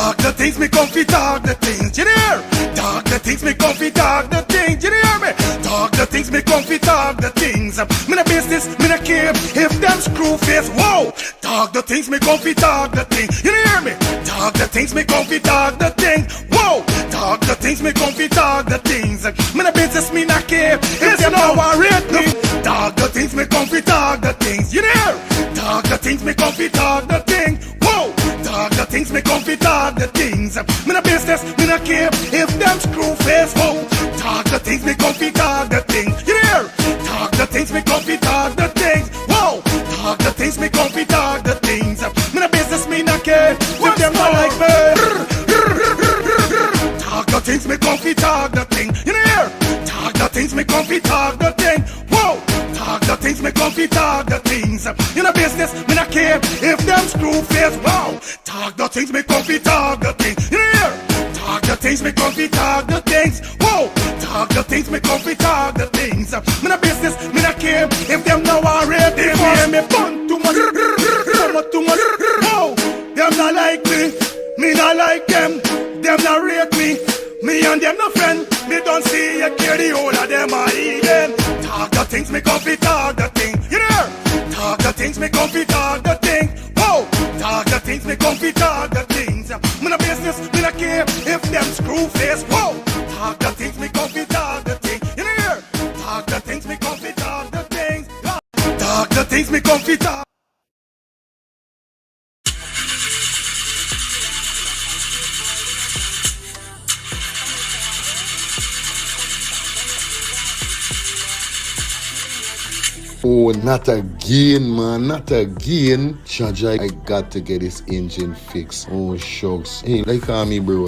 Talk the things, me comfy talk the things, you hear? Talk the things, me comfy talk the things, you hear me? Talk the things, me comfy talk the things. Me no business, me no care if them screw face, whoa. Talk the things, me comfy talk the things, you hear me? Talk the things, me comfy talk the things, whoa. Talk the things, me comfy talk the things. Me no business, me no care if them no worried me. Talk the things, me comfy talk the things, you hear? Talk the things, me comfy talk the things, whoa. Talk the things, me comfy talk the things. Me no business, me no care if them screw face, whoa. Talk the things, me comfy talk the things, you hear? Talk the things, me comfy talk the things, whoa. Talk the things, me comfy talk the things. Me no business, me no care if them not like me. Talk the things, me comfy talk the thing, you hear? Talk the things, me comfy talk the thing, whoa. Talk the things, me comfy talk the things. You know business, me not care if them screw face, wow. Talk the things, me comfy talk the things, you hear? Talk the things, me comfy talk the things, whoa. Talk the things, me comfy talk the things. Me not business, me not care if them now already hear me bun too much, too much, whoa. Them not like me not like them not rate me. Me and them no friend, me don't see you care the whole of them are even. Talk the things, me comfy talk the thing, you hear? Talk the things, me comfy talk the thing, whoa. Talk the things, me comfy talk the things. Me no business, me no care if them screw face, whoa. Talk the things, me comfy talk the thing, you hear? Talk the things, me comfy talk the things. Talk the things, me comfy talk. Oh, not again, man, not again. Chaja, I got to get this engine fixed. Oh, shucks. Hey, like call me, bro.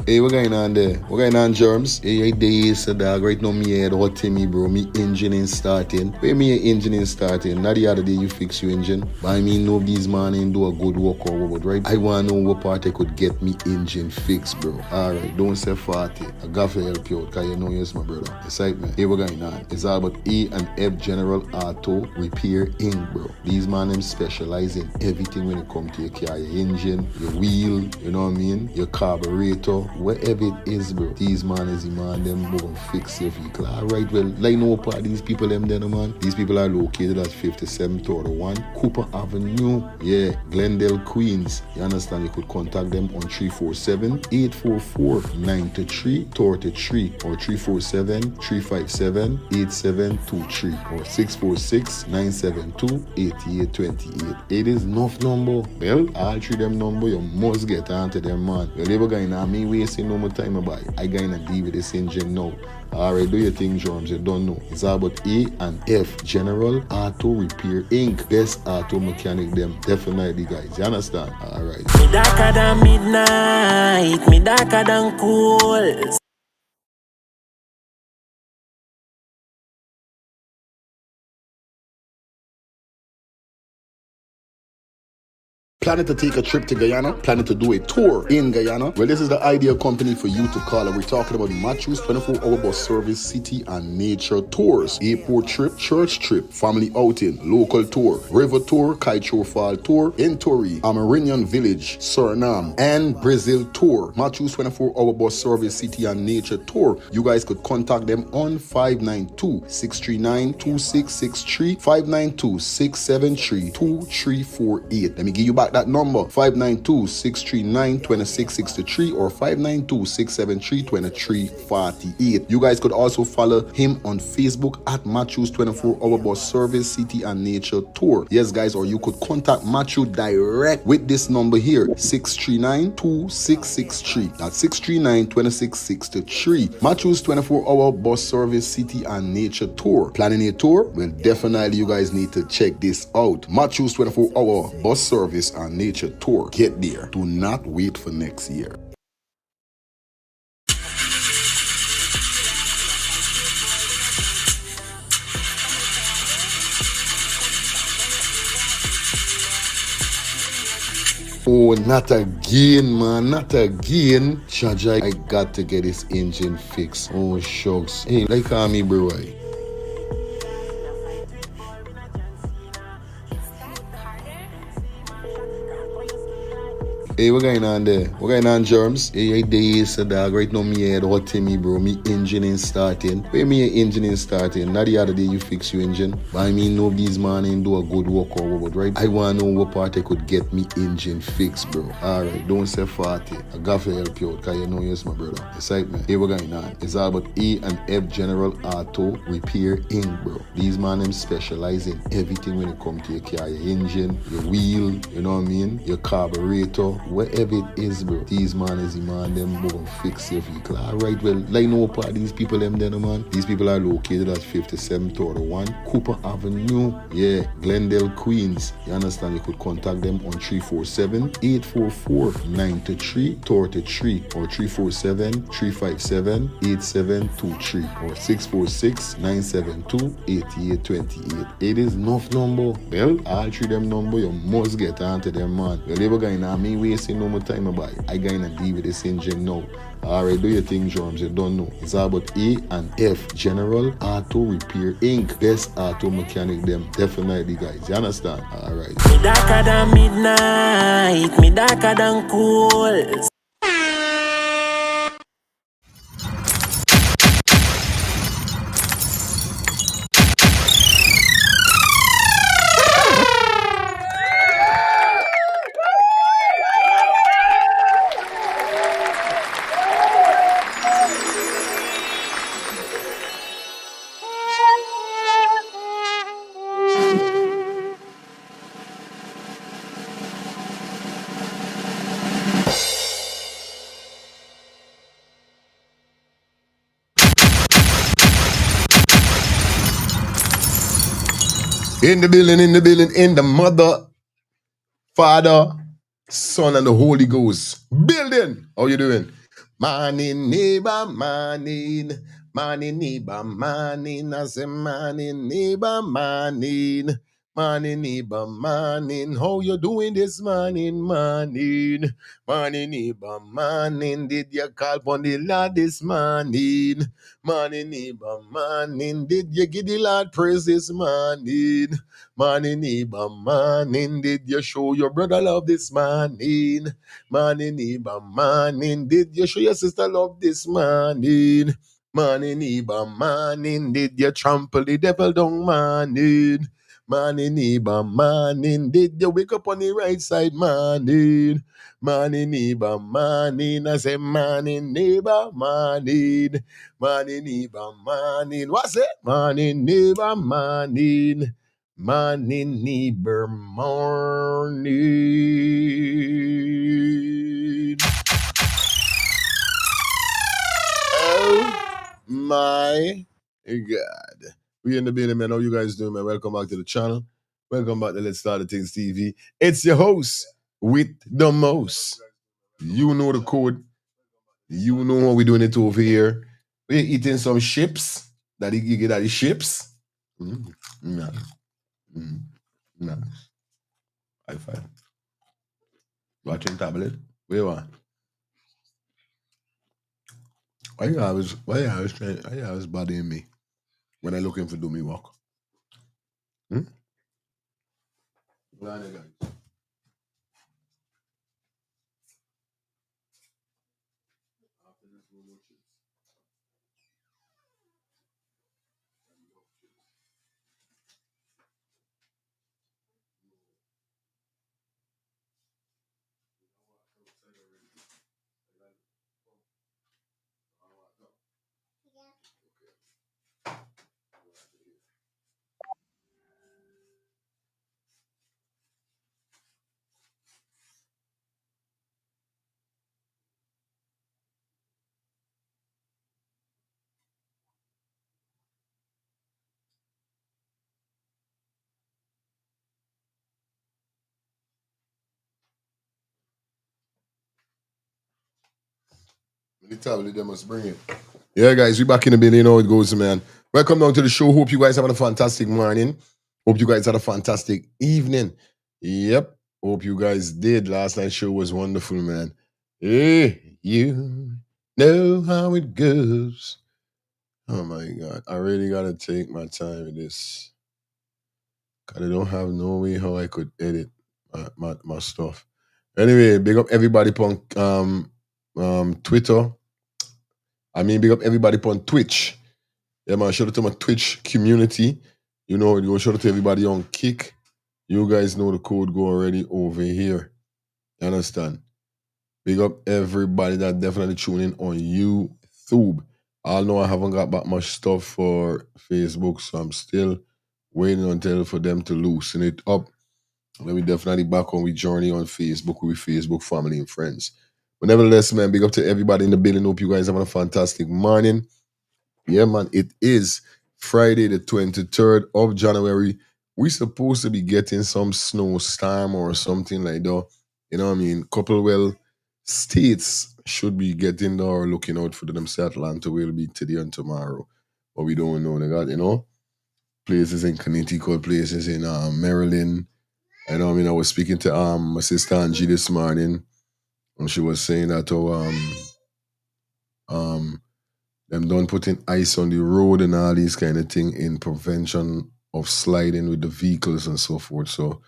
Hey, what going on there? What going on, Germs? Hey, days, dog. Right now, me head hot to me, bro. Me engine ain't starting. Where me engine ain't starting? Not the other day you fix your engine. But I mean, no, these man ain't do a good work or what, right? I want to know what part I could get me engine fixed, bro. Alright, don't say 40. I got to help you out, because you know you're my brother. Excitement. Hey, what going on? It's all about E and F General Auto Repair Inc., bro. These man, them specialize in everything when it comes to your car, your engine, your wheel, you know what I mean? Your carburetor. Wherever it is, bro, these man is the man, them go fix your vehicle. Alright, well, like no part these people, them there, man. These people are located at 5731 Cooper Avenue, yeah, Glendale, Queens. You understand? You could contact them on 347-844-9333 or 347-357-8723 or 646-972-8828. It is enough number. Well, all three them number, you must get onto them, man. You'll never going to me wasting no more time about it. I gonna deal with this engine now. Alright, do your thing, Germs. You don't know. It's all about E and F General Auto Repair Inc. Best auto mechanic them. Definitely, guys. You understand? Alright. Me darker than midnight. Me darker than cool. Planning to take a trip to Guyana? Planning to do a tour in Guyana? Well, this is the ideal company for you to call. And we're talking about Matthew's 24-hour bus service, city and nature tours. Airport trip, church trip, family outing, local tour, river tour, Kaicho Fall tour, Entori, Amarinian Village, Suriname, and Brazil tour. Matthew's 24-hour bus service, city and nature tour. You guys could contact them on 592-639-2663, 592-673-2348. Let me give you back that number, 592-639-2663 or 592-673-2348. You guys could also follow him on Facebook at Matthew's 24-hour bus service, city and nature tour. Yes, guys, or you could contact Matthew direct with this number here, 639-2663. That's 639-2663. Matthew's 24-hour bus service, city and nature tour. Planning a tour? Well, definitely you guys need to check this out. Matthew's 24-hour bus service and nature tour. Get there. Do not wait for next year. Oh, not again, man, not again. Chaja, I got to get this engine fixed. Oh, shucks. Hey, like call me, bro. Hey, what going on there? What going on, germs? Hey, days, dog. Right now, me head hot to me, bro. Me engine ain't starting. Where me engine ain't starting? Not the other day you fix your engine. But I mean, no, these man ain't do a good work or what, right? I want to know what part I could get me engine fixed, bro. Alright, don't say 40. I got to help you out, because you know you're my brother. Excitement. Hey, what going on? It's all about E and F General Auto Repair Inc., bro. These man, them specialize in everything when it comes to your car, your engine, your wheel, you know what I mean? Your carburetor, whatever it is, bro. These man is the man, them go fix your vehicle. Alright, well, like no part these people, them there, man. These people are located at 5731 Cooper Avenue. Yeah, Glendale, Queens. You understand? You could contact them on 347-844-9333 or 347-357-8723 or 646-972-8828. It is enough number. Well, all three them number, you must get onto them, man. Well, never going on me wasting no more time about it. I going to deal with this engine now. Alright, do your thing, germs. You don't know. It's all about E and F General Auto Repair Inc. Best auto mechanic them. Definitely, guys. You understand? Alright. Me darker than midnight, me darker than cool. In the building, in the mother, Father, Son, and the Holy Ghost. Building. How you doing? Morning, neighbor, morning. Morning, neighbor, morning. I say morning, neighbor, morning. Morning, neighbor, morning. How you doing this morning, morning? Morning, neighbor, morning. Did you call upon the Lord this morning? Morning, neighbor, morning. Did you give the Lord praise this morning? Morning, neighbor, morning. Did you show your brother love this morning? Morning, neighbor, morning. Did you show your sister love this morning? Morning, neighbor, morning. Did you trample the devil down, morning? Morning, neighbor, morning. Did you wake up on the right side, morning? Morning, neighbor, morning. I say, morning, neighbor, morning. Morning, neighbor, morning. What's it? Morning, neighbor, morning. Morning, neighbor, morning. Oh my God. We in the building, man. How you guys doing, man? Welcome back to the channel. Welcome back to Let's Start the Things TV. It's your host with the most. You know the code. You know what we're doing it over here. We're eating some chips. That you get at the chips. Nah. Nah. High five. Watching tablet. Where you are? Why you always bothering me when I looking for do me work? Hmm? Well, guys. The tablet, they must bring it. Yeah, guys, we back in the building. You know how it goes, man. Welcome down to the show. Hope you guys having a fantastic morning. Hope you guys had a fantastic evening. Yep. Hope you guys did. Last night's show was wonderful, man. Hey, you know how it goes. Oh my God. I really gotta take my time with this. Cause I don't have no way how I could edit my stuff. Anyway, big up everybody on Twitter. I mean, big up everybody on Twitch. Yeah, man, shout out to my Twitch community. You know, you shout out to everybody on Kick. You guys know the code go already over here. You understand? Big up everybody that definitely tune in on YouTube. I know I haven't got back much stuff for Facebook, so I'm still waiting until for them to loosen it up. Then we definitely back on we journey on Facebook with Facebook family and friends. But nevertheless, man, big up to everybody in the building. Hope you guys having a fantastic morning. Yeah, man, it is Friday the 23rd of January. We supposed to be getting some snowstorm or something like that. You know what I mean? Couple well states should be getting there or looking out for them. Say Atlanta will be today and tomorrow. But we don't know. They got, places in Connecticut, places in Maryland. I know, I mean, I was speaking to my sister Angie this morning, and she was saying that um them don't putting ice on the road and all these kind of thing in prevention of sliding with the vehicles and so forth. So,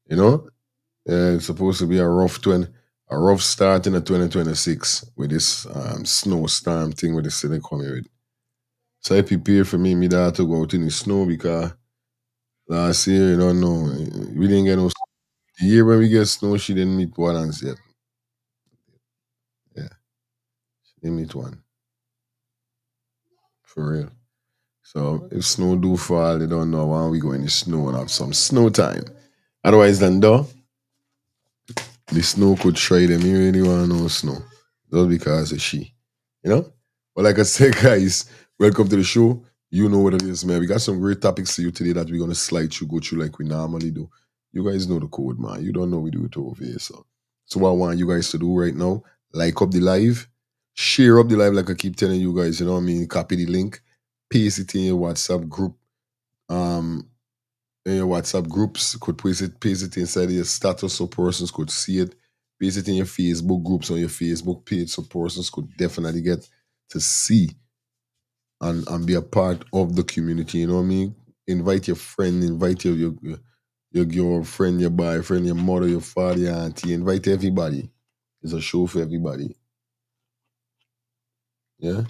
it's supposed to be a rough start in the 2026 with this snowstorm thing with the city coming with. So I prepared for me that to go out in the snow because last year, you don't know, we didn't get no. The year when we get snow, she didn't meet one yet. Yeah, she didn't meet one for real. So if snow do fall, they don't know when we go in the snow and have some snow time. Otherwise than though, the snow could try them. You really want no snow. Just because of she. You know? But like I said, guys, welcome to the show. You know what it is, man. We got some great topics for you today that we're gonna slide through, go through like we normally do. You guys know the code, man. You don't know we do it over here. So what I want you guys to do right now, like up the live, share up the live like I keep telling you guys, you know what I mean? Copy the link, paste it in your WhatsApp group. Um, in your WhatsApp groups, could paste it inside your status so persons could see it. Paste it in your Facebook groups on your Facebook page so persons could definitely get to see and be a part of the community. You know what I mean? Invite your friend, invite your girlfriend, your boyfriend, your mother, your father, your auntie. Invite everybody. It's a show for everybody. Yeah,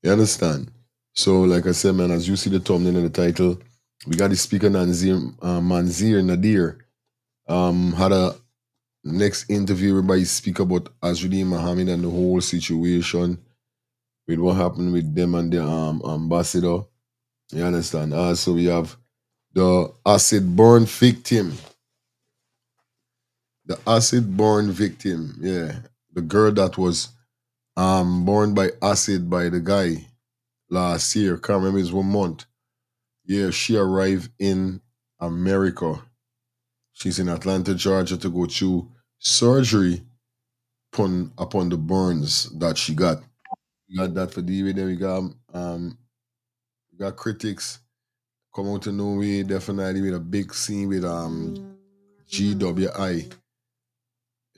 you understand? So, like I said, man, as you see the thumbnail and the title, we got the speaker Manzoor Nadir. Had a next interview, everybody speak about Azrudin Mohamed and the whole situation with what happened with them and the ambassador. You understand? Also, we have the acid burn victim. The acid burn victim, yeah. The girl that was burned by acid by the guy last year. Can't remember his 1 month. Yeah, she arrived in America. She's in Atlanta, Georgia to go through surgery upon the burns that she got. We got that for DVD. We got critics come out to Norway definitely with a big scene with GWI.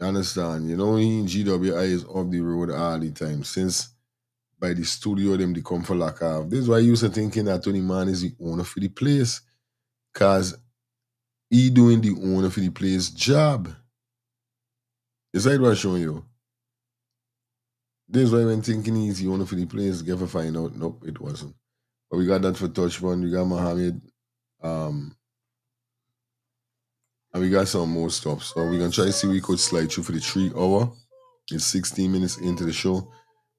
You understand? You know, GWI is off the road all the time since by the studio them they come for lack of. This is why I used to thinking that Tony Man is the owner for the place. Cause he doing the owner for the place job. Is that what I'm showing you? This is why when thinking he's the owner for the place, get to find out. Nope, it wasn't. But we got that for touch one. We got Mohamed. And we got some more stuff. So we're gonna try to see we could slide through for the 3 hour. It's 16 minutes into the show.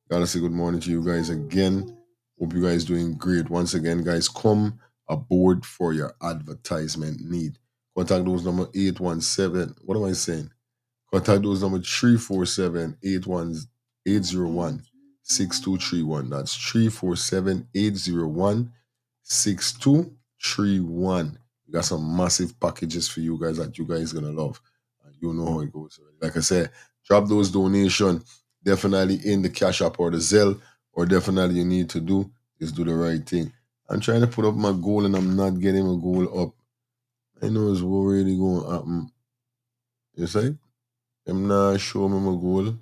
Gotta say good morning to you guys again. Hope you guys doing great. Once again, guys, come aboard for your advertisement need. Contact those number 817. What am I saying? Contact those number 347 801 6231. That's 347 801 6231. We got some massive packages for you guys that you guys gonna love. And you know how it goes. Like I said, drop those donations definitely in the Cash App or the Zelle, or definitely you need to do is do the right thing. I'm trying to put up my goal and I'm not getting my goal up. I know it's really going to happen. You see? I'm not sure me my goal.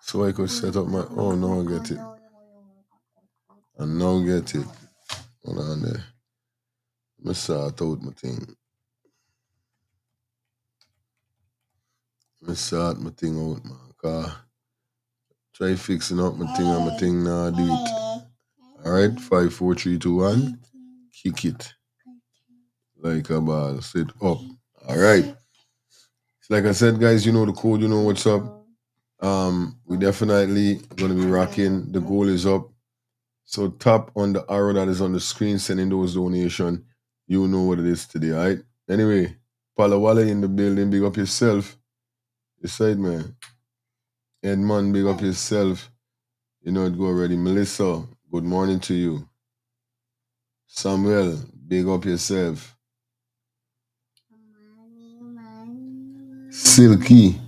So I could set up my oh no I get it. I now get it. Hold on there. I sort out my thing. I sort my thing out, man. Cause try fixing up my thing and my thing now do it. Alright, 5, 4, 3, 2, 1. Kick it. Like a ball. Sit up. Alright. Like I said, guys, you know the code, you know what's up. We definitely gonna be rocking. The goal is up. So tap on the arrow that is on the screen, sending those donations. You know what it is today, alright? Anyway, Palawala in the building, big up yourself. Your side, man. Edmond, big up yourself. You know it go already. Melissa, good morning to you. Samuel, big up yourself. Silky,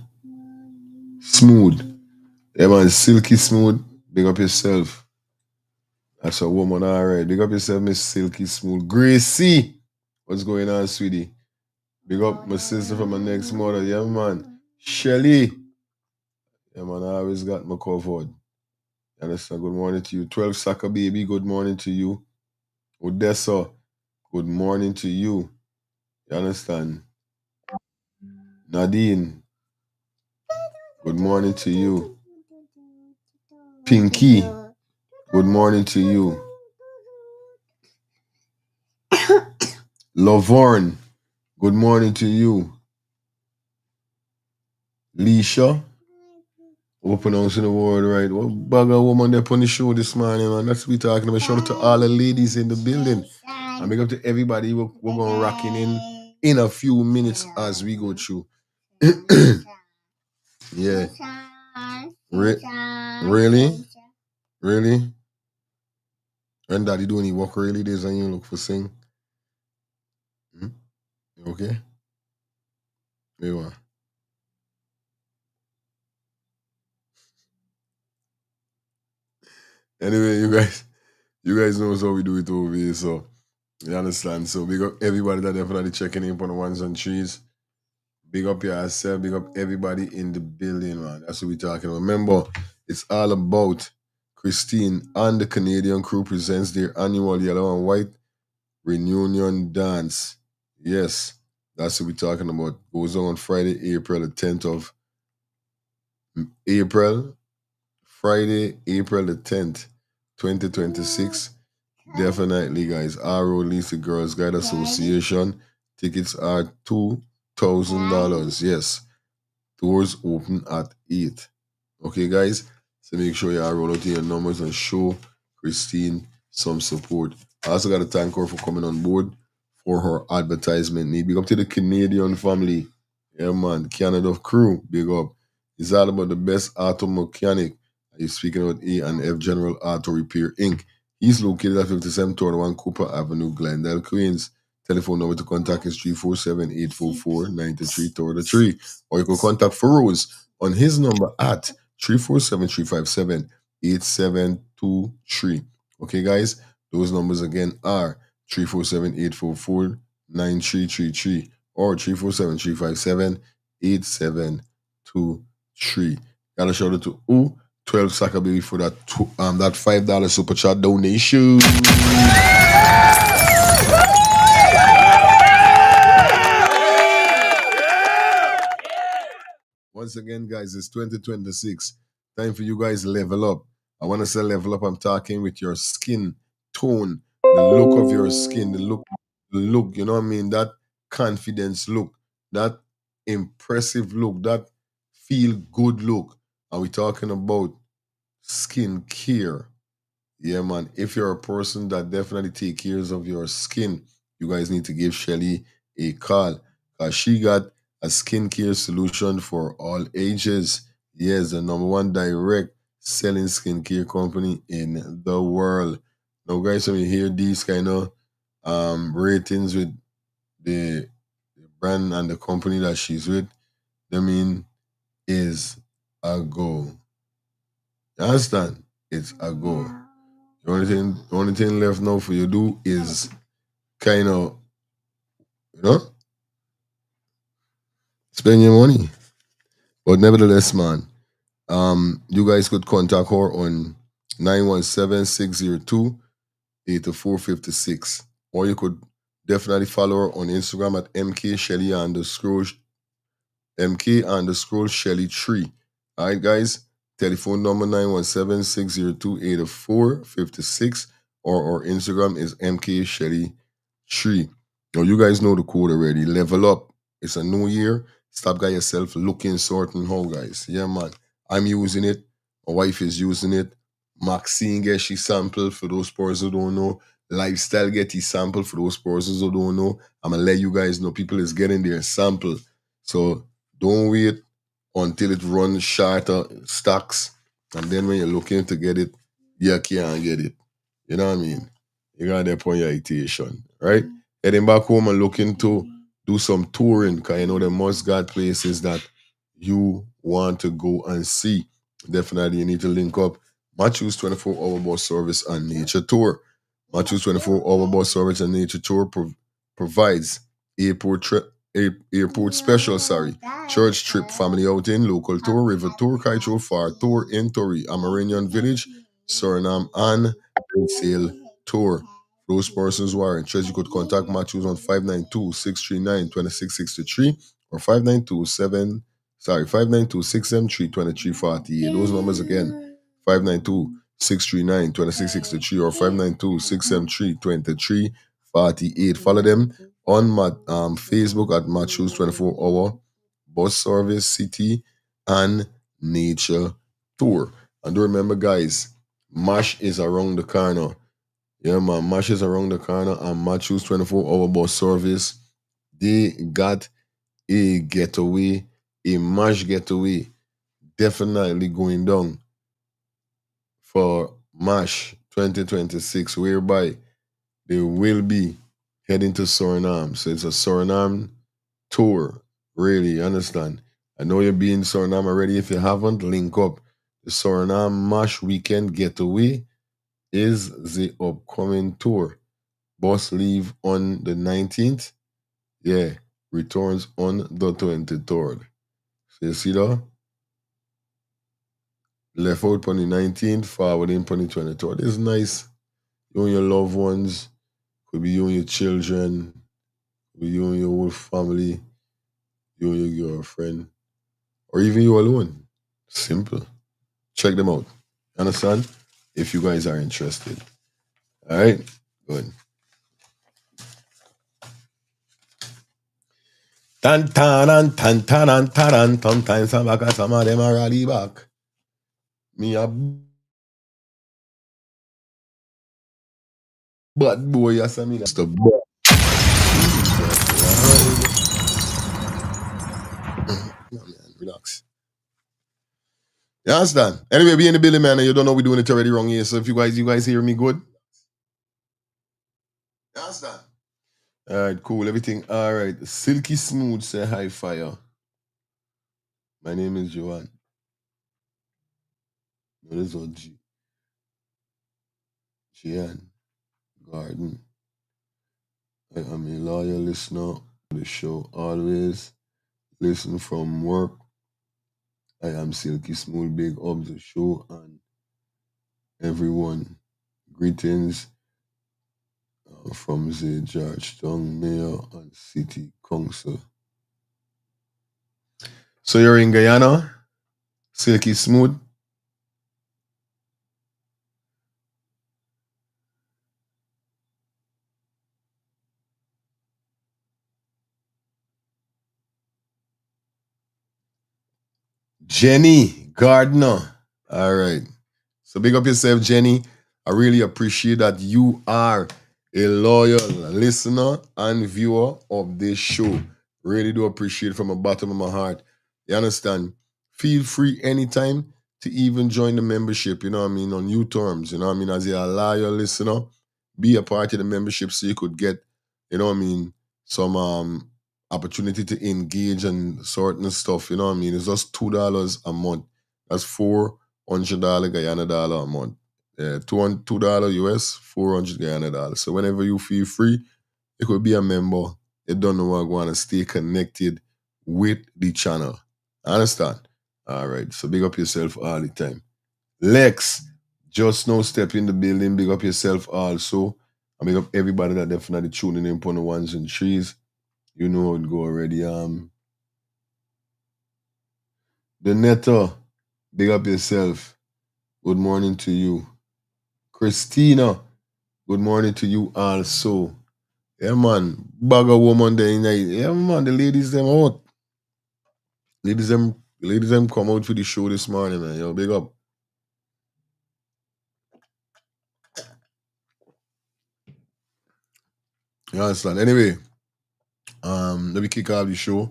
smooth. Yeah, man, silky smooth. Big up yourself. That's a woman, all right. Big up yourself, Miss Silky Smooth. Gracie, what's going on, sweetie? Big up my sister from my next mother. Yeah, man. Shelly. Yeah, man, I always got my covered. You understand? Good morning to you. 12 Soccer Baby, good morning to you. Odessa, good morning to you. You understand? Nadine, good morning to you. Pinky, good morning to you. Lavorne, good morning to you. Leisha, we're pronouncing the word right. What bugger woman there on the show this morning, man? That's what we're talking about. Shout out to all the ladies in the building. And big up to everybody. We're going rocking in a few minutes as we go through. Yeah. Really? Really? And daddy do any work really days and you look for sing? Hmm? You okay? There you are. Anyway, you guys know how we do it over here, so you understand. So big up everybody that definitely checking in on the ones and threes. Big up yourself, big up everybody in the building, man. That's what we're talking about. Remember, it's all about Christine and the Canadian crew presents their annual Yellow and White Reunion Dance. Yes, that's what we're talking about. Goes on Friday, April the 10th of April. Friday, April the 10th, 2026. Definitely, guys. RO Lisa Girls Guide Association. Tickets are $2,000. Yes. Doors open at 8. Okay, guys? So make sure you roll out your numbers and show Christine some support. I also got to thank her for coming on board for her advertisement need. Big up to the Canadian family. Yeah, man. Canada crew. Big up. It's all about the best auto mechanic. He's speaking about A&F General Auto Repair Inc. He's located at 5721 Cooper Avenue, Glendale, Queens. Telephone number to contact is 347-844-9333. Or you can contact Feroz on his number at 347-357-8723. Okay, guys? Those numbers again are 347-844-9333 or 347-357-8723. Gotta shout out to 12 Soccer Baby for that that $5 super chat donation. Once again, guys, it's 2026. Time for you guys to level up. I want to say level up. I'm talking with your skin tone, the look of your skin, the look, you know what I mean? That confidence look, that impressive look, that feel good look. Are we talking about skin care? Yeah, man. If you're a person that definitely take cares of your skin, you guys need to give Shelly a call. Cause she got a skincare solution for all ages. Yes, the number one direct selling skincare company in the world. Now, guys, when you hear these kind of ratings with the brand and the company that she's with, I mean, is a go. You understand? It's a go. The only thing left now for you to do is kind of, you know, spend your money. But nevertheless, man, you guys could contact her on 917-602-8456. Or you could Definitely follow her on Instagram at MK_Shelly3. All right, guys. Telephone number 917-602-8456, or our Instagram is MK_Shelly3. Now, you guys know the code already. Level up. It's a new year. Stop got yourself looking certain how, guys. Yeah, man. I'm using it. My wife is using it. Maxine get she sample for those persons who don't know. Lifestyle get his sample for those persons who don't know. I'm gonna let you guys know people is getting their sample. So don't wait until it runs short of stocks. And then when you're looking to get it, you can't get it. You know what I mean? You got that point your irritation, right? Heading back home and looking to do some touring, because you know the most God places that you want to go and see. Definitely you need to link up Matthew's 24-hour bus service and nature tour. Matthew's 24-hour bus service and nature tour provides airport special, church trip, family outing, local tour, river tour, kite far tour in Tori, Amarinian Village, Suriname, and sail tour. Those persons who are interested, you could contact Matthews on 592-639-2663 or 592-673-2348. Those numbers again, 592-639-2663 or 592-673-2348. Follow them on Facebook at Matthews 24-hour bus service, city, and nature tour. And remember, guys, MASH is around the corner. Yeah, man, MASH is around the corner, and Matthews 24-hour bus service, they got a getaway, a MASH getaway, definitely going down for MASH 2026, whereby they will be heading to Suriname. So it's a Suriname tour, really, you understand? I know you've been in Suriname already. If you haven't, link up. The Suriname MASH Weekend Getaway is the upcoming tour. Bus leave on the 19th. Yeah, returns on the 23rd. So you see that? Left out on the 19th, forward in on the 23rd. It's nice. You and your loved ones, could be you and your children, could be you and your whole family, you and your girlfriend, or even you alone. Simple. Check them out. Understand? If you guys are interested. All right? Good. Tan tan tan tan tan tan. Sometimes some of them are rally back. Me a bad boy, yes, I mean that's the boy. No, man, relax. You understand? Anyway, be in the building, man, and you don't know we're doing it already wrong here. So if you guys hear me good? You understand? All right, cool. Everything all right. Silky Smooth say hi, fire. My name is Joanne. No, this is G. Gian Garden. I am a loyal listener to the show. Always listen from work. I am Silky Smooth. Big up the show and everyone. Greetings from the Georgetown Mayor and City Council. So you're in Guyana? Silky Smooth? Jenny Gardner. All right. So big up yourself, Jenny. I really appreciate that you are a loyal listener and viewer of this show. Really do appreciate it from the bottom of my heart. You understand? Feel free anytime to even join the membership, you know what I mean, on new terms, you know what I mean, as a loyal listener. Be a part of the membership so you could get, you know what I mean, some opportunity to engage and certain stuff, you know what I mean? It's just $2 a month. That's $400 Guyana dollar a month. Yeah, $200 US, 400 Guyana dollars. So whenever you feel free, you could be a member. You don't know what I want to stay connected with the channel. Understand? All right. So big up yourself all the time. Lex, just now step in the building. Big up yourself also. I make up everybody that definitely tuning in on the ones and threes. You know how it go already. The Netta, big up yourself. Good morning to you. Christina, good morning to you also. Yeah, man. Bag of woman there in there. Yeah, man. The ladies them out. Ladies them come out for the show this morning, man. Yo, big up. You understand? Anyway, let me kick off the show.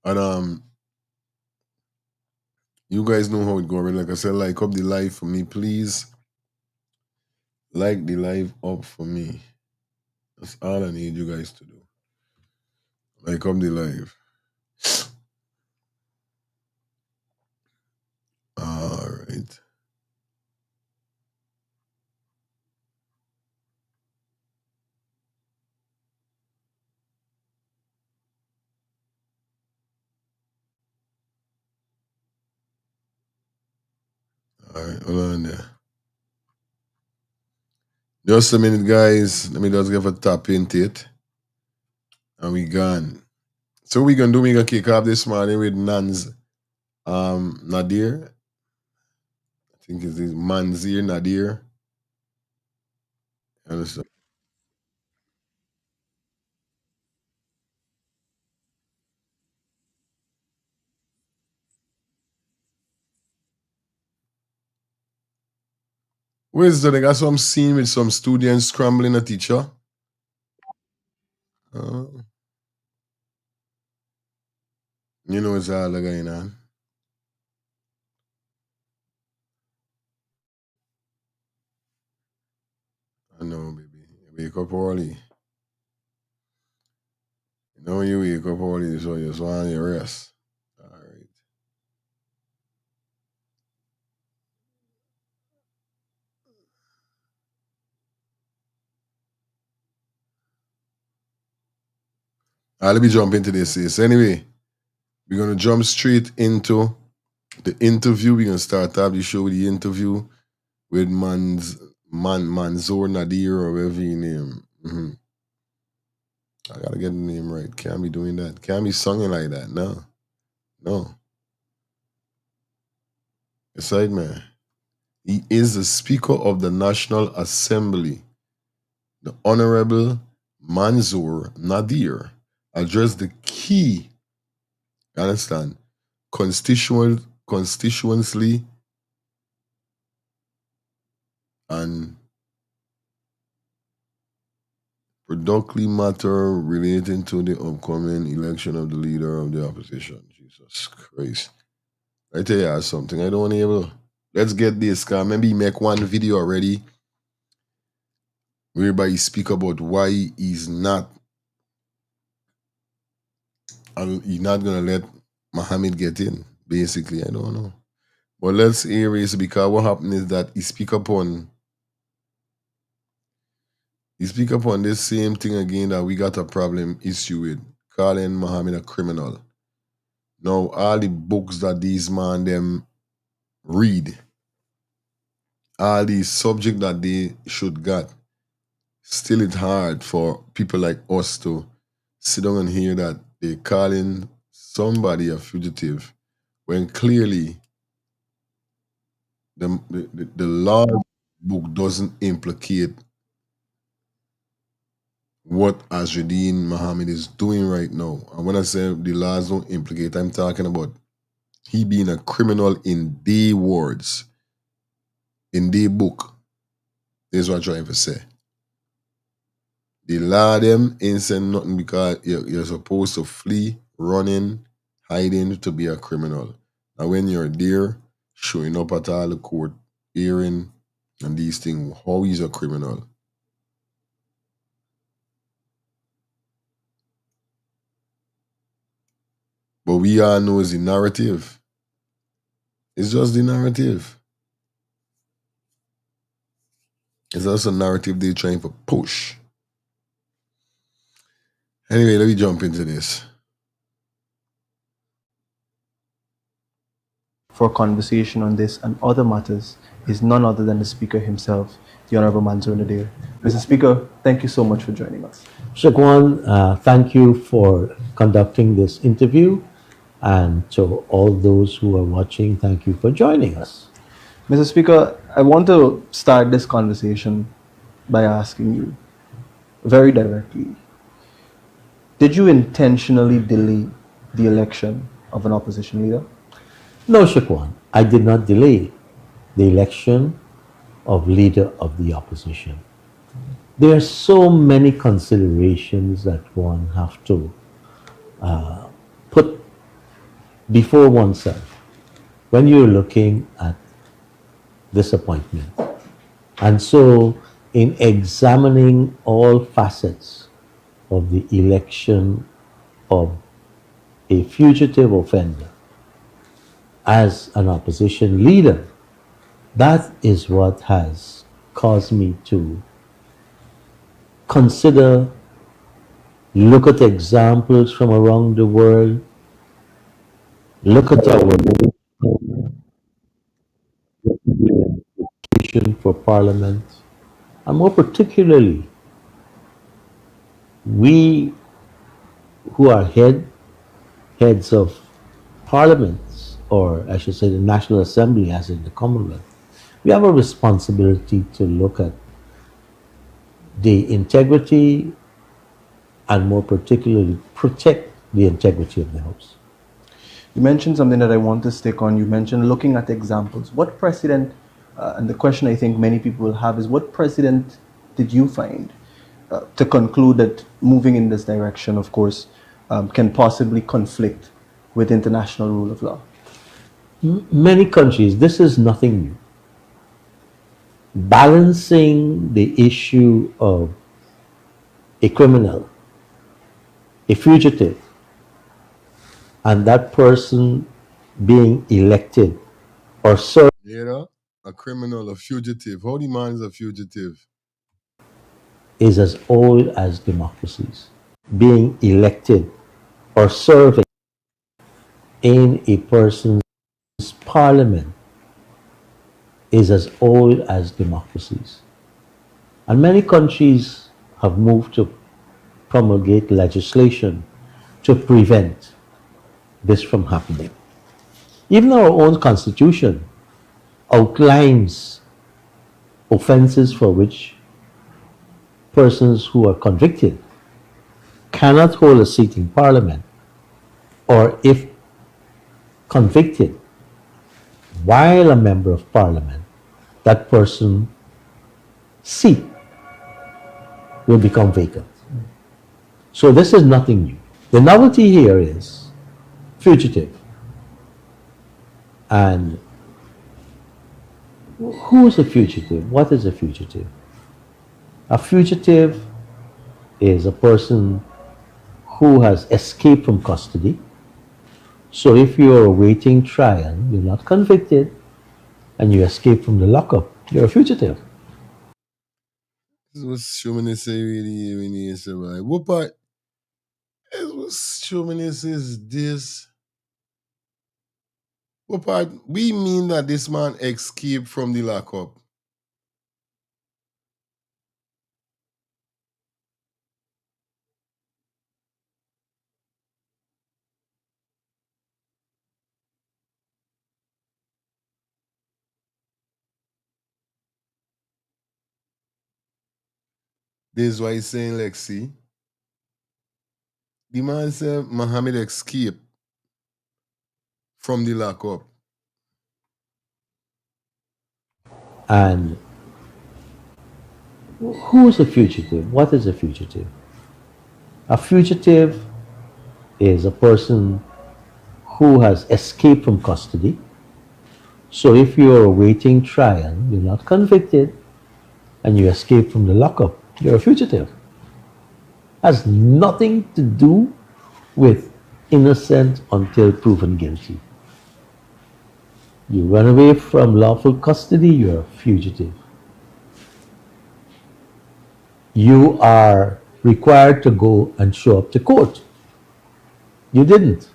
And you guys know how it go already. Like I said, like up the live for me, please. Like the live up for me. That's all I need you guys to do. Like up the live. All right. All right, hold on there. Just a minute, guys. Let me just give a tap into it. And we gone. So we gonna do, we gonna kick off this morning with Nadir. I think it's Manzoor Nadir. Understand? Where's the, I got some scene with some students scrambling a teacher. Uh, you know it's all going on. I know, baby. You wake up early. You know when you wake up early, so you just want your rest. All right. Let me jump into this. So anyway, we're gonna jump straight into the interview. We're gonna start off the show with the interview with Manzoor Nadir or whatever your name. I gotta get the name right. Can't be doing that. Can't be singing like that. No. No. Aside, man. He is the Speaker of the National Assembly. The Honorable Manzoor Nadir addressed the key, you understand, constituency and productive matter relating to the upcoming election of the leader of the opposition. Jesus Christ. I tell you something. I don't want to able. Let's get this, cause maybe make one video already whereby he speak about why he's not gonna let Mohamed get in. Basically, I don't know. But let's erase, because what happened is that he speak upon this same thing again that we got a problem issue with, calling Mohamed a criminal. Now all the books that these man them read, all the subject that they should got, still it's hard for people like us to sit down and hear that they calling somebody a fugitive when clearly the law book doesn't implicate what Azreddin Mohammed is doing right now. And when I say the laws don't implicate, I'm talking about he being a criminal in their words, in their book. This is what I'm trying to say. The law them ain't saying nothing, because you're supposed to flee, running, hiding to be a criminal. And when you're there, showing up at all the court hearing and these things, how he's a criminal. But we all know is the narrative. It's just the narrative. It's just a narrative they're trying to push. Anyway, let me jump into this. For conversation on this and other matters is none other than the Speaker himself, the Honorable Manzoor Nadir. Mr. Speaker, thank you so much for joining us. Shakwan, thank you for conducting this interview. And to all those who are watching, thank you for joining us. Mr. Speaker, I want to start this conversation by asking you very directly, did you intentionally delay the election of an opposition leader? No, Shakwan, I did not delay the election of leader of the opposition. There are so many considerations that one have to put before oneself when you're looking at this appointment. And so, in examining all facets of the election of a fugitive offender as an opposition leader, that is what has caused me to consider, look at examples from around the world, look at our application for parliament, and more particularly, we who are heads of parliaments, or I should say the National Assembly as in the Commonwealth, we have a responsibility to look at the integrity and more particularly protect the integrity of the House. You mentioned something that I want to stick on. You mentioned looking at examples. What precedent, and the question I think many people will have is, what precedent did you find to conclude that moving in this direction, of course, can possibly conflict with international rule of law? Many countries, this is nothing new. Balancing the issue of a criminal, a fugitive, and that person being elected or served. You know, a criminal, a fugitive. How the man is a fugitive? Is as old as democracies. Being elected or serving in a person's parliament is as old as democracies. And many countries have moved to promulgate legislation to prevent this from happening. Even our own constitution outlines offenses for which persons who are convicted cannot hold a seat in parliament, or if convicted while a member of parliament, that person's seat will become vacant. So this is nothing new. The novelty here is fugitive. And who is a fugitive? What is a fugitive? A fugitive is a person who has escaped from custody. So if you're awaiting trial, you're not convicted, and you escape from the lockup, you're a fugitive. This was showing say really when you survive. What part? It was showing is this. What part? We mean that this man escaped from the lockup. This is why he's saying, Lexi. The man said Mohamed escaped from the lockup. And who is a fugitive? What is a fugitive? A fugitive is a person who has escaped from custody. So if you're awaiting trial, you're not convicted, and you escape from the lockup, you're a fugitive. Has nothing to do with innocent until proven guilty. You run away from lawful custody, you're a fugitive. You are required to go and show up to court. You didn't.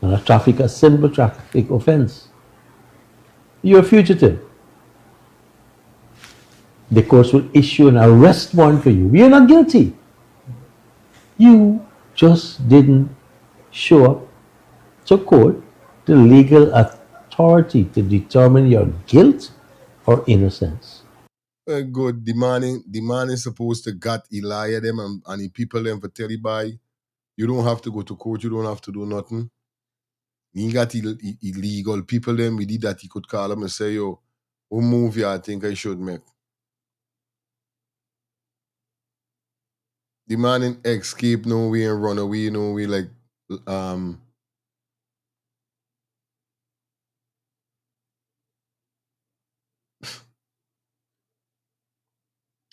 On a simple traffic offense. You're a fugitive. the courts will issue an arrest warrant for you. You're not guilty. You just didn't show up to court, the legal authority to determine your guilt or innocence. Good. The man is supposed to got Elijah them and the people them for tell you by. You don't have to go to court. You don't have to do nothing. He got illegal people them. We did that. He could call them and say, yo, what movie I think I should make. The man in escape no way and run away no way like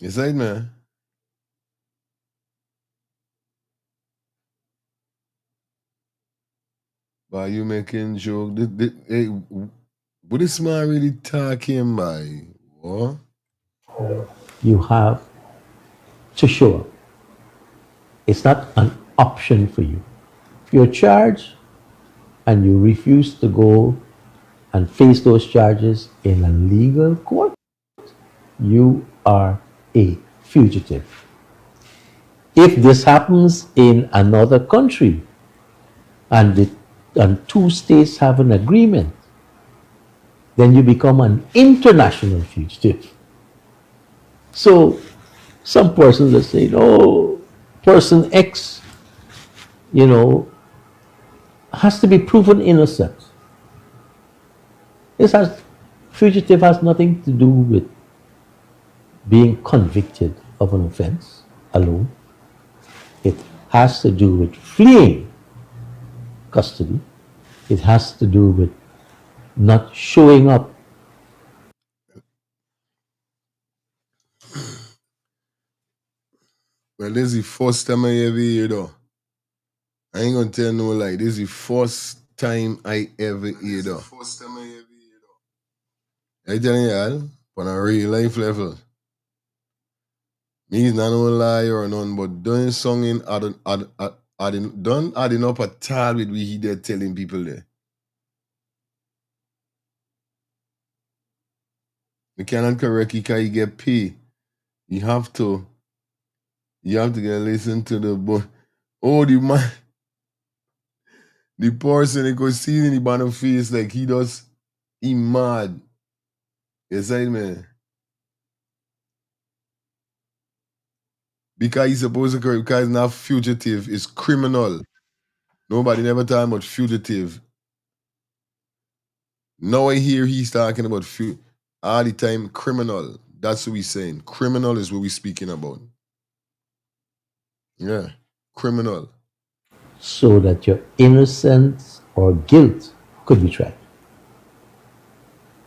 Is that man? Why you making joke? Hey, what this man really talking by? What? You have to show up. It's not an option for you. If you're charged and you refuse to go and face those charges in a legal court, you are a fugitive. If this happens in another country and two states have an agreement, then you become an international fugitive. So some persons are saying, oh, person X, has to be proven innocent. Fugitive has nothing to do with being convicted of an offense alone. It has to do with fleeing custody. It has to do with not showing up. Well, this is the first time I ever hear though. I ain't gonna tell no lie. This is the first time I ever hear though. I telling y'all, on a real life level. Me is not no lie or none, but doing songing done adding up a tal with we there telling people there. You cannot correct it because you get paid. You have to get listen to the boy. Oh, the man, the person they could see in the banner face like he mad. Yes, I man. Because he's supposed to correct, because he's not fugitive, it's criminal. Nobody never talking about fugitive. Now I hear he's talking about all the time criminal. That's what we're saying. Criminal is what we're speaking about. Yeah, criminal. So that your innocence or guilt could be tried.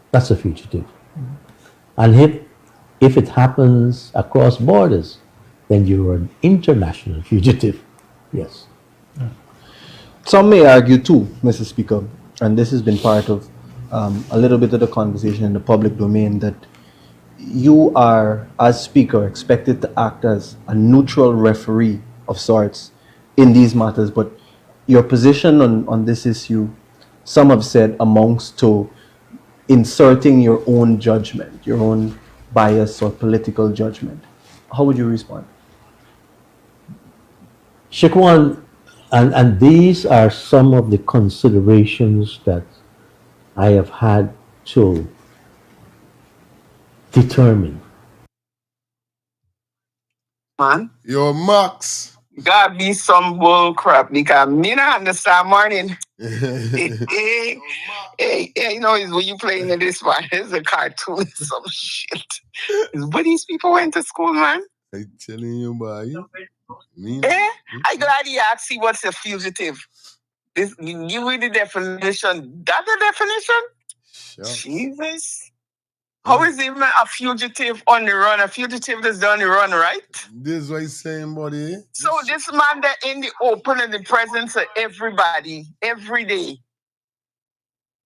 That's a fugitive. And if it happens across borders, then you're an international fugitive. Yes. Some may argue too, Mr. Speaker, and this has been part of a little bit of the conversation in the public domain, that you are, as Speaker, expected to act as a neutral referee of sorts in these matters, but your position on this issue, some have said, amounts to inserting your own judgment, your own bias or political judgment. How would you respond? Shakwan, and these are some of the considerations that I have had to determine. Man, Yo, Max. gotta be some bull crap because me not understand morning. Hey, you know, is when you playing in this one, it's a cartoon, some shit. But these people went to school, man. I telling you, boy. I glad he asked you what's a fugitive. This give me the definition. That's the definition? Sure. Jesus. How is even a fugitive on the run? A fugitive is on the run, right? This is what he's saying, buddy. So this man that in the open in the presence of everybody, every day.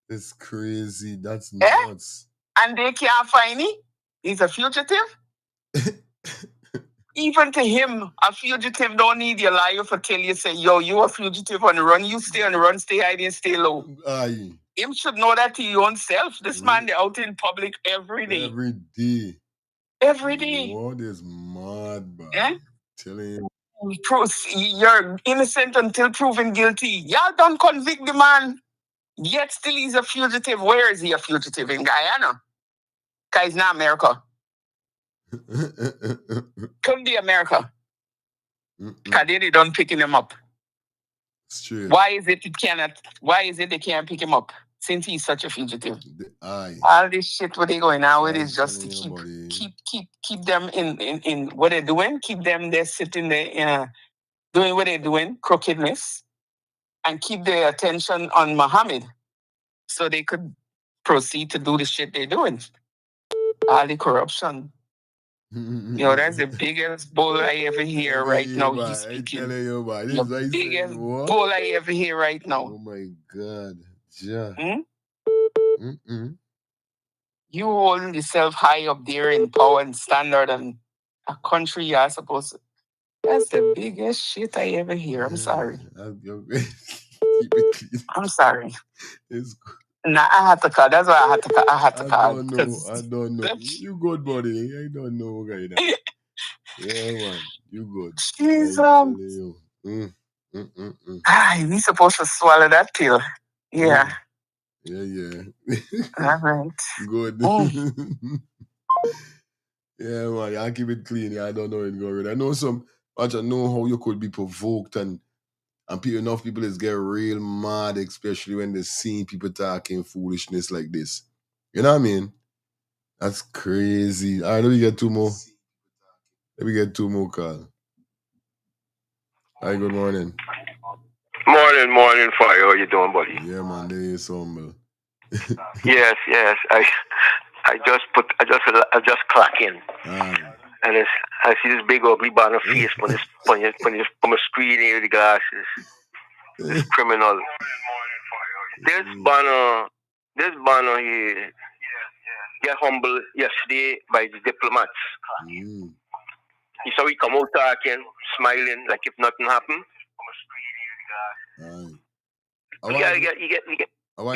It's crazy. That's nuts. And they can't find him? He's a fugitive? Even to him, a fugitive don't need your liar for tell you, say, yo, you a fugitive on the run. You stay on the run, stay hiding, stay low. Aye. Him should know that to your own self. This man, they out in public every day. Every day. every day. What is mad, bro? Eh? Telling you. You're innocent until proven guilty. Y'all don't convict the man. Yet still he's a fugitive. Where is he a fugitive? In Guyana. Because he's not America. Come to America. Because they don't picking him up. Straight. Why is it they can't pick him up? Since he's such a fugitive. Aye. All this shit what they going on with I'm is just to telling you, keep them in what they're doing, keep them there sitting there doing what they're doing, crookedness, and keep their attention on Mohamed so they could proceed to do the shit they're doing. All the corruption. That's the biggest bull I ever hear right now. He's speaking. I'm telling you, man. This The is biggest what? bull I ever hear right now. Oh my God. Yeah. You holding yourself high up there in power and standard and a country you're supposed to. That's the biggest shit I ever hear. I'm sorry. Keep it clean. I'm sorry. It's good. Nah, I had to call. That's why I had to call. I don't know. You good, buddy. I don't know, guy. Yeah, man. You good. Jeez, I'm telling you. we supposed to swallow that pill. Yeah. Yeah. All right. Good. Yeah, man. I keep it clean. Yeah, I don't know it going. I know I know how you could be provoked and enough people is get real mad, especially when they see people talking foolishness like this. You know what I mean? That's crazy. All right, let me get two more. Carl. Hi, good morning. Morning, Fire. How you doing, buddy? Yeah, man, there is humble. yes. I just clock in. And I see this big ugly banner face on the screen here, the glasses. This criminal. This banner here get humbled yesterday by the diplomats. He saw we come out talking, smiling like if nothing happened. You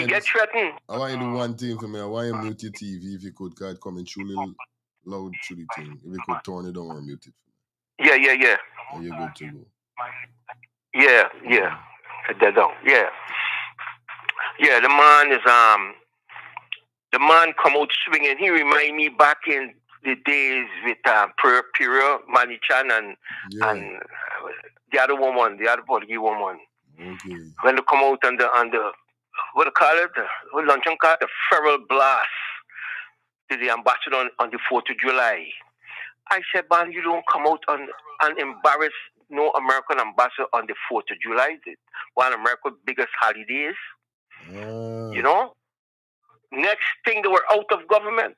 get threatened. I want you to do one thing for me. I want you to mute your TV if you could, because it's coming through a little loud through the thing. If you could turn it down or mute it. Yeah. And you're good to go. Yeah. They're down. Yeah, the man come out swinging. He remind me back in the days with Pura, Manichan and the other woman, the other Portuguese woman. Okay. When they come out on the what do you call it? What luncheon call it? The feral blast to the ambassador on the 4th of July. I said, man, you don't come out and embarrass no American ambassador on the 4th of July. One of America's biggest holidays. You know? Next thing, they were out of government.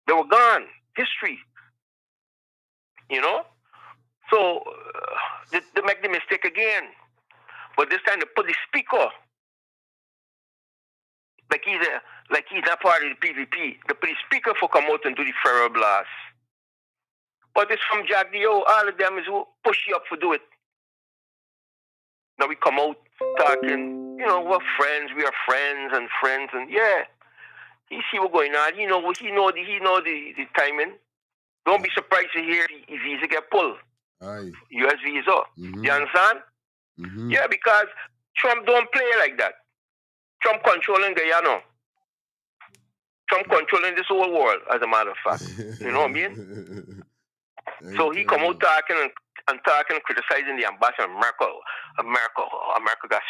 They were gone. History. You know? So, they make the mistake again. But this time, they put the speaker. Like he's not part of the PVP. They put the speaker for come out and do the feral blast. But it's from Jack Dio. All of them is push you up for do it. Now we come out talking, we're friends, we are friends, and yeah. He see what's going on. He know the timing. Don't be surprised to hear the visa get pulled. Aye. US visa. You understand? Yeah, because Trump don't play like that. Trump controlling Guyana. Trump controlling this whole world, as a matter of fact. You know what I mean? So he come out talking and criticizing the ambassador of America got,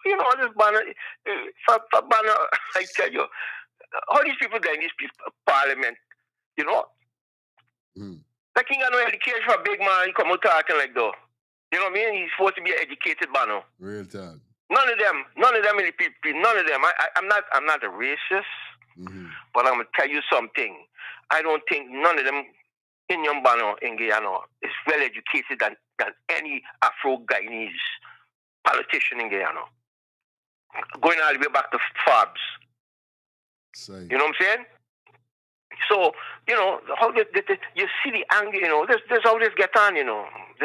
this banner, for banner, I tell you, all these people got in this parliament, Like he got no education for a big man, he come out talking like that. You know what I mean? He's supposed to be an educated banner. Real time. None of them in the people, none of them. I'm not a racist, but I'm gonna tell you something. I don't think none of them in Yombano in Guyana is well educated than any Afro-Guyanese politician in Guyana. Going all the way back to Forbes. You know what I'm saying? So, how you see the anger, there's how this get on, They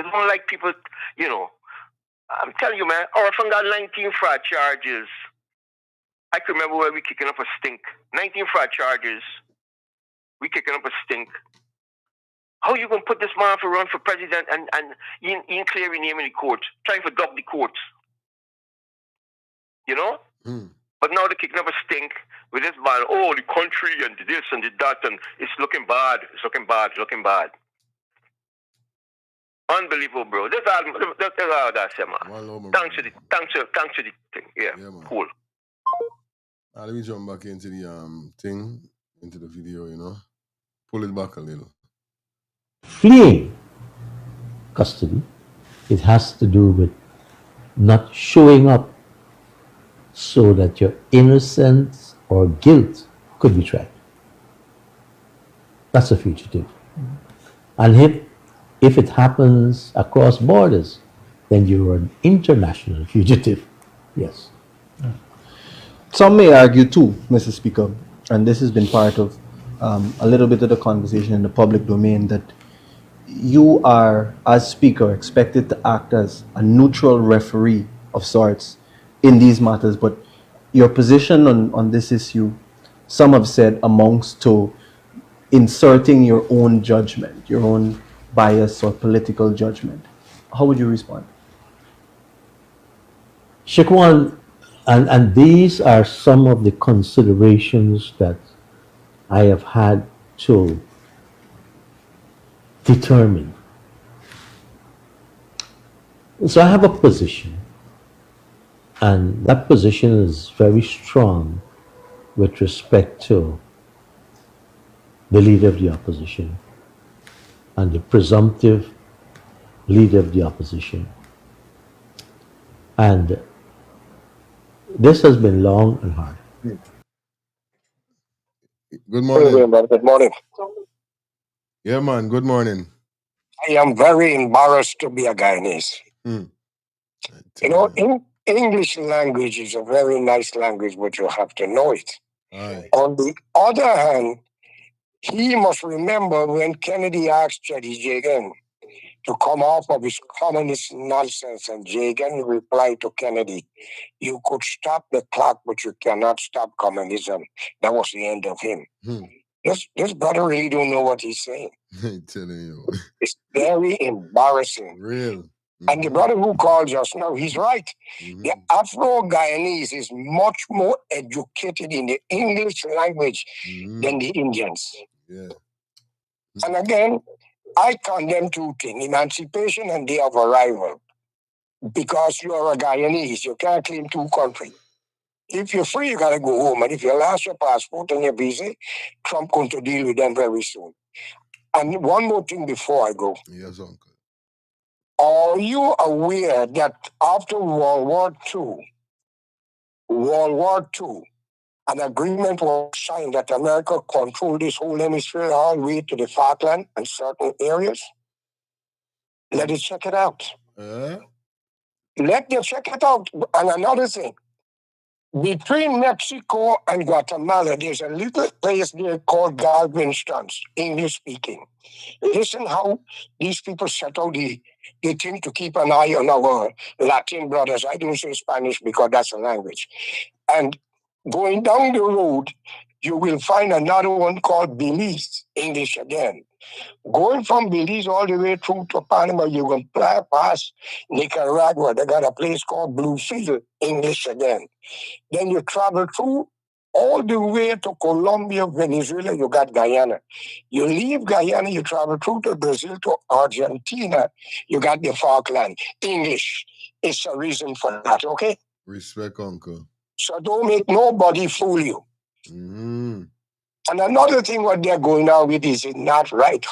don't like people, I'm telling you, man, Orphan got 19 fraud charges. I can remember where we kicking up a stink. 19 fraud charges. We kicking up a stink. How you gonna put this man for run for president and he ain't clear his name in the court, trying to duck the courts? You know? But now they're kicking up a stink with this man. Oh, the country and this and the that, and it's looking bad. It's looking bad. It's looking bad. Unbelievable, bro. That's all that's it, man. Thanks to the thing. Yeah, man. Cool. Let me jump back into the thing, into the video, you know. Pull it back a little. Fleeing custody, it has to do with not showing up so that your innocence or guilt could be tried. That's a fugitive. And if it happens across borders, then you're an international fugitive. Yes. Some may argue too, Mr. Speaker, and this has been part of a little bit of the conversation in the public domain, that you are, as Speaker, expected to act as a neutral referee of sorts in these matters, but your position on this issue, some have said, amounts to inserting your own judgment, your own bias or political judgment. How would you respond? Shikwan, and these are some of the considerations that I have had to determine. So I have a position, and that position is very strong with respect to the leader of the opposition and the presumptive leader of the opposition. And this has been long and hard. Good morning. Good morning. Yeah, man. Good morning. I am very embarrassed to be a Guyanese. You know, English language is a very nice language, but you have to know it. Aye. On the other hand, he must remember when Kennedy asked Jedi Jagan to come off of his communist nonsense, and Jagan replied to Kennedy, "You could stop the clock, but you cannot stop communism." That was the end of him. This brother really don't know what he's saying. I'm telling you. It's very embarrassing. Real. And the brother who called just now, he's right. The Afro-Guyanese is much more educated in the English language than the Indians. Yeah. And again, I condemn two things, emancipation and day of arrival. Because you're a Guyanese, you can't claim two countries. If you're free, you got to go home. And if you lost your passport and your visa, Trump going to deal with them very soon. And one more thing before I go. Yes, uncle. Are you aware that after World War II, an agreement was signed that America controlled this whole hemisphere all the way to the Falkland and certain areas? Let us check it out. Let them check it out. And another thing, between Mexico and Guatemala, there's a little place there called Galveston, English speaking. Listen how these people set out the thing to keep an eye on our Latin brothers. I don't say Spanish because that's a language. And going down the road, you will find another one called Belize, English again. Going from Belize all the way through to Panama, you can fly past Nicaragua. They got a place called Bluefield, English again. Then you travel through all the way to Colombia, Venezuela, you got Guyana. You leave Guyana, you travel through to Brazil, to Argentina, you got the Falkland. English is a reason for that, okay? Respect, uncle. So don't make nobody fool you. And another thing what they're going on with is not right.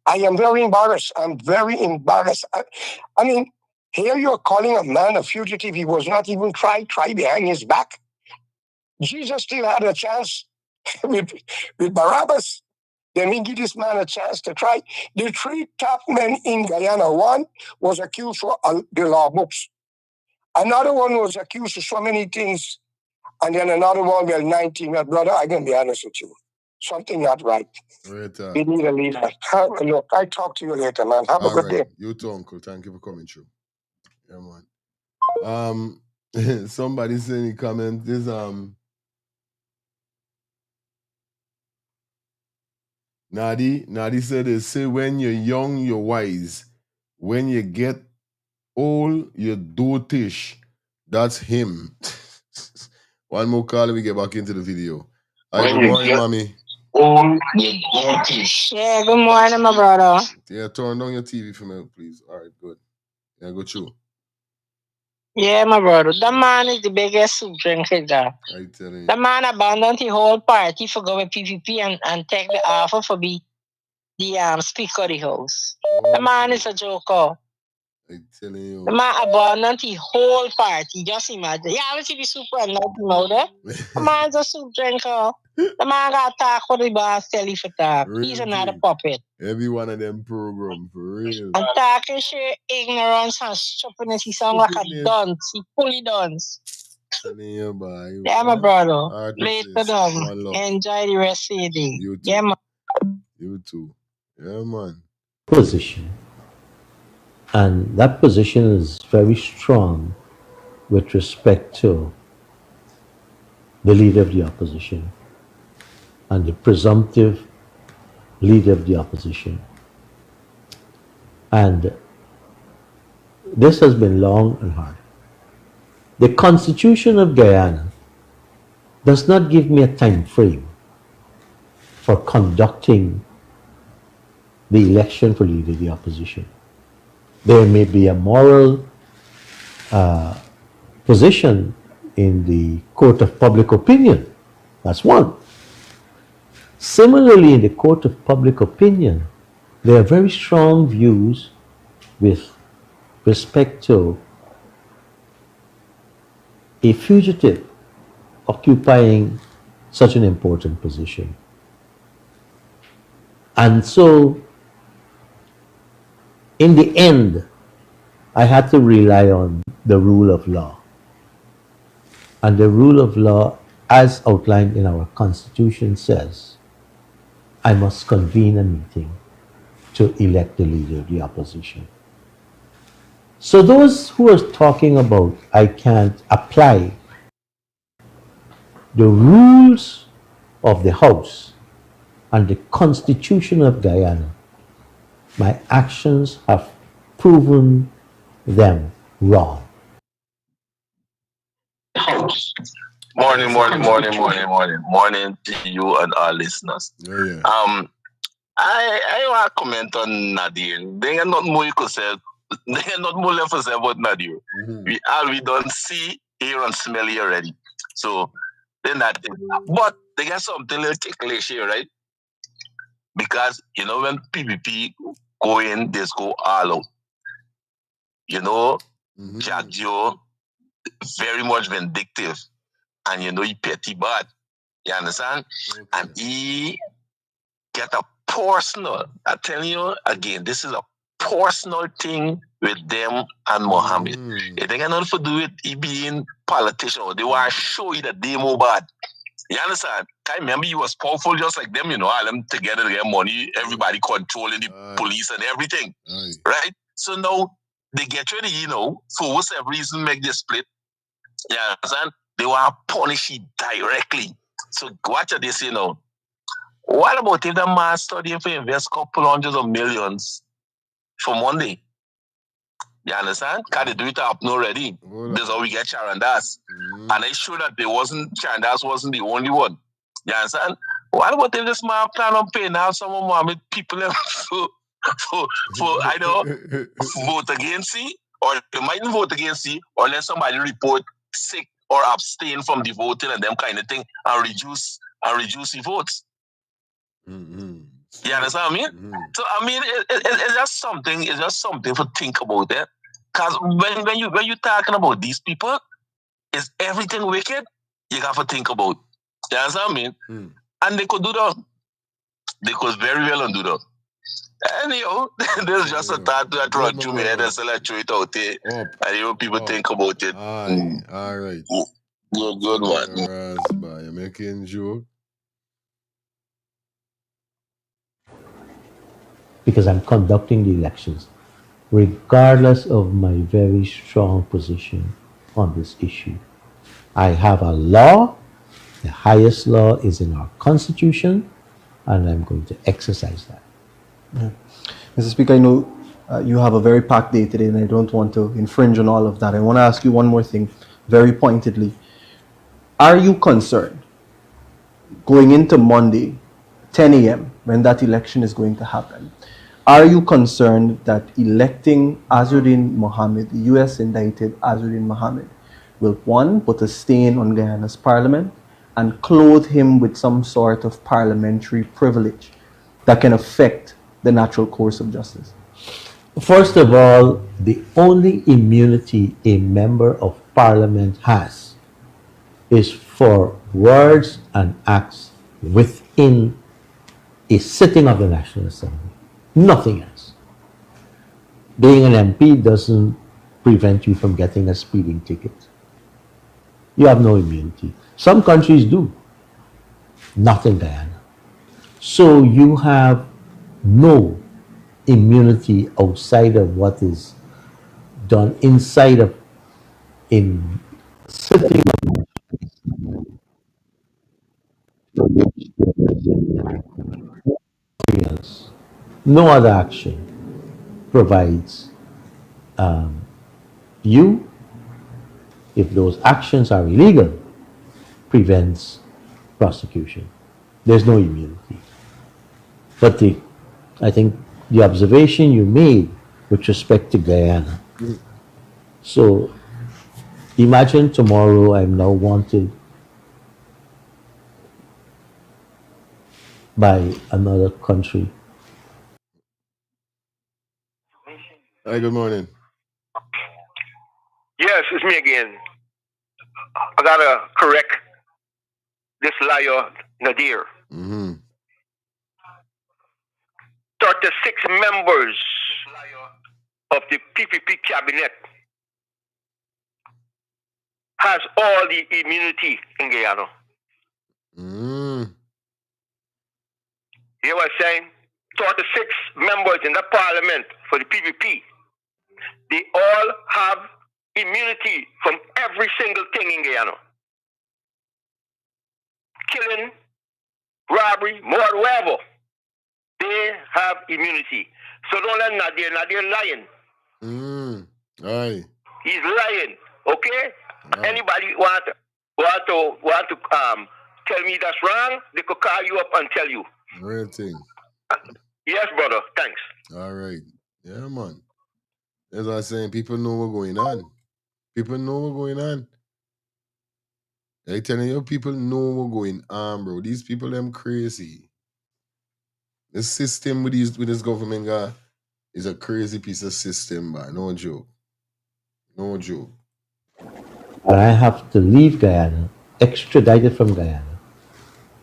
I am very embarrassed. I'm very embarrassed. I mean, here you're calling a man a fugitive. He was not even tried behind his back. Jesus still had a chance with Barabbas. Then we give this man a chance to try. The three top men in Guyana, one was accused for the law books. Another one was accused of so many things. And then another one, well, 19. Well, brother, I'm going to be honest with you. Something not right. We need a leader. Look, I talk to you later, man. Have a good day. You too, uncle. Thank you for coming through. Yeah, man. Somebody said in the comment, this Nadi said they say when you're young, you're wise. When you get old, you're dotish. That's him. One more call and we get back into the video. Hi, good morning, mommy. Yeah, good morning, my brother. Yeah, turn down your TV for me, please. All right, good. Yeah, go through. Yeah, my brother. The man is the biggest soup drinker there. I telling you. The man abandoned the whole party for go with PPP and take the offer for be the Speaker of the House. The man is a joker. I telling you. The man abandoned the whole party. Just imagine. Yeah, I see the super and nothing know that. The man's a soup drinker. The man got talk for the boss, tell you for talk. He's another puppet. Every one of them program, for real. And talking shit, ignorance and stupidness. He sound like a dunce. He fully dunce. Yeah, boy. Yeah, my brother. Later down. Enjoy the rest of your day. You too. Yeah, man. You too. Yeah, man. Position. And that position is very strong with respect to the leader of the opposition and the presumptive leader of the opposition. And this has been long and hard. The Constitution of Guyana does not give me a time frame for conducting the election for leader of the opposition. There may be a moral position in the court of public opinion. That's one. Similarly, in the court of public opinion, there are very strong views with respect to a fugitive occupying such an important position. And so, in the end, I had to rely on the rule of law. And the rule of law, as outlined in our Constitution, says, I must convene a meeting to elect the leader of the opposition. So those who are talking about I can't apply the rules of the House and the Constitution of Guyana, my actions have proven them wrong. Morning to you and our listeners. Yeah. I want to comment on Nadir. There are not more you could say. There are not more left to say about Nadir. We don't see, hear, and smell it already. So then that thing. But they got something little ticklish here, right? Because you know when PPP go in, they just go all out. You know, Jack Joe very much vindictive, and you know he petty bad. You understand? Okay. And he get a personal. I tell you again, this is a personal thing with them and Mohamed. It ain't got nothing to do with he being politician. They want to show you that they more bad. You understand? I remember he was powerful just like them, you know, all them together to get money, everybody controlling the police and everything. Right? So now they get ready, you know, for whatever reason make this split. You understand? They want to punish it directly. So watch this, you know. What about if the man studying for invest couple hundreds of millions for Monday? You understand? Because they do it up already. That's how we get Charandas. And they sure that Charandas wasn't the only one. You understand? What about if this man plan on paying out some of Mohammed people for I know, vote against it, or they mightn't vote against it, or let somebody report sick or abstain from the voting and them kind of thing and reduce the votes. You understand what I mean? So I mean, it's just something to think about that. Because when you're talking about these people, is everything wicked? You have to think about. You understand what I mean? And they could do that. They could very well do that. Anyhow, there's just a thought that run through my head and so I throw it out there. And you know, people think about it. All right. You're good, man. You're making joke. Because I'm conducting the elections, regardless of my very strong position on this issue. I have a law. The highest law is in our Constitution. and I'm going to exercise that. Yeah. Mr. Speaker, I know you have a very packed day today, and I don't want to infringe on all of that. I want to ask you one more thing, very pointedly. Are you concerned going into Monday, 10 a.m., when that election is going to happen? Are you concerned that electing Azzuddin Mohamed, the US indicted Azzuddin Mohamed, will, one, put a stain on Guyana's parliament and clothe him with some sort of parliamentary privilege that can affect the natural course of justice? First of all, the only immunity a member of parliament has is for words and acts within a sitting of the National Assembly. Nothing else. Being an MP doesn't prevent you from getting a speeding ticket. You have no immunity. Some countries do, not in Guyana. So you have no immunity outside of what is done inside of in sitting else. No other action provides you, if those actions are illegal, prevents prosecution. There's no immunity. But I think the observation you made with respect to Guyana. So imagine tomorrow I'm now wanted by another country. Hi, good morning. Yes, it's me again. I gotta correct this liar, Nadir. 36 members of the PPP cabinet has all the immunity in Guyana. You know what I'm saying? 36 members in the parliament for the PPP, they all have immunity from every single thing in Guyana. Killing, robbery, murder, whatever. They have immunity. So don't let Nadir lying. Aye. He's lying. Okay? Anybody want to tell me that's wrong, they could call you up and tell you. Real thing. Yes, brother. Thanks. All right. Yeah, man. As I was saying, people know what's going on. People know what's going on. I telling you, people know what's going on, bro. These people, them crazy. The system with this government guy is a crazy piece of system, man. No joke. No joke. And I have to leave Guyana, extradited from Guyana.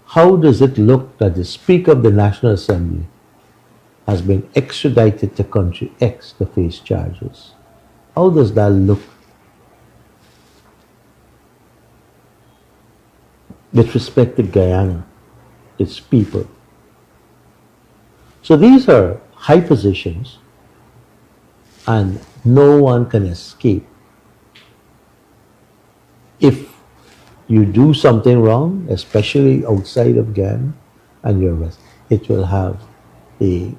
How does it look that the Speaker of the National Assembly has been extradited to country X to face charges? How does that look with respect to Guyana, its people? So these are high positions, and no one can escape. If you do something wrong, especially outside of Guyana, and you're arrested, it will have a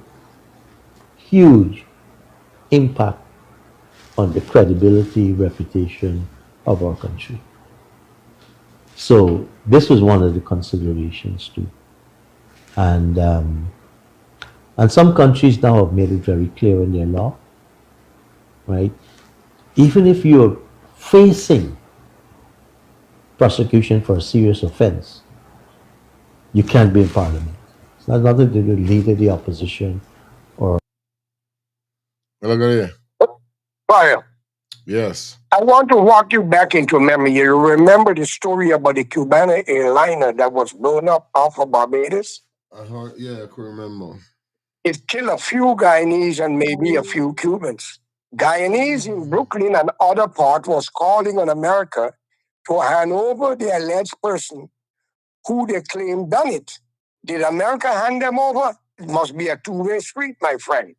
huge impact on the credibility, reputation of our country. So this was one of the considerations too. And some countries now have made it very clear in their law, right? Even if you're facing prosecution for a serious offense, you can't be in parliament. It's not nothing to do with leader of the opposition or. Hello, go here. Fire. Yes. I want to walk you back into memory. You remember the story about the Cubana airliner that was blown up off of Barbados? Yeah, I can remember. It killed a few Guyanese and maybe a few Cubans. Guyanese in Brooklyn and other parts was calling on America to hand over the alleged person who they claimed done it. Did America hand them over? It must be a two-way street, my friend.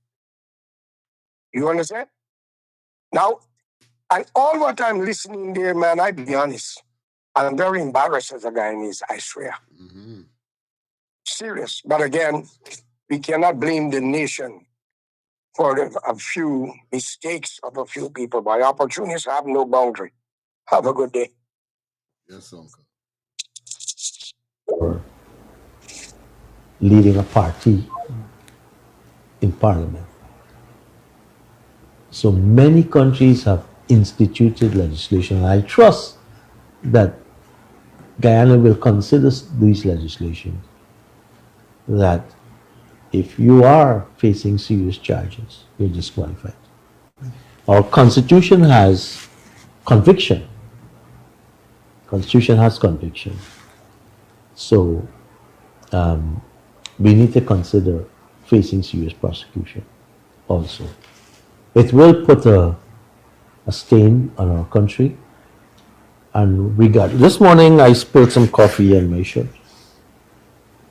You understand? Now, and all what I'm listening there, man, I be honest, I'm very embarrassed as a Guyanese, I swear. serious. But again, we cannot blame the nation for a few mistakes of a few people. By opportunities have no boundary. Have a good day. Yes, uncle. Or leading a party in parliament. So many countries have instituted legislation. I trust that Guyana will consider these legislations that if you are facing serious charges, you're disqualified. Our constitution has conviction. Constitution has conviction. So we need to consider facing serious prosecution also. It will put a stain on our country. And this morning I spilled some coffee on my shirt.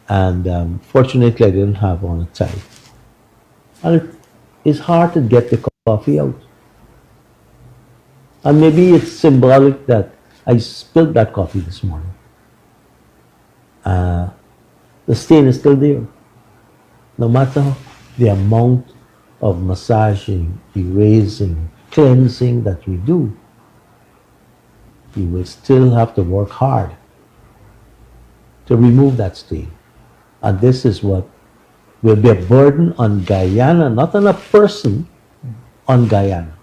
And fortunately I didn't have on a tie. And it's hard to get the coffee out. And maybe it's symbolic that I spilled that coffee this morning. The stain is still there. No matter the amount of massaging, erasing, cleansing that we do, you will still have to work hard to remove that stain. And this is what will be a burden on Guyana, not on a person, on Guyana.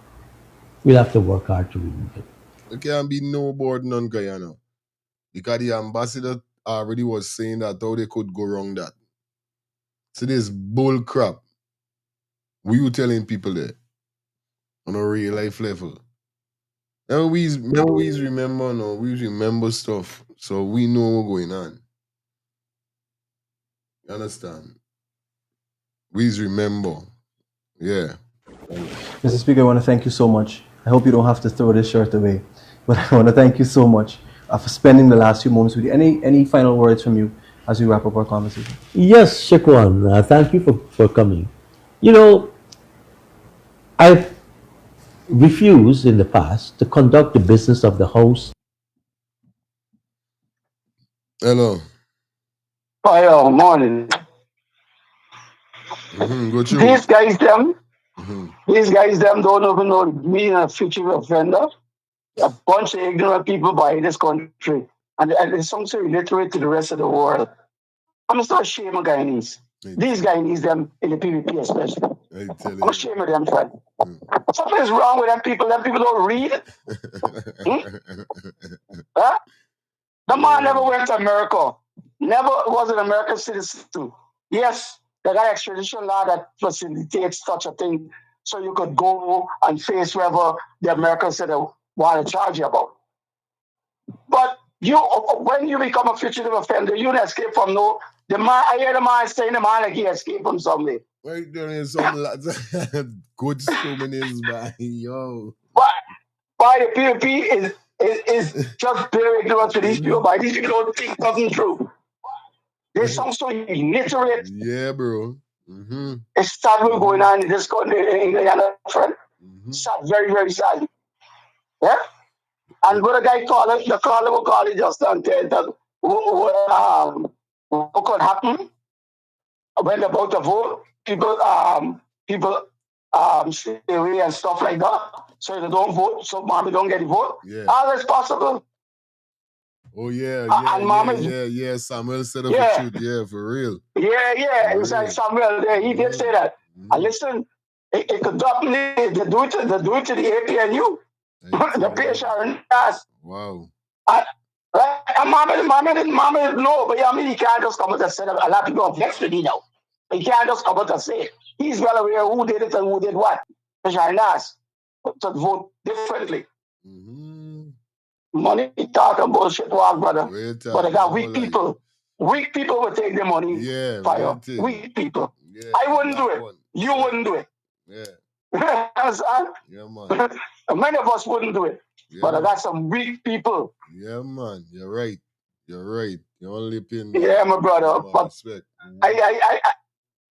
We'll have to work hard to remove it. There can't be no burden on Guyana. Because the ambassador already was saying that how they could go wrong that. So this bull crap. What you telling people there? On a real life level. Now we remember no, we remember stuff. So we know what's going on. You understand? We remember. Yeah. Mr. Speaker, I want to thank you so much. I hope you don't have to throw this shirt away. But I want to thank you so much for spending the last few moments with you. Any final words from you as we wrap up our conversation? Yes, Shekwan, thank you for coming. You know, I've refused in the past to conduct the business of the House. Hello. Hi, morning. Go through. These guys, them don't even know me a future offender. A bunch of ignorant people by this country. And it's something illiterate to the rest of the world. I'm so ashamed of Guyanese. These Guyanese, them in the PvP especially. I'm ashamed of them, friend. Something is wrong with them people. Them people don't read. Huh? The man never went to America. Never was an American citizen. Yes, they got extradition law that facilitates such a thing. So you could go and face whatever the Americans said they want to charge you about. But when you become a fugitive offender, you don't escape from the man. I hear the man saying the man like he escaped from somewhere. Wait, there is some good souvenirs by yo. Why the PvP is just bare ignorance to these people. By these people don't think nothing true. There's some so illiterate. Yeah, bro. It's sad what's going on in this country in Guyana, friend. Sad, very, very sad. Yeah? And what a guy called the caller will call it just and tell that what could happen when they're about to vote. People stay away and stuff like that. So they don't vote, so mommy don't get the vote. Yeah. All that's possible. Oh yeah, yeah. Samuel said the truth, yeah, for real. Yeah, it was like Samuel there. He did say that. And listen, it could definitely they do it to the APNU. The patient asked. Wow. Mama didn't know, but I mean he can't just come out and say that. A lot of people are vexed with me now. He can't just come out and say it. He's well aware who did it and who did what. Patient asked to vote differently. Money talking bullshit walk, brother. But I got weak people. Weak people will take the money. Yeah, fire. Weak people. Yeah, I wouldn't do it. You wouldn't do it. Yeah. Understand? Yeah, man. Many of us wouldn't do it. Yeah, but I got some weak people. Yeah, man. You're right. You're only pin. Yeah, my brother. But respect. I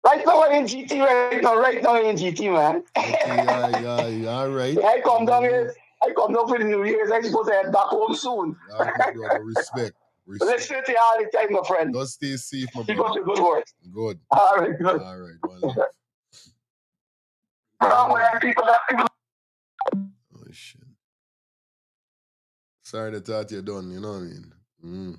right now I'm in GT right now in GT, man. Yeah, all right. I come down here. I come down for the New Year's. I'm supposed to head back home soon. Brother, respect. Let's stay to you all the time, my friend. Don't stay safe, my Keep up brother. the good work. Good. All right, good. All right, one love. Oh, shit. Sorry that thought you're done, you know what I mean?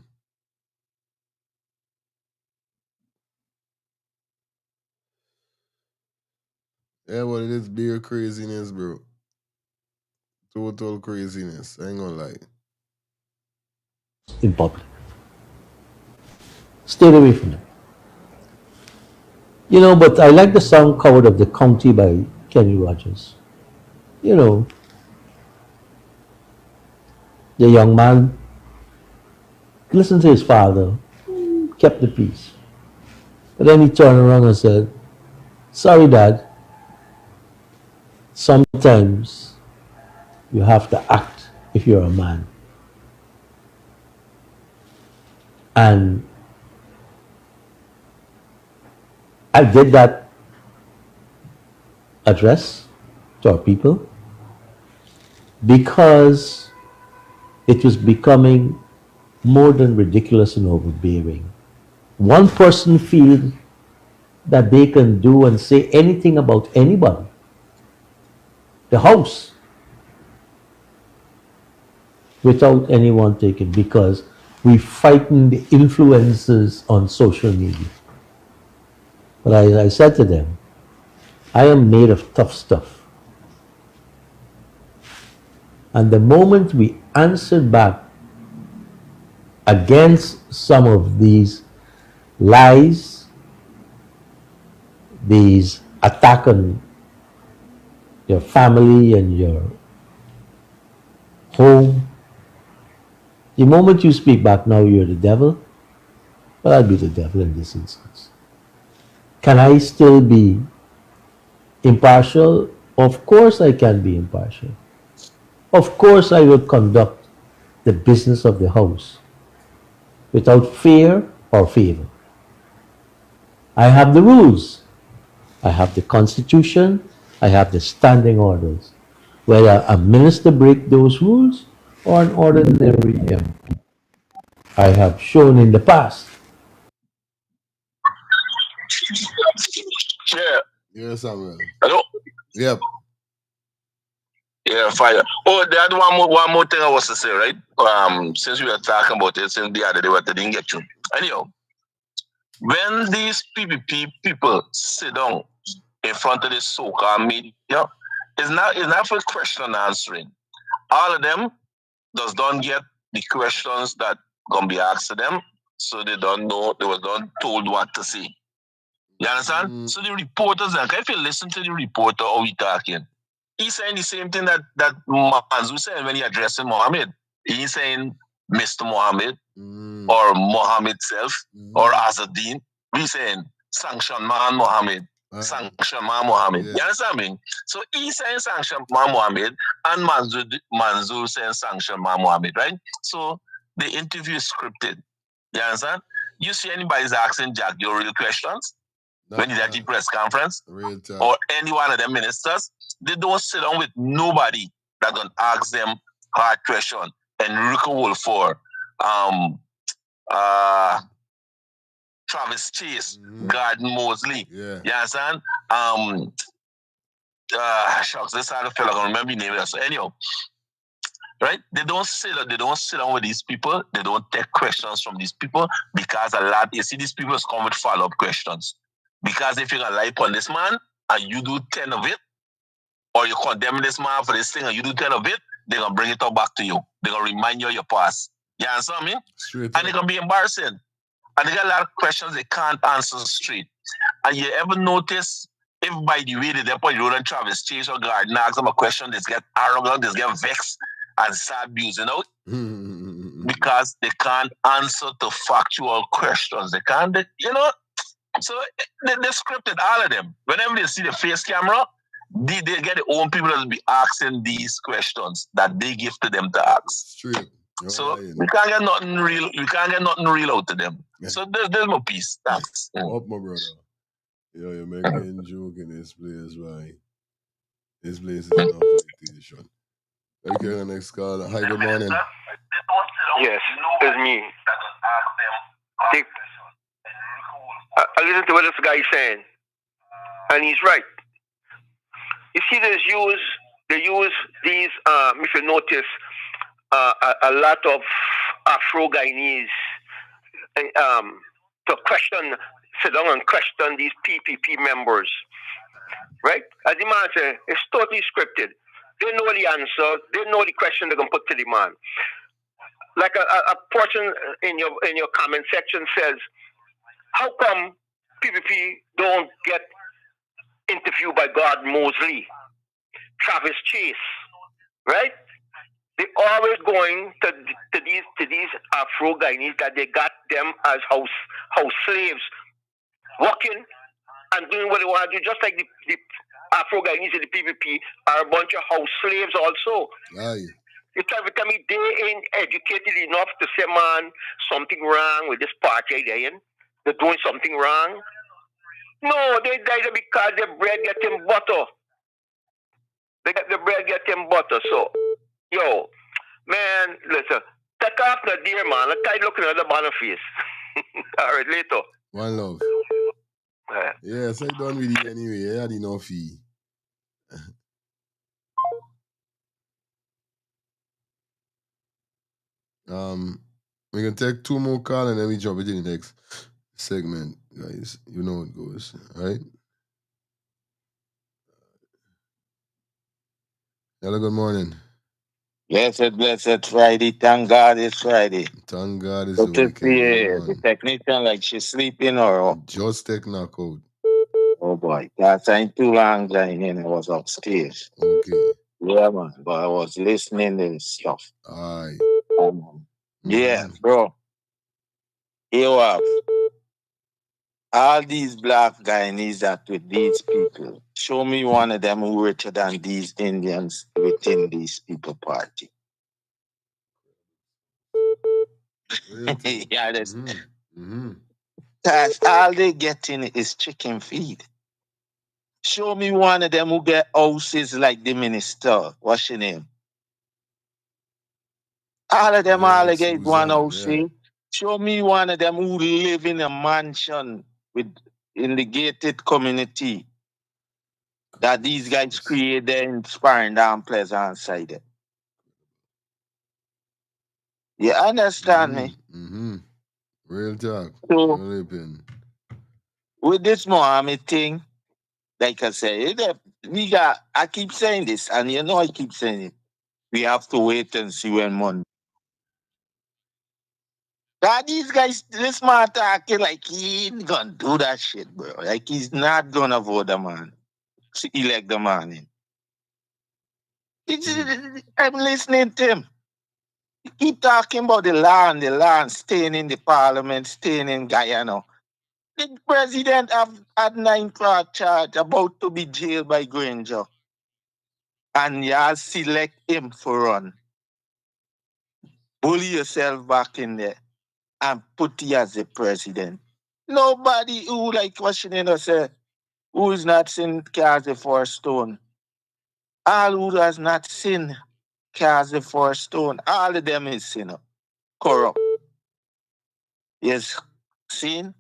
Yeah, but it is beer craziness, bro. Total craziness. I ain't gonna lie. In public. Stay away from them. You know, but I like the song Coward of the County by Kenny Rogers. You know, the young man listened to his father, kept the peace. But then he turned around and said, sorry, Dad, sometimes you have to act if you're a man. And I did that address to our people because it was becoming more than ridiculous and overbearing. One person feels that they can do and say anything about anybody. The house, without anyone taking, because we frighten the influencers on social media. But I said to them, I am made of tough stuff. And the moment we answered back against some of these lies, these attack on your family and your home, the moment you speak back, now you're the devil. Well, I'll be the devil in this instance. Can I still be impartial? Of course I can be impartial. Of course I will conduct the business of the house without fear or favor. I have the rules. I have the constitution. I have the standing orders. Whether a minister break those rules or an ordinary MP. I have shown in the past. Yeah. Yes, Samuel. Hello? Yep. Yeah, fire. Oh, they had one more thing I was to say, right? Since we were talking about it since the other day, but I didn't get to. Anyhow, when these PPP people sit down in front of the so-called media, it's not for question and answering. All of them don't get the questions that gonna be asked to them, so they don't know, they were not told what to say. You understand? So the reporters, if you listen to the reporter how he talking, he's saying the same thing that Manzoor said when he addressing Mohamed. He's saying Mr. Mohamed or Mohamed self or Azzedine. He's saying sanction man Mohamed. Sanction man Mohamed. You understand me? So he's saying sanction man Mohamed and Manzoor saying sanction man Mohamed, right? So the interview is scripted. You understand? You see anybody's asking Jack your real questions? When he's at the press conference, or any one of them ministers, they don't sit down with nobody that gonna ask them hard question and recall for Travis Chase, Garden Mosley. Yeah. You understand? Shucks, this other fella, I don't remember the name. So anyhow, right? They don't sit down with these people. They don't take questions from these people because you see, these people come with follow-up questions. Because if you're gonna lie upon this man and you do 10 of it, or you condemn this man for this thing and you do 10 of it, they're gonna bring it all back to you. They're gonna remind you of your past. You understand me? And it's gonna be embarrassing. And they got a lot of questions they can't answer straight. And you ever notice if by the way they put the road and Travis Chase or Garden ask them a question, they get arrogant, they get vexed and start abusing out? Because they can't answer the factual questions. They can't, so they scripted all of them. Whenever they see the face camera, they get their own people that will be asking these questions that they give to them to ask. Straight. So we can't get nothing real. We can't get nothing real out of them. Yeah. So there's my piece. Thanks. Up, my brother. You're making joke in this place, right? This place is an invitation. Okay, the next call. Hi, good morning. Yes, it's me. I listen to what this guy is saying, and he's right. You see, they use these. If you notice, a lot of Afro-Guyanese to sit down and question these PPP members, right? As the man said, it's totally scripted. They know the answer. They know the question they're gonna put to the man. Like a portion in your comment section says, how come PPP don't get interviewed by God Mosley, Travis Chase, right? They always going to these Afro Guyanese that they got them as house slaves, working and doing what they want to do, just like the Afro Guyanese in the PPP are a bunch of house slaves also. Aye. You tell me they ain't educated enough to say, man, something wrong with this party they're doing something wrong. No, they died because the bread getting butter. They get the bread getting butter. So, yo, man, listen, take off Nadir, man. I'm tired looking at the banner face. All right, later. One love. Yeah, so I done with it anyway. I had enough fee. We can take 2 more calls and then we jump into the next segment, guys. You know how it goes, right? Hello, good morning. Blessed Friday. Thank God it's Friday. Thank God it's But the weekend. the technician, like she's sleeping or just take knockout. Oh boy, that ain't too long, and I was upstairs. Okay. Yeah, man. But I was listening to the stuff. Aye. Yeah, bro. You have all these black Guyanese that with these people. Show me one of them who richer than these Indians within these people party. Yeah, that's Cause all they getting is chicken feed. Show me one of them who get houses like the minister. What's your name? All of them all get one house. Yeah. Show me one of them who live in a mansion in the gated community that these guys create there in Sparring Down Pleasant side. There. You understand me? Real talk. So, with this Mohamed thing, like I said, I keep saying this, and you know I keep saying it. We have to wait and see when Monday. That these guys, this man talking like he ain't gonna do that shit, bro. Like he's not gonna vote the man, to elect the man in. I'm listening to him. He keep talking about the land, staying in the parliament, staying in Guyana. The president had 9 fraud charge about to be jailed by Granger. And y'all select him for run. Bully yourself back in there and put you as the president. Nobody who like questioning us who is not sin cast the first stone. All who has not sinned cast the first stone. All of them is sinner. Corrupt. Yes, sin.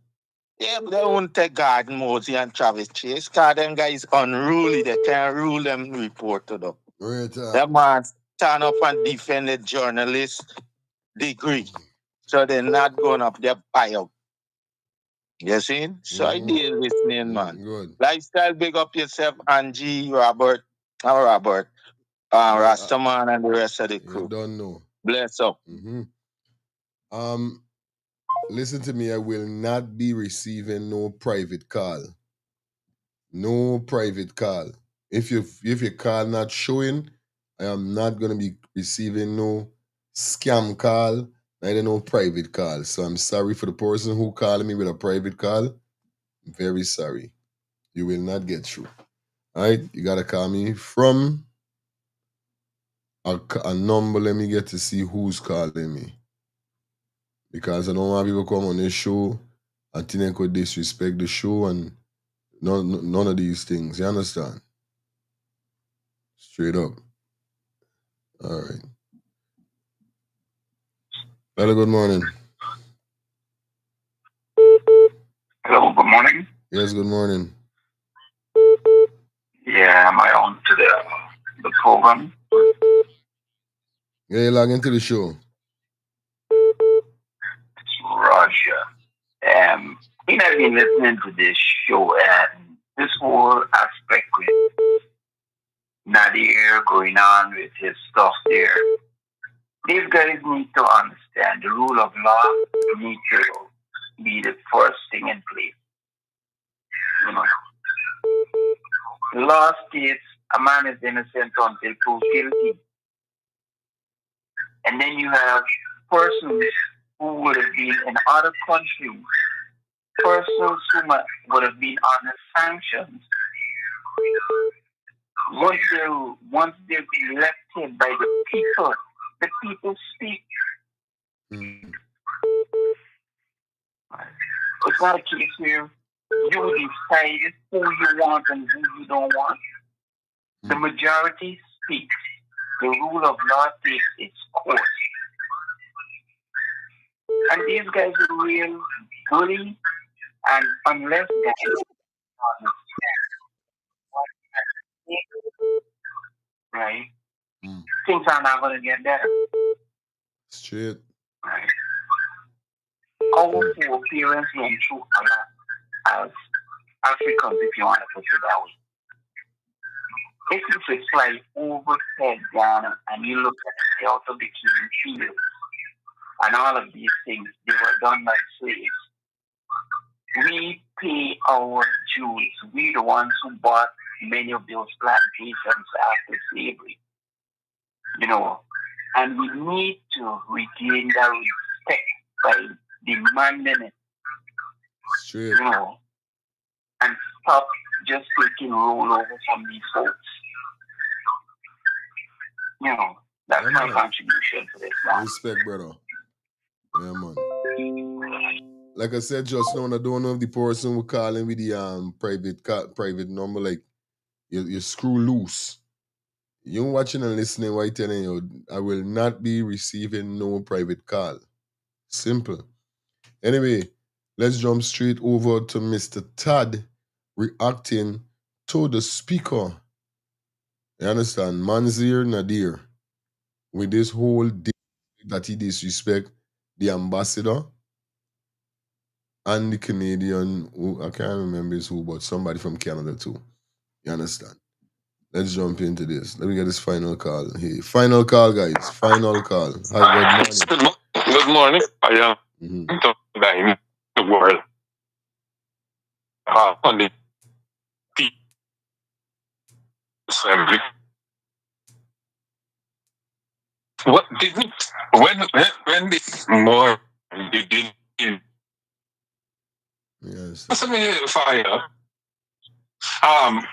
Yeah, but they won't take God, Mosey, and Travis Chase, because them guys unruly. They can't rule them report to them. That man stand up and defend the journalist degree. So they're not going up their bio. You see? So I deal listening, man. Good. Lifestyle, big up yourself, Angie, Robert, Rastaman, and the rest of the crew. You don't know. Bless up. Listen to me, I will not be receiving no private call. No private call. If your call not showing, I am not gonna be receiving no scam call, neither no private call. So I'm sorry for the person who called me with a private call. I'm very sorry. You will not get through. Alright, you gotta call me from a number. Let me get to see who's calling me. Because I don't want people come on this show and think they could disrespect the show and none of these things. You understand? Straight up. All right. Hello, good morning. Hello, good morning. Yes, good morning. Yeah, am I on to the program? Yeah, you log into the show. Roger. I've been listening to this show and this whole aspect with Nadir going on with his stuff there. These guys need to understand the rule of law needs to be the first thing in place. You know, the law states a man is innocent until proved guilty. And then you have persons who would have been in other countries, persons who would have been under sanctions. Once they're elected by the people speak. It's not a case where you decide who you want and who you don't want. The majority speaks. The rule of law takes its course. And these guys are real bully, and unless guys understand what right, things are not going to get better. Straight. Right. Our foreparents went through a lot as Africans, if you want to put it that way. If you could fly overhead Ghana and you look at the Delta Bikini Field and all of these things, they were done by slaves. We pay our dues. We the ones who bought many of those plantations after slavery. You know, and we need to regain that respect by demanding it. Straight. You know, and stop just taking rollover from these folks. You know, that's my contribution to this, man. Respect, brother. Yeah, man. Like I said just now, I don't know if the person who calling with the private number, like you screw loose. You watching and listening, why telling you I will not be receiving no private call. Simple. Anyway, let's jump straight over to Mr. Todd reacting to the speaker. You understand? Manzoor Nadir. With this whole that he disrespect the ambassador and the Canadian, who I can't remember who, but somebody from Canada too. You understand? Let's jump into this. Let me get this final call. Hey, final call, guys. Final call. Hi, good morning. Good morning. I am in the world. On the assembly. What didn't when this more did yes. Fire.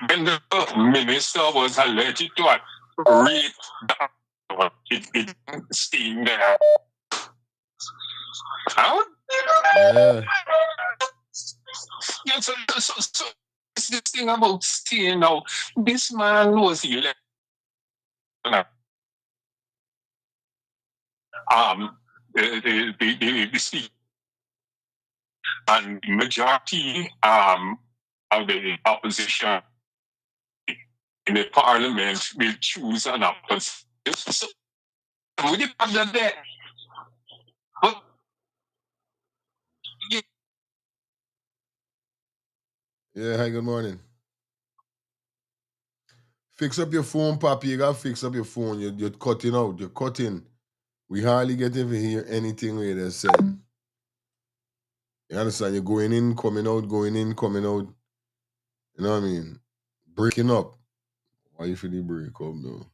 When the minister was alleged to have raped it steam there. Huh? Yeah. Yeah, so it's this thing about steam now. This man was elected. The speaker and the majority of the opposition in the parliament will choose an opposition. So we didn't have that there. But yeah, hi, good morning. Fix up your phone, Papi. You gotta fix up your phone. You're cutting out. You're cutting. We hardly get to hear anything where they said. You understand? You're going in, coming out, going in, coming out. You know what I mean? Breaking up. Why you feel the break up though?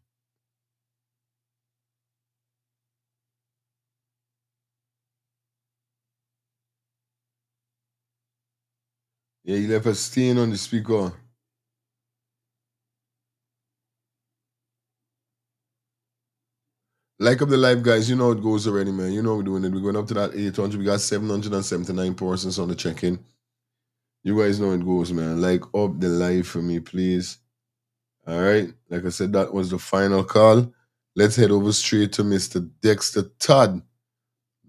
Yeah, you left a stain on the speaker. Like up the live, guys. You know how it goes already, man. You know we're doing it. We're going up to that 800. We got 779 persons on the check-in. You guys know it goes, man. Like up the live for me, please. All right. Like I said, that was the final call. Let's head over straight to Mr. Dexter Todd.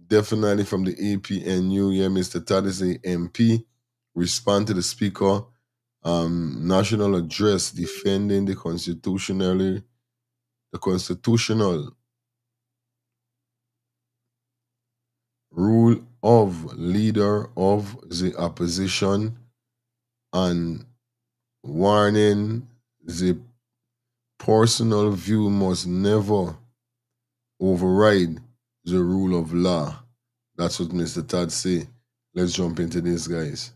Definitely from the APNU. Yeah, Mr. Todd is a MP respond to the Speaker national address defending the constitutional rule of leader of the opposition and warning the personal view must never override the rule of law. That's what Mr. Todd say. Let's jump into this, guys.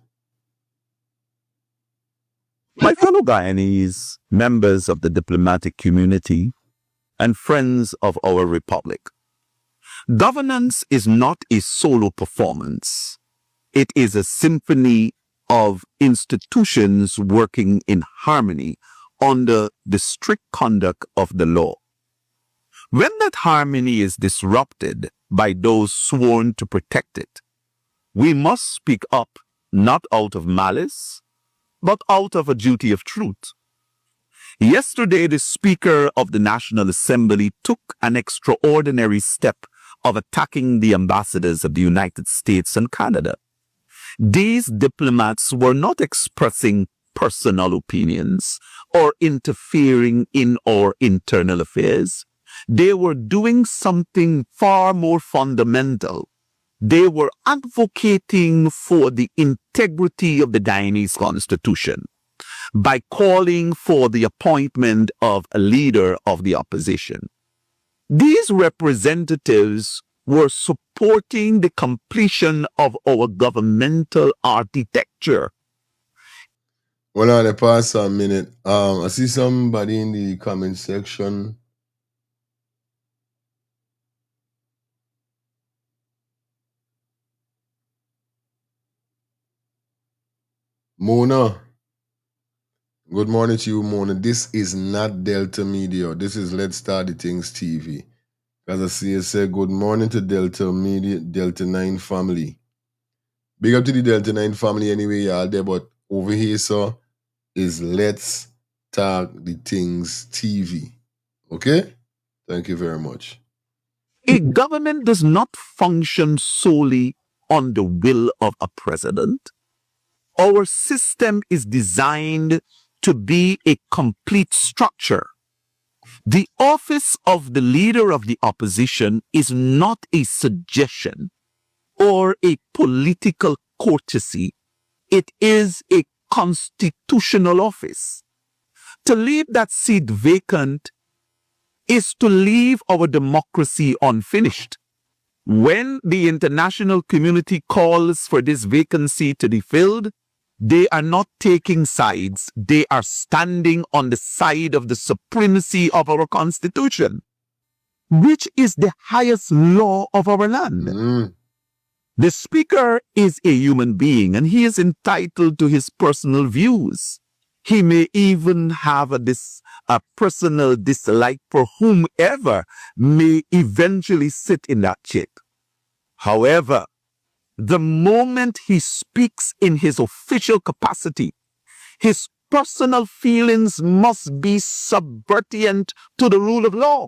My fellow Guyanese, members of the diplomatic community, and friends of our republic, governance is not a solo performance. It is a symphony of institutions working in harmony under the strict conduct of the law. When that harmony is disrupted by those sworn to protect it, we must speak up not out of malice, but out of a duty of truth. Yesterday, the Speaker of the National Assembly took an extraordinary step of attacking the ambassadors of the United States and Canada. These diplomats were not expressing personal opinions or interfering in our internal affairs. They were doing something far more fundamental. They were advocating for the integrity of the Guyanese Constitution by calling for the appointment of a leader of the opposition. These representatives were supporting the completion of our governmental architecture. Hold on, pause a minute. I see somebody in the comment section. Mona. Good morning to you, Mona. This is not Delta Media. This is Let's Start the Things TV. As I see you say, good morning to Delta Media, Delta 9 family. Big up to the Delta 9 family anyway, y'all there, but over here, sir, is Let's Talk the Things TV. Okay? Thank you very much. A government does not function solely on the will of a president. Our system is designed to be a complete structure. The office of the leader of the opposition is not a suggestion or a political courtesy. It is a constitutional office. To leave that seat vacant is to leave our democracy unfinished. When the international community calls for this vacancy to be filled, they are not taking sides. They are standing on the side of the supremacy of our Constitution, which is the highest law of our land. The Speaker is a human being and he is entitled to his personal views. He may even have a personal dislike for whomever may eventually sit in that chair. However, the moment he speaks in his official capacity, his personal feelings must be subservient to the rule of law.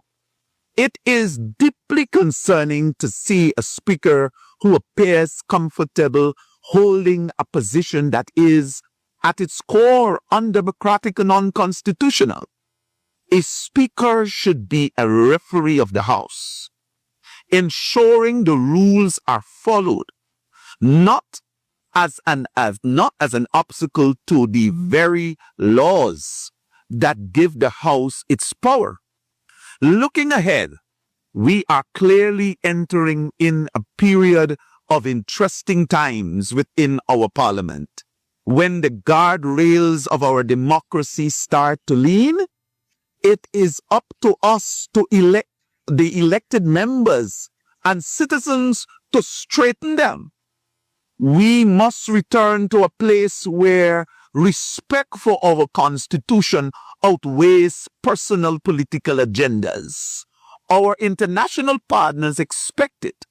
It is deeply concerning to see a speaker who appears comfortable holding a position that is, at its core, undemocratic and unconstitutional. A speaker should be a referee of the House, ensuring the rules are followed, not as an obstacle to the very laws that give the House its power. Looking ahead, we are clearly entering in a period of interesting times within our parliament. When the guardrails of our democracy start to lean, it is up to us to elect the elected members and citizens to straighten them. We must return to a place where respect for our Constitution outweighs personal political agendas. Our international partners expect it.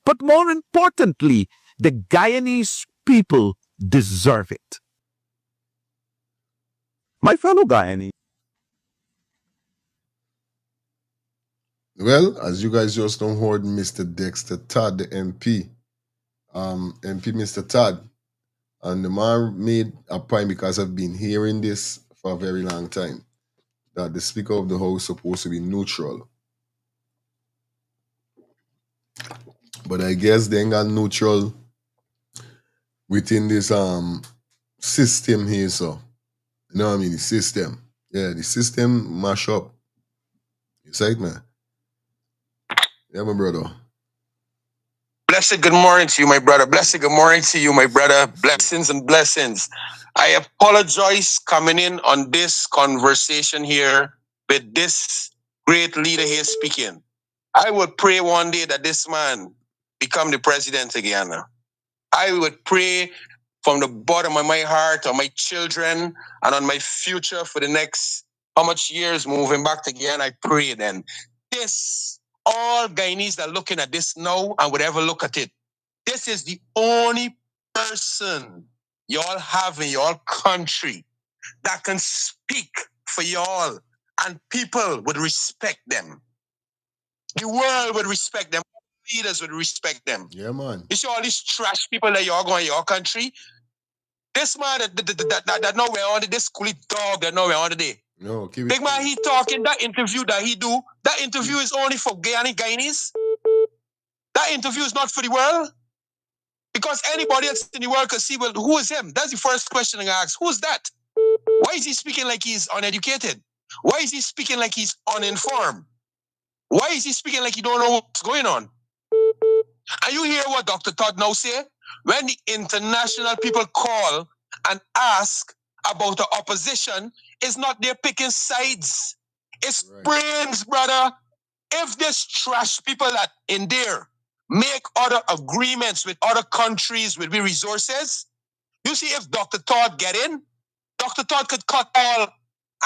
But more importantly, the Guyanese people deserve it. My fellow Guyanese. Well, as you guys just don't heard Mr. Dexter Todd, the MP. MP Mr. Todd And the man made a point, because I've been hearing this for a very long time, that the Speaker of the House is supposed to be neutral. But I guess they ain't got neutral within this system here, so. You know what I mean? The system. Yeah, the system mash up. You say it, man? Yeah, my brother. Blessed good morning to you, my brother. Blessed good morning to you, my brother. Blessings and blessings. I apologize coming in on this conversation here with this great leader here speaking. I would pray one day that this man become the president again. I would pray from the bottom of my heart on my children and on my future for the next how much years moving back again. I pray then. This, all Guyanese that are looking at this now and would ever look at it, this is the only person y'all have in your country that can speak for y'all and people would respect them. The world would respect them. Leaders would respect them. Yeah, man. You see all these trash people that y'all go in your country? This man that know we're on this coolie dog that know we're on today. No, keep it. Big man, he talking, that interview that he do, that interview is only for Guyanese. That interview is not for the world. Because anybody else in the world can see, well, who is him? That's the first question I ask. Who's that? Why is he speaking like he's uneducated? Why is he speaking like he's uninformed? Why is he speaking like he don't know what's going on? And you hear what Dr. Todd now say? When the international people call and ask about the opposition, it's not they're picking sides. It's brains, brother. If this trash people that in there make other agreements with other countries with resources, you see if Dr. Todd get in, Dr. Todd could cut all,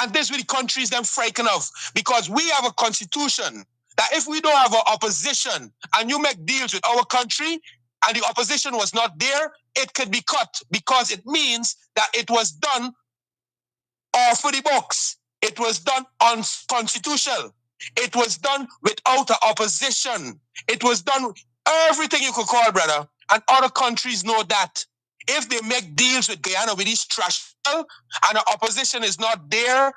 and this with the countries them frightened of, because we have a constitution that if we don't have an opposition and you make deals with our country and the opposition was not there, it could be cut because it means that it was done off of the books. It was done unconstitutional. It was done without an opposition. It was done everything you could call, brother. And other countries know that. If they make deals with Guyana with these trash and the opposition is not there,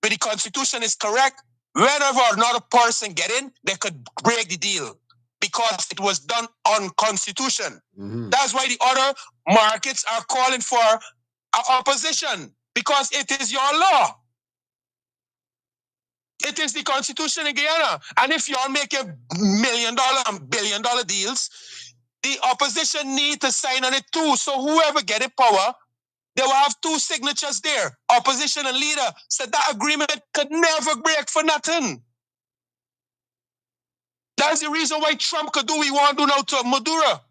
but the constitution is correct, whenever another person get in, they could break the deal because it was done on constitution. That's why the other markets are calling for opposition, because it is your law. It is the constitution in Guyana. And if you're making $1 million and $1 billion deals, the opposition need to sign on it too. So whoever get it power, they will have two signatures there, opposition and leader. So that agreement could never break for nothing. That's the reason why Trump could do what he want to do now to Maduro.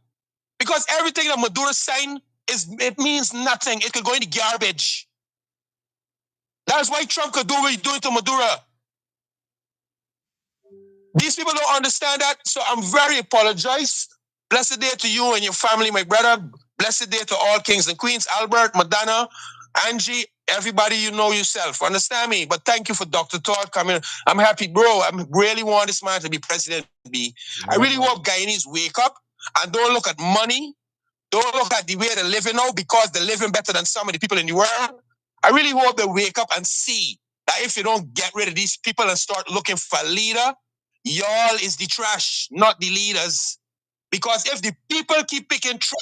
Because everything that Maduro signed, it means nothing. It could go in the garbage. That's why Trump could do what he's doing to Maduro. These people don't understand that, so I'm very apologize. Blessed day to you and your family, my brother. Blessed day to all kings and queens, Albert, Madonna, Angie, everybody you know yourself. Understand me? But thank you for Dr. Todd coming. I'm happy, bro. I really want this man to be president. I really hope Guyanese wake up and don't look at money. Don't look at the way they're living now because they're living better than some of the people in the world. I really hope they wake up and see that if you don't get rid of these people and start looking for a leader, y'all is the trash, not the leaders. Because if the people keep picking trash,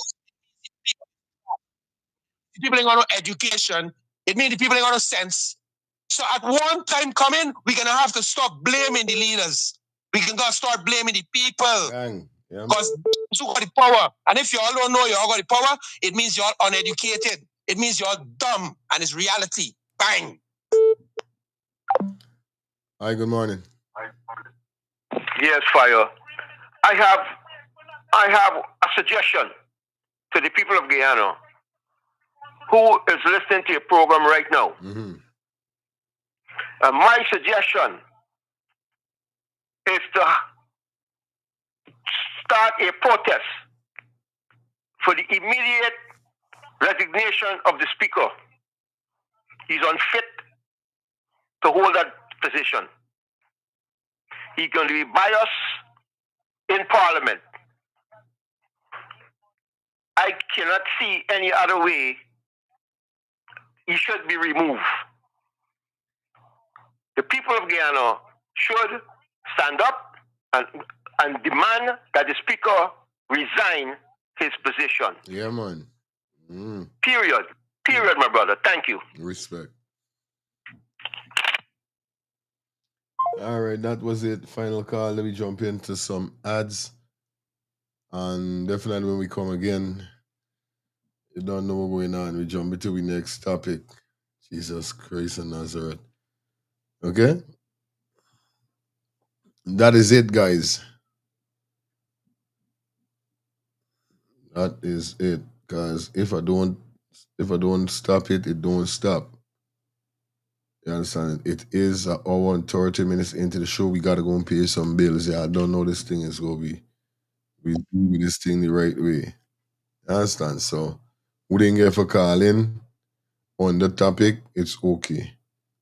the people ain't got no education, it means the people ain't got no sense. So at one time coming, we're going to have to stop blaming the leaders. We can start blaming the people. Because you got the power. And if y'all don't know y'all got the power, it means y'all uneducated. It means y'all dumb. And it's reality. Bang. Hi, good morning. Yes, Fire. I have a suggestion to the people of Guyana who is listening to your program right now. And my suggestion is to start a protest for the immediate resignation of the Speaker. He's unfit to hold that position. He's going to be biased in Parliament. I cannot see any other way he should be removed. The people of Guyana should stand up and demand that the speaker resign his position. Yeah, man. Period. Period, my brother. Thank you. Respect. All right, that was it. Final call. Let me jump into some ads. And definitely when we come again, you don't know what's going on. We jump into the next topic. Jesus Christ and Nazareth. Okay? That is it, guys. That is it. Guys, if I don't stop it, it don't stop. You understand? It is an hour and 30 minutes into the show. We gotta go and pay some bills. Yeah, I don't know this thing is gonna be. We do this thing the right way. You understand? So we didn't get for calling on the topic. It's okay.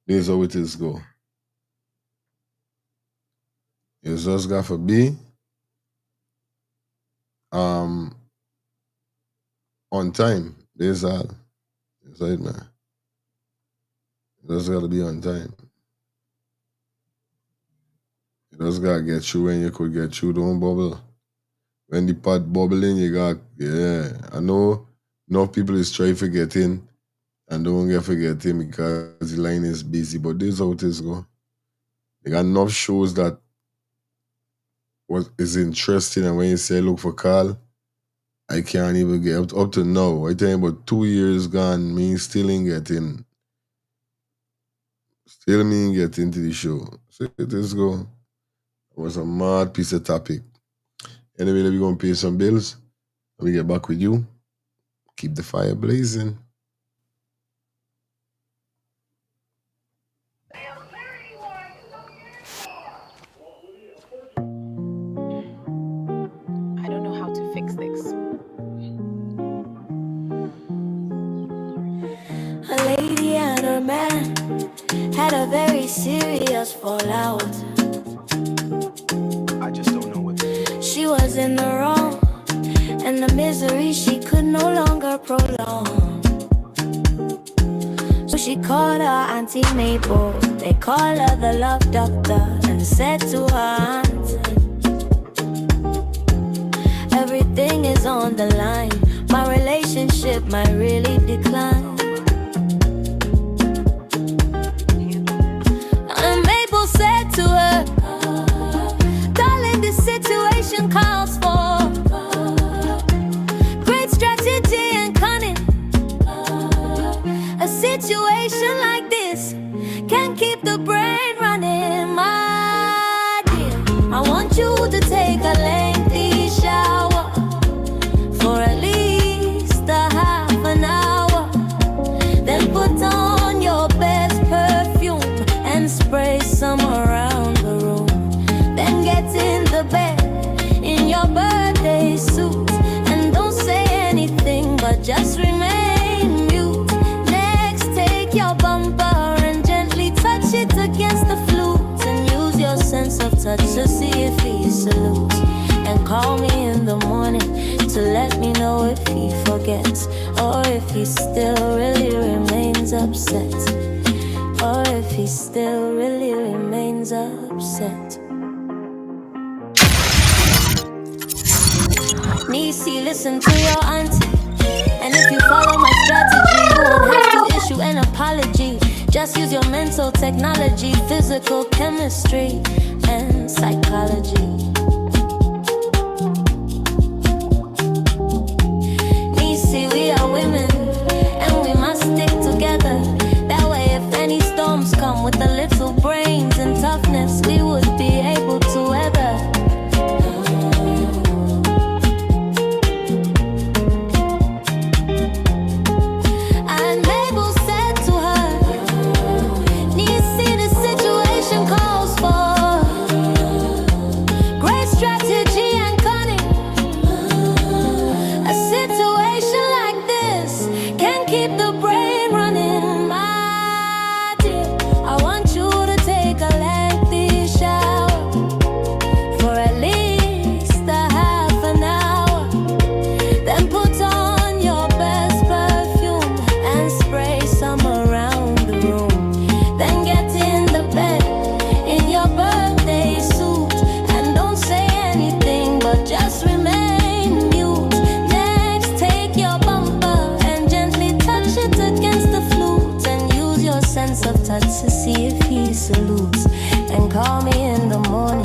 This is how it is go. It's just got to be on time. This all. That's it, man. It just got to be on time. You just got to get through when you could get through. Don't bubble. When the pot bubbling, you got, yeah. I know enough people is trying to get in and don't get to get in because the line is busy. But this is how it is go. They got enough shows that what is interesting, and when you say look for call, I can't even get up to now. I tell you about 2 years gone, me still ain't getting. Still me ain't get into the show. So it is go. It was a mad piece of topic. Anyway, we're gonna pay some bills. Let me get back with you. Keep the fire blazing. I don't know how to fix this. A lady and her man had a very serious fallout. I just don't know what to do. She was in the wrong, and the misery she could no longer prolong. So she called her Auntie Mabel, they call her the love doctor, and said to her aunt, everything is on the line, my relationship might really decline. And Mabel said to her, darling, this situation calls for great strategy and cunning. A situation like this can keep the brain running. My dear, I want you to take a lengthy shower for at least a half an hour. Then put on your best perfume and spray some around the room. Then get in the bed in your birthday suit and don't say anything but just remain mute. Next, take your bumper and gently touch it against the flute and use your sense of touch to see if he salutes. And call me in the morning to let me know if he forgets or if he still really remains upset. Or if he still really remains upset. Nisi, listen to your auntie. And if you follow my strategy, you won't have to issue an apology. Just use your mental technology, physical chemistry, and psychology. Nisi, we are women, and we must stick together. That way, if any storms come with a little brains and toughness, we would be able to weather. And Mabel said to her, Nisi, the situation calls for great strategy and cunning. A situation like this can keep the brain running. My dear, I want you to take a lengthy shower for at least a half an hour. Then put on see if he salutes, and call me in the morning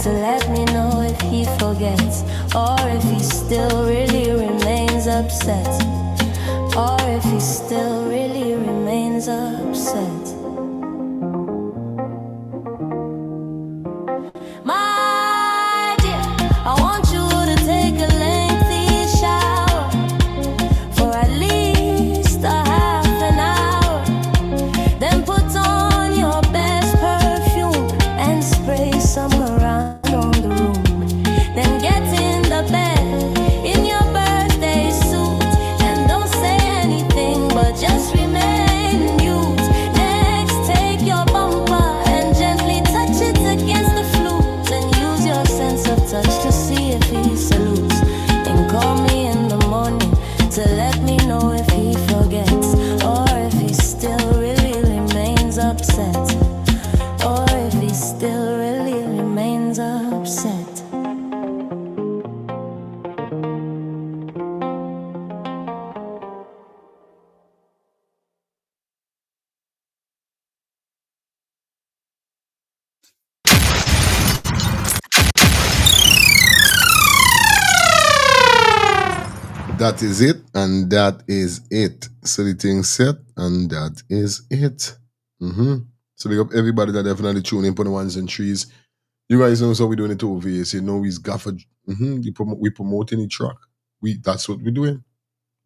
to let me know if he forgets, or if he still really remains upset, or if he still really remains upset. My dear, I want you to take a lengthy shower for at least a half an hour. Then put on your best perfume and spray some around on the room. Then get in the bed in your birthday suit and don't say anything but just remain mute. Next, take your bumper and gently touch it against the flute and use your sense of touch to see if he salutes. And call me in the morning to let me know if he forgets, or if he still really remains upset, or if he still really remains upset. That is it, and that is it. So the thing set, and that is it. So big up everybody that definitely tune in for the ones and threes. You guys know how we doing it over here. So you know we's gaffer. We promoting the track. That's what we're doing.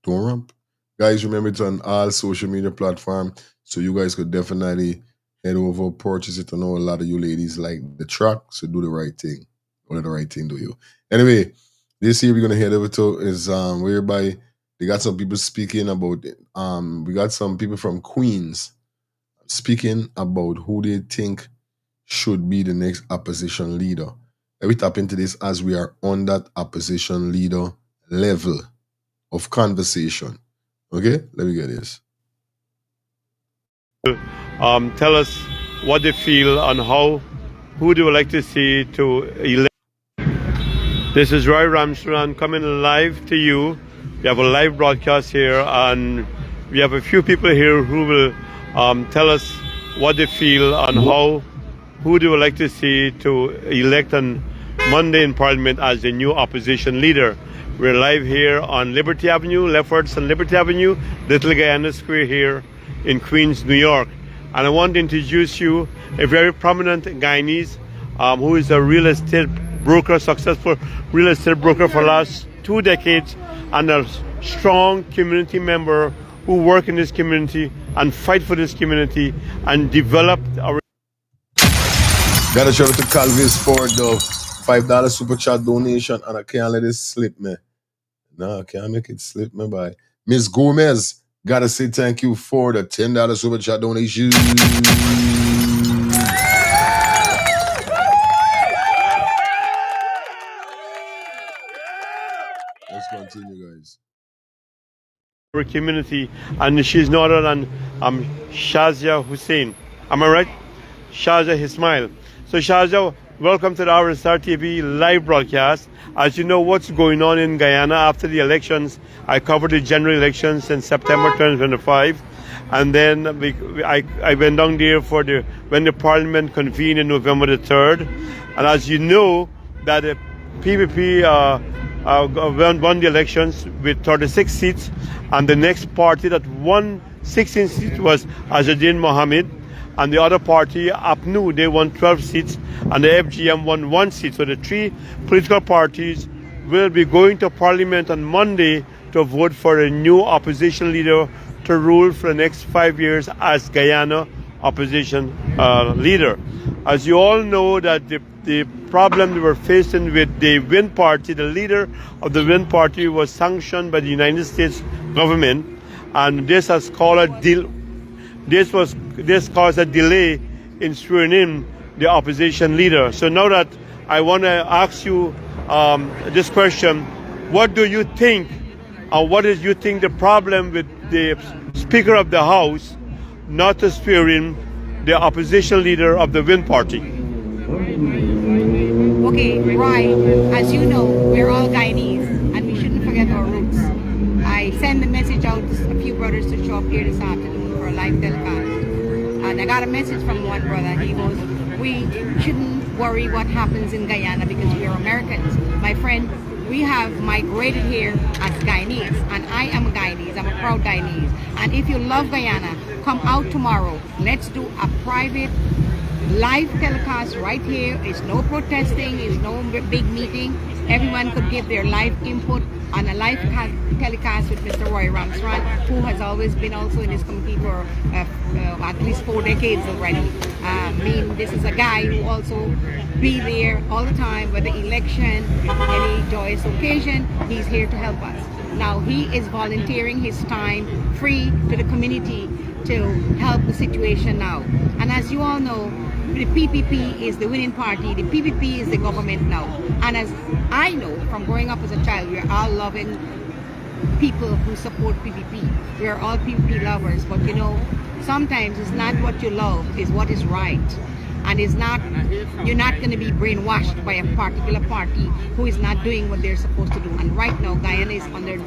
Don't ramp. Guys, remember it's on all social media platforms. So you guys could definitely head over, purchase it. I know a lot of you ladies like the track, so do the right thing. Or the right thing do you. Anyway, this year we're gonna head over to is whereby they got some people speaking about it. We got some people from Queens speaking about who they think should be the next opposition leader. And we tap into this as we are on that opposition leader level of conversation. Okay, let me get this. Tell us what they feel on who they would like to see to elect. This is Roy Ramsland coming live to you. We have a live broadcast here, and we have a few people here who will tell us what they feel on who they would like to see to elect on Monday in Parliament as the new opposition leader. We're live here on Liberty Avenue, Leffords and Liberty Avenue, Little Guyana Square here in Queens, New York. And I want to introduce you a very prominent Guyanese who is a real estate broker, successful real estate broker for the last 2 decades, and a strong community member who work in this community and fight for this community and develop our... Gotta shout out to Calvis for the $5 super chat donation, and I can't let it slip me. No, I can't make it slip me by. Miss Gomez, gotta say thank you for the $10 super chat donation. Let's continue, guys. Our community, and she's no other than Shazia Hussein. Am I right? Shazia Ismail. So Shazia, welcome to the RSR TV live broadcast. As you know what's going on in Guyana after the elections, I covered the general elections in September 2025, and then I went down there for when the parliament convened in November the 3rd. And as you know, that the PPP won the elections with 36 seats, and the next party that won 16 seats was Azadin Mohamed, and the other party, APNU, they won 12 seats, and the FGM won 1 seat. So the 3 political parties will be going to Parliament on Monday to vote for a new opposition leader to rule for the next 5 years as Guyana opposition leader. As you all know, that the problem we were facing with the Win Party, the leader of the Win Party was sanctioned by the United States government, and this has caused this caused a delay in swearing in the opposition leader. So now that I want to ask you this question, what do you think, or what is you think the problem with the Speaker of the House not to swear in the opposition leader of the Win Party? Okay, Roy, as you know, we're all Guyanese, and we shouldn't forget our roots. I send a message out to a few brothers to show up here this afternoon for a live telecast. And I got a message from one brother. He goes, we shouldn't worry what happens in Guyana because we are Americans. My friend, we have migrated here as Guyanese, and I am a Guyanese. I'm a proud Guyanese. And if you love Guyana, come out tomorrow. Let's do a private live telecast right here. It's no protesting, it's no big meeting. Everyone could give their live input on a live telecast with Mr. Roy Ramsran, who has always been also in this committee for at least 4 decades already. I mean, this is a guy who also be there all the time, whether election, any joyous occasion, he's here to help us. Now he is volunteering his time free to the community to help the situation now. And as you all know, the PPP is the winning party. The PPP is the government now. And as I know from growing up as a child, we are all loving people who support PPP. We are all PPP lovers. But you know, sometimes it's not what you love, it's what is right. And it's not, you're not going to be brainwashed by a particular party who is not doing what they're supposed to do. And right now, Guyana is under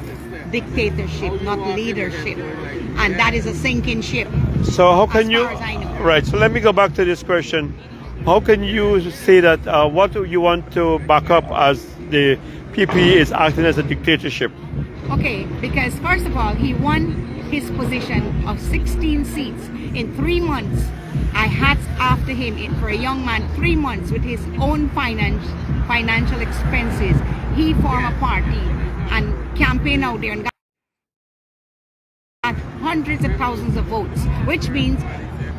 dictatorship, not leadership. And that is a sinking ship. So how can you, as far as I know. right, so let me go back to this question. How can you say that what you want to back up as the PP is acting as a dictatorship? Okay, because first of all, he won his position of 16 seats in 3 months. I hats off to him for a young man, 3 months with his own financial expenses. He formed a party and campaigned out there and got hundreds of thousands of votes, which means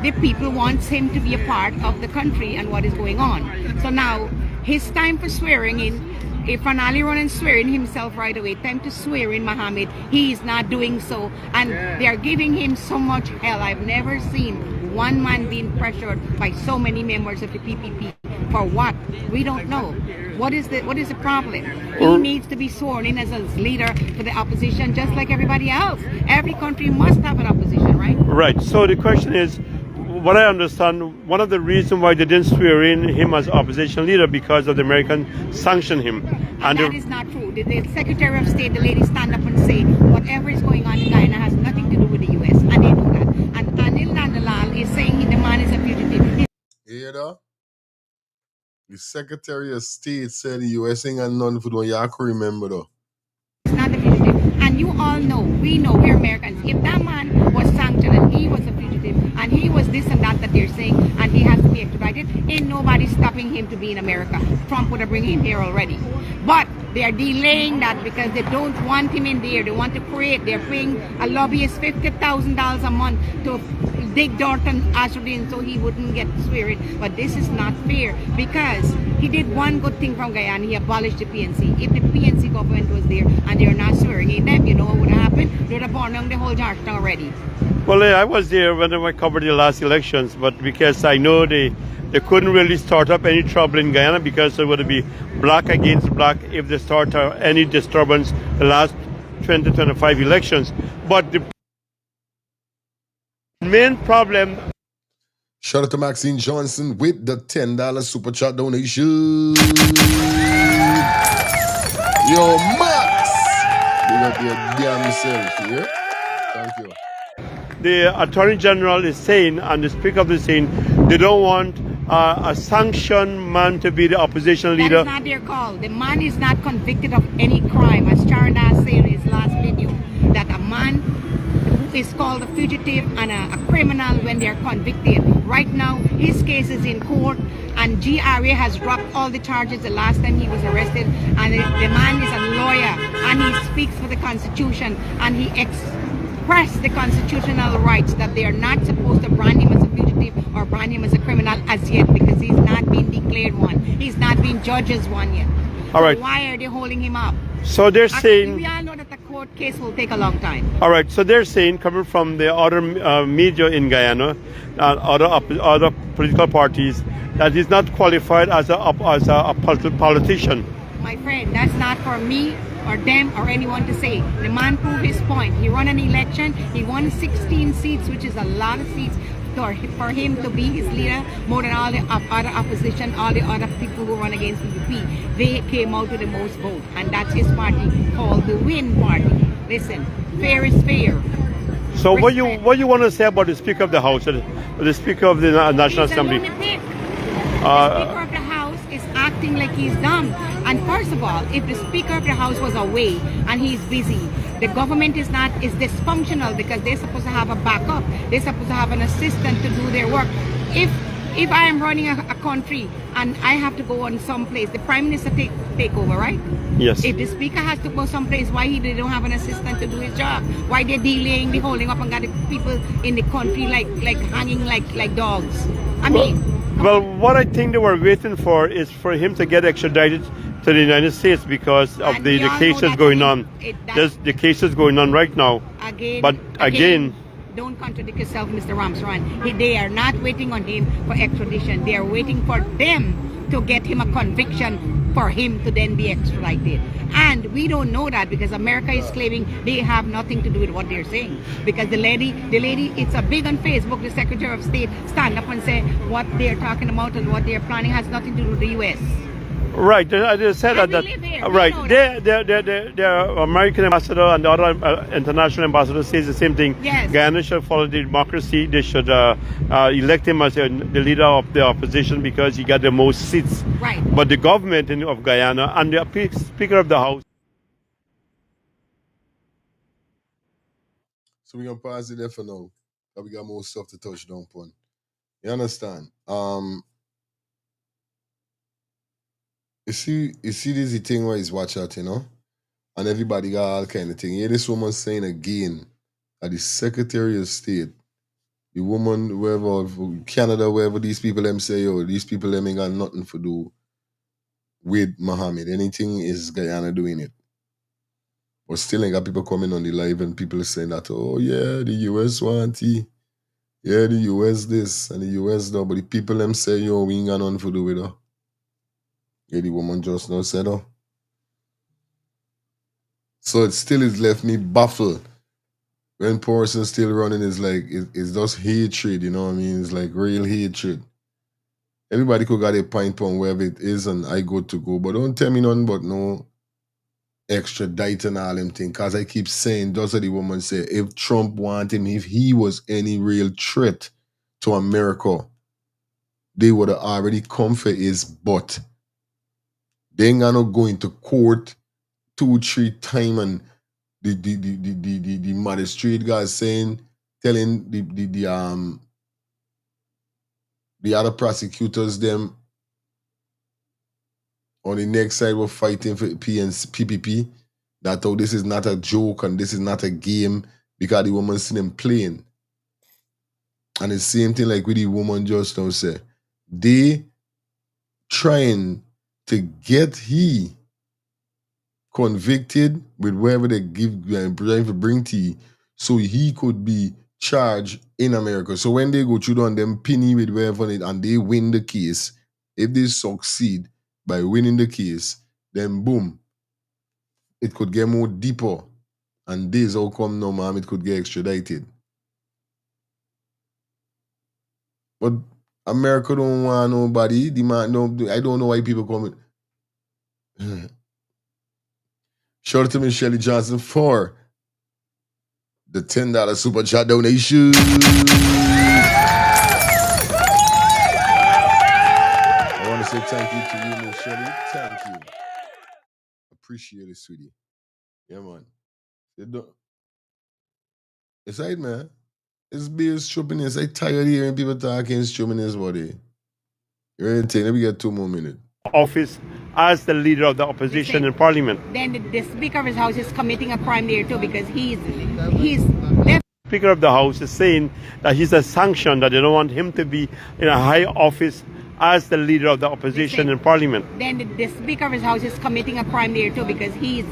the people wants him to be a part of the country and what is going on. So now his time for swearing in, if Anali run and swear in himself right away, time to swear in Mohamed, he is not doing so, and they are giving him so much hell. I've never seen one man being pressured by so many members of the PPP. For what? We don't know. What is the problem? He needs to be sworn in as a leader for the opposition, just like everybody else. Every country must have an opposition, right? Right. So the question is, what I understand, one of the reasons why they didn't swear in him as opposition leader because of the American sanction him. And that is not true. The Secretary of State, the lady stand up and say, whatever is going on in Guyana has nothing to do with the U.S. And they know that. And Anil Nandalal is saying the man is a fugitive. You know? The Secretary of State said the U.S. ain't got none for the you can remember though. It's not a fugitive. And you all know, we know, we're Americans. If that man was sanctioned and he was a fugitive and he was this and that they're saying and he has to be extradited, ain't nobody stopping him to be in America. Trump would have bring him here already. But they are delaying that because they don't want him in there. They want to create, they're paying a lobbyist $50,000 a month to dig dirt on Ashudin so he wouldn't get swearing. But this is not fair because he did one good thing from Guyana. He abolished the PNC. If the PNC government was there and they're not swearing in them, you know what would have happened? They would have burned down the whole Georgetown already. Well, I was there when I covered the last elections, but because I know they couldn't really start up any trouble in Guyana because it would be black against black if they start any disturbance the last 2025 elections. But the main problem. Shout out to Maxine Johnson with the $10 super chat donation. Yo, Max! Big up your damn self here. Thank you. The Attorney General is saying, and the Speaker of the saying, they don't want a sanctioned man to be the opposition leader. That is not their call. The man is not convicted of any crime, as Charanda said in his last video, that a man who is called a fugitive and a criminal when they are convicted. Right now, his case is in court, and GRA has dropped all the charges the last time he was arrested, and the man is a lawyer, and he speaks for the Constitution, and he expressed the constitutional rights that they are not supposed to brand him as a fugitive or brand him as a criminal as yet, because he's not been declared one. He's not been judged as one yet. All right. So why are they holding him up? So they're saying... We all know that the court case will take a long time. All right, so they're saying, coming from the other media in Guyana, other political parties, that he's not qualified as a politician. My friend, that's not for me or them or anyone to say. The man proved his point. He won an election. He won 16 seats, which is a lot of seats for him to be his leader, more than all the other opposition, all the other people who run against PPP. They came out with the most votes, and that's his party called the Win Party. Listen, fair is fair. So what you want to say about the Speaker of the House, the Speaker of the National Assembly? The Speaker of the House is acting like he's dumb. And first of all, if the Speaker of the House was away and he's busy, the government is dysfunctional because they're supposed to have a backup. They're supposed to have an assistant to do their work. If I am running a country and I have to go on someplace, the Prime Minister take over, right? Yes. If the Speaker has to go someplace, why they don't have an assistant to do his job? Why they're delaying, they're holding up and got the people in the country like hanging like dogs? I mean. Well, what I think they were waiting for is for him to get extradited to the United States because of the cases going on. There's the cases going on right now. Again, don't contradict yourself, Mr. Ramsran. They are not waiting on him for extradition. They are waiting for them to get him a conviction for him to then be extradited. And we don't know that because America is claiming they have nothing to do with what they're saying. Because the lady, it's a big on Facebook, the Secretary of State stand up and say what they're talking about and what they're planning has nothing to do with the U.S. Right, they said that. Right, the American ambassador and the other international ambassador says the same thing. Yes. Guyana should follow the democracy. They should elect him as the leader of the opposition because he got the most seats. Right. But the government of Guyana and the Speaker of the House. So we're gonna pause it there for now. But we got more stuff to touch down upon. You understand? You see this is the thing where he's watch out, you know? And everybody got all kind of thing. Yeah, this woman saying again that the Secretary of State, the woman, wherever, Canada, wherever these people them say, yo, these people them ain't got nothing to do with Mohamed. Anything is Guyana doing it. But still ain't got people coming on the live and people saying that, oh yeah, the US want it. Yeah, the US this and the US that. But the people them say, yo, we ain't got nothing to do with her. Yeah, the woman just now said, oh. So it still has left me baffled. When person still running is like, it's just hatred, you know what I mean? It's like real hatred. Everybody could got a pint on wherever it is and I go to go. But don't tell me nothing but no extradite and all them things. Because I keep saying, just as the woman said, if Trump wanted him, if he was any real threat to America, they would have already come for his butt. They ain't gonna go into court 2-3 times and the magistrate guy telling the other prosecutors them on the next side were fighting for PPP that oh, this is not a joke and this is not a game because the woman seen them playing. And the same thing like with the woman just now say. They trying to get he convicted with whatever they give trying to bring to you, so he could be charged in America. So when they go through on them penny with whatever it and they win the case, if they succeed by winning the case, then boom, it could get more deeper. And this how come now, ma'am, it could get extradited. But America don't want nobody. The man, no, I don't know why people come. Shout out to Miss Shelley Johnson for the $10 super chat donation. I want to say thank you to you, Miss Shelley. Thank you. Appreciate it, sweetie. Yeah, man. It's right, man. It's being stupidness. I'm tired of hearing people talking stupidness about it. You ready to take? Let me get 2 more minutes. Office as the leader of the opposition in Parliament. Then the Speaker of his House is committing a crime there too because he's Speaker of the House is saying that he's a sanction, that they don't want him to be in a high office as the leader of the opposition in Parliament. Then the Speaker of his House is committing a crime there too because he's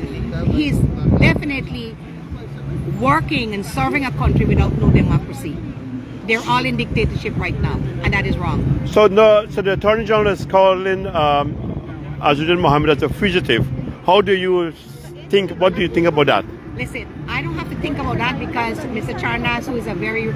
definitely working and serving a country without no democracy. They're all in dictatorship right now, and that is wrong. So the Attorney General is calling Azudin Mohamed as a fugitive. What do you think about that? Listen, I don't have to think about that because Mr. Charnas, who is a very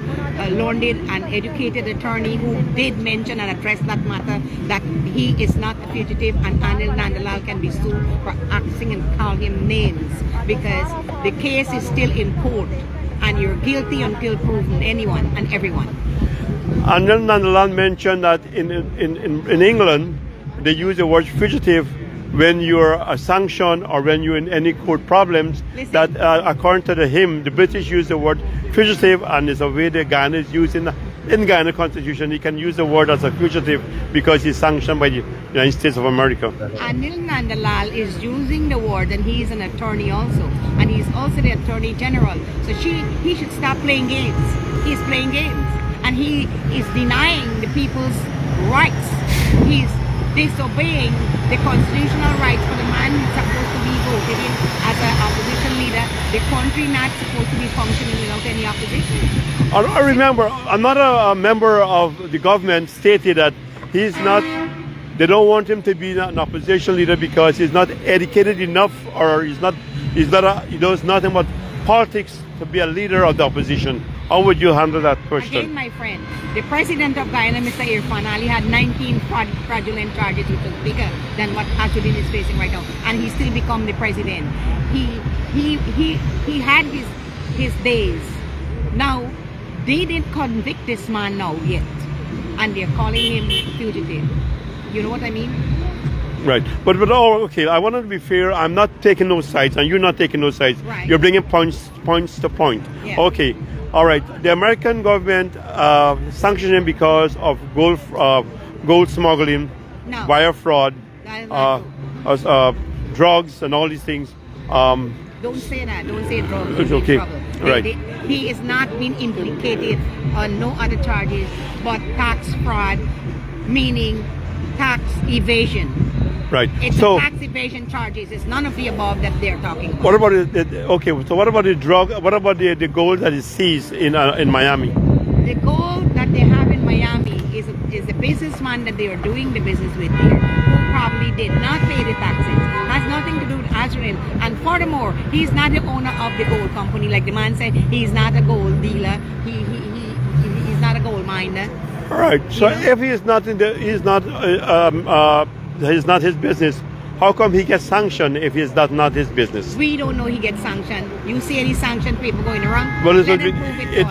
learned and educated attorney who did mention and address that matter, that he is not a fugitive and Anil Nandalal can be sued for acting and call him names because the case is still in court and you're guilty until proven, anyone and everyone. And then Nandalan mentioned that in England, they use the word fugitive when you're a sanction or when you're in any court problems. Listen. That according to him, the British use the word fugitive, and it's a way the Ghana is used in Ghana Constitution. He can use the word as a fugitive because he's sanctioned by the United States of America. Anil Nandalal is using the word, and he's an attorney also, and he's also the Attorney General. So he should stop playing games. He's playing games, and he is denying the people's rights. He's disobeying the constitutional rights for the man who's supposed to be voted in as an opposition leader. The country not supposed to be functioning without any opposition. I remember another member of the government stated that he's not. They don't want him to be an opposition leader because he's not educated enough, or he knows nothing about politics to be a leader of the opposition. How would you handle that question? Again, my friend, the president of Guyana, Mr. Irfan Ali, had 19 fraudulent charges, which was bigger than what Ashuddin is facing right now, and he still become the president. He had his days. Now, they didn't convict this man now yet, and they're calling him fugitive. You know what I mean? Right, but okay. I want to be fair. I'm not taking those sides, and you're not taking those sides. Right. You're bringing points to point. Yeah. Okay, all right. The American government sanctioned him because of gold smuggling, No. wire fraud, That is not drugs, and all these things. Don't say that. Don't say drugs. It's You'll be in okay. trouble. Right. He is not being implicated on no other charges but tax fraud, meaning tax evasion. Right. It's So, tax evasion charges. It's none of the above that they're talking about. what about okay? So, what about the drug? What about the gold that is seized in Miami? The gold that they have in Miami is a businessman that they are doing the business with here, who probably did not pay the taxes. Has nothing to do with Azrael. And furthermore, he's not the owner of the gold company. Like the man said, he's not a gold dealer. He's not a gold miner. All right. So, if he is not he's not his business, how come he gets sanctioned if it's not his business? We don't know he gets sanctioned. You see any sanctioned paper going around? Well, it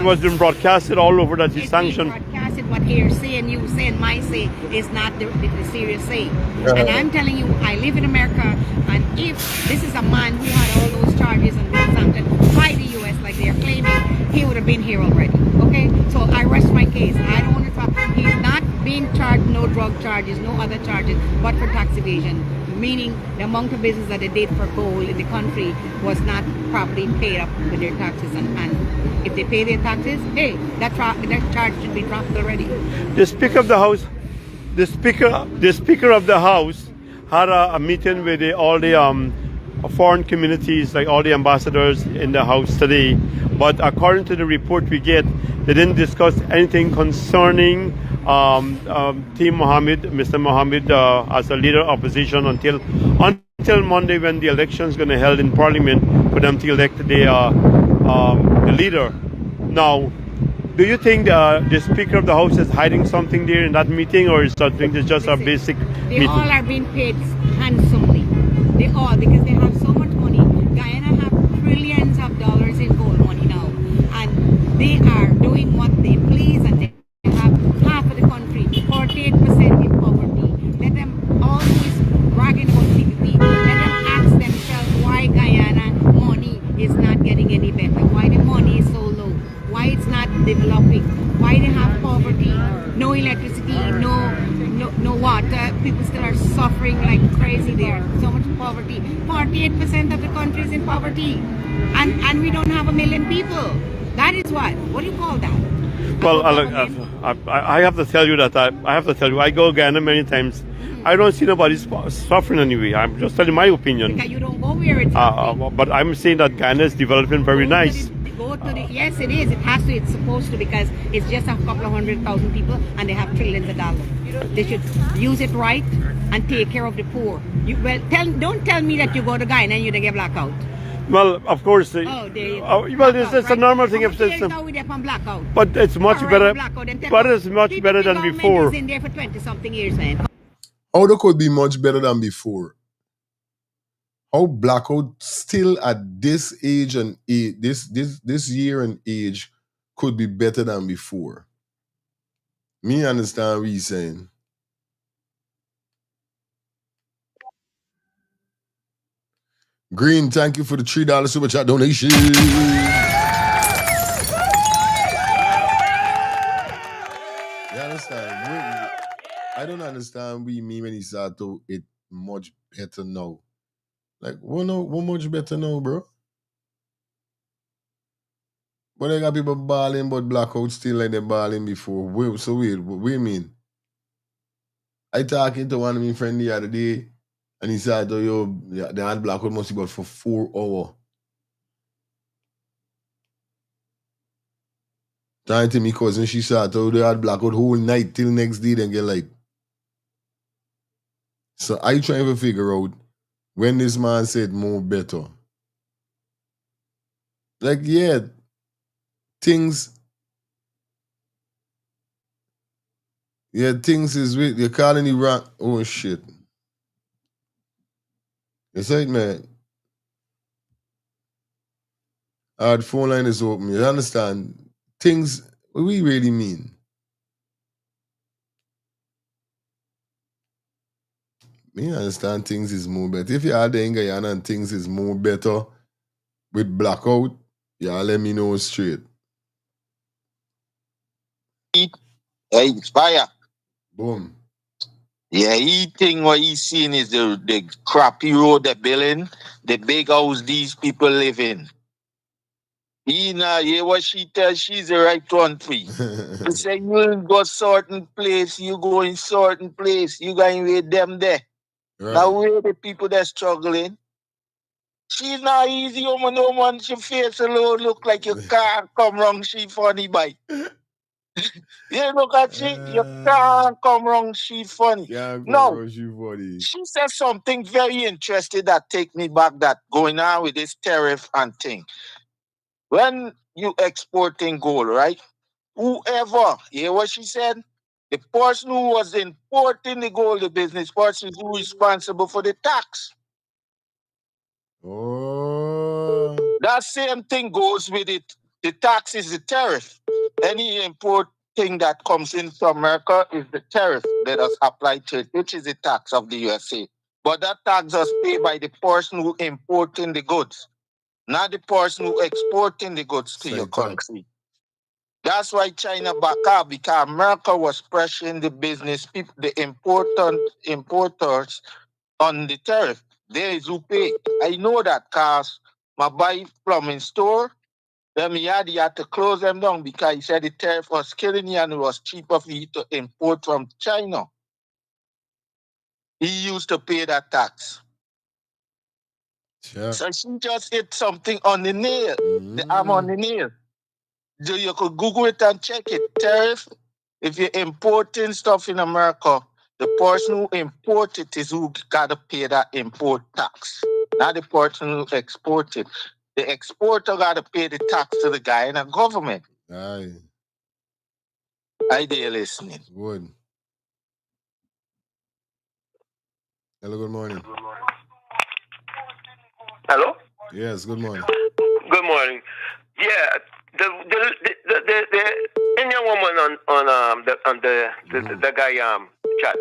was been broadcasted all over that he's sanctioned. Broadcasted what hearsay and you say and my say is not the serious say. And I'm telling you, I live in America, and if this is a man who had all those charges and been sanctioned by the U.S. like they are claiming, he would have been here already. Okay? So I rest my case. I don't want to talk. He's not being charged no drug charges, no other charges, but for tax evasion. Meaning the amount of business that they did for gold in the country was not properly paid up with their taxes, and if they pay their taxes, hey, that charge should be dropped already. The Speaker of the House, the Speaker of the House had a meeting with all the foreign communities, like all the ambassadors in the House today. But according to the report we get, they didn't discuss anything concerning Team Mohamed, Mr. Mohamed, as a leader of opposition until Monday, when the election is going to be held in Parliament for them to elect the leader. Now, do you think the Speaker of the House is hiding something there in that meeting, or is that just a basic They meeting? all are being paid handsomely. They all, because they have so much money. Guyana have trillions of dollars in gold money now, and they are doing what they please, and they have half of the country, 48% in poverty. Let them always bragging about CPP. Let them ask themselves why Guyana money is not getting any better, why the money is so low, why it's not developing, why they have poverty, no electricity, no water. People still are suffering like crazy there. So much poverty. 48% of the country is in poverty, and we don't have 1 million people. That is what. What do you call that? Well, I have to tell you that I go to Ghana many times. I don't see nobody suffering anyway. I'm just telling my opinion. Because you don't go where it's happening. But I'm saying that Ghana is developing very nice. Yes, it is. It has to. It's supposed to, because it's just a couple of 100,000 people and they have trillions of dollars. They should use it right and take care of the poor. Don't tell me that you go to Ghana and you don't get blackout. Well, of course. It's a normal thing. But it's much better. But it's much better than before. Been there for 20-something years, man. How they could be much better than before? how blackout still at this age and this year and age could be better than before. Me understand what he's saying. Green, thank you for the $3 super chat donation. You understand? I don't understand what you mean when he said it much better now. Like, what much better now, bro? But they got people balling, but blackout still like they balling before. What do you mean? I talking to one of my friends the other day, and he said, they had blackout must be for 4 hours. Talking to me cousin, she said, they had blackout whole night till next day, then get light. So I trying to figure out when this man said more better. Like, yeah, things is with you're calling it wrong. Oh shit. You say it, man. Our phone line is open. You understand? Things what we really mean. Me understand things is more better. If you are there in Guyana and things is more better with blackout, y'all let me know straight. Hey, it's fire. Boom. Yeah, he think what he's seeing is the crappy road they're building, the big house these people live in. He now hear what she tells, she's the right one for you. She say you go certain place, you go in certain place, you going with them there. Right. Now where the people that struggling? She's not easy woman, no man. She face alone look like you can't come wrong. She funny bite. You look at she, you can't come wrong. She funny. No, she said something very interesting that take me back. That going on with this tariff and thing. When you exporting gold, right? Whoever, you hear what she said? The person who was importing the gold, the business person who is responsible for the tax. Oh. That same thing goes with it. The tax is the tariff. Any import thing that comes into America is the tariff that is applied to it, which is the tax of the USA. But that tax is paid by the person who importing the goods, not the person who exporting the goods to your country. That's why China back up, because America was pressuring the business people, the importers on the tariff. There is who pay. I know that because my buy plumbing store, them he had to close them down because he said the tariff was killing you and it was cheaper for you to import from China. He used to pay that tax. Sure. So she just hit something on the nail. The arm on the nail. So you could Google it and check it. Tariff, if you're importing stuff in America, the person who imports it is who got to pay that import tax, not the person who exports it. The exporter got to pay the tax to the guy in the government. Aye. I dare listening. Good. Hello, good morning. Hello? Yes, good morning. Good morning. Yeah, the Indian woman on the guy chat.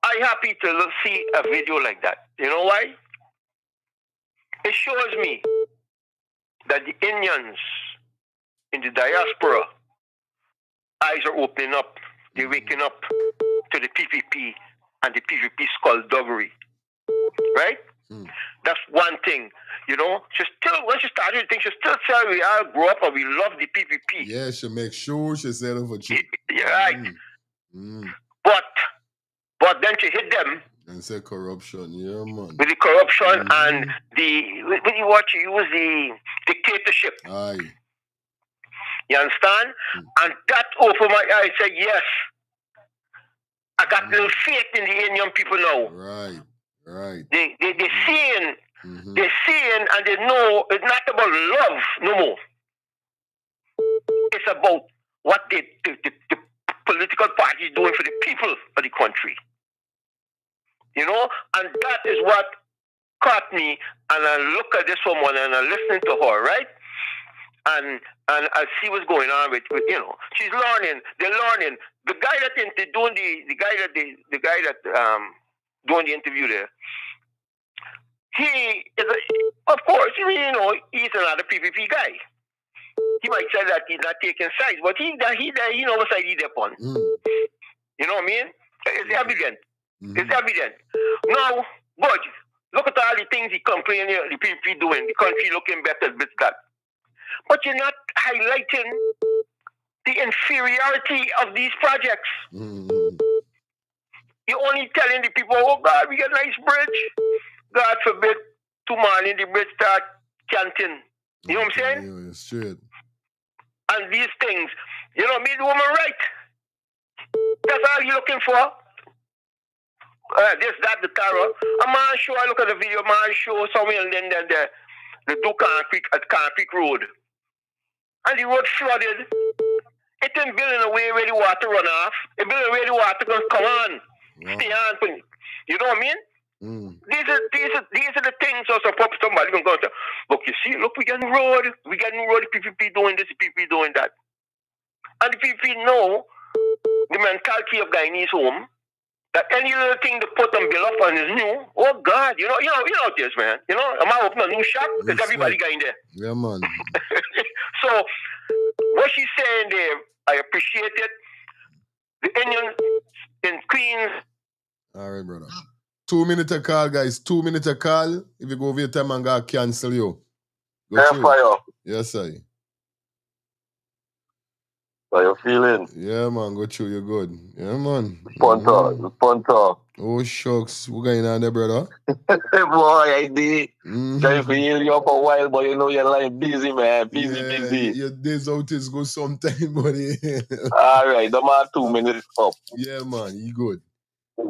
I happy to see a video like that. You know why? It shows me that the Indians in the diaspora eyes are opening up. They're waking up to the PPP and the PPP skullduggery. Right? That's one thing. You know, she still, when she started, she still said we all grew up and we love the PPP. Yeah, she make sure she set up for cheap. Yeah, right. But then she hit them. And say corruption, yeah, man. With the corruption and what you use the dictatorship. Aye. You understand? And that opened my eyes. Said yes. I got little faith in the Indian people now. Right. They seeing, and they know it's not about love no more. It's about what the political party is doing for the people of the country. You know, and that is what caught me. And I look at this woman and I listen to her, right? And I see what's going on with you know, she's learning. They're learning. The guy that doing the guy that doing the interview there, he is of course, you know, he's another PPP guy. He might say that he's not taking sides, but he know what side he's upon. You know what I mean? It's evident. It's evident. Now, but look at all the things he complain the PPP doing, the country looking better, this, that. But you're not highlighting the inferiority of these projects. You're only telling the people, oh God, we got a nice bridge. God forbid, tomorrow the bridge start chanting. You know what I'm saying? Yeah, it's true. And these things, you know, made the woman right. That's all you're looking for. This, that, the tarot. A man show, I look at the video, man show somewhere and then the do Creek Road. And the road flooded. It didn't build in a way where the water run off. It built in a way the water goes, come on. Stay on. You know what I mean? These are the things also somebody can go to. Look, you see, look, we got new road. We got new road. The PPP doing this, the PPP doing that. And the PPP know the mentality of Guyanese home. That any little thing to put and build up on is new. Oh God, you know this, man. You know, am I opening a new shop? Because everybody got in there. Yeah, man. So what she's saying there, I appreciate it. The Indian in Queens. All right, brother. 2 minutes a call, guys. 2 minutes a call. If you go over your time, I'm gonna cancel you. Go through. Fire. Yes, sir. How you feeling? Yeah, man. Go through. You're good. Yeah, man. Punter. Oh, shucks. What going on there, brother? Boy, I did. Trying to heal you up a while, but you know your life busy, man. Busy. Your days out is go sometime, buddy. All right, the man 2 minutes up. Yeah, man. You good.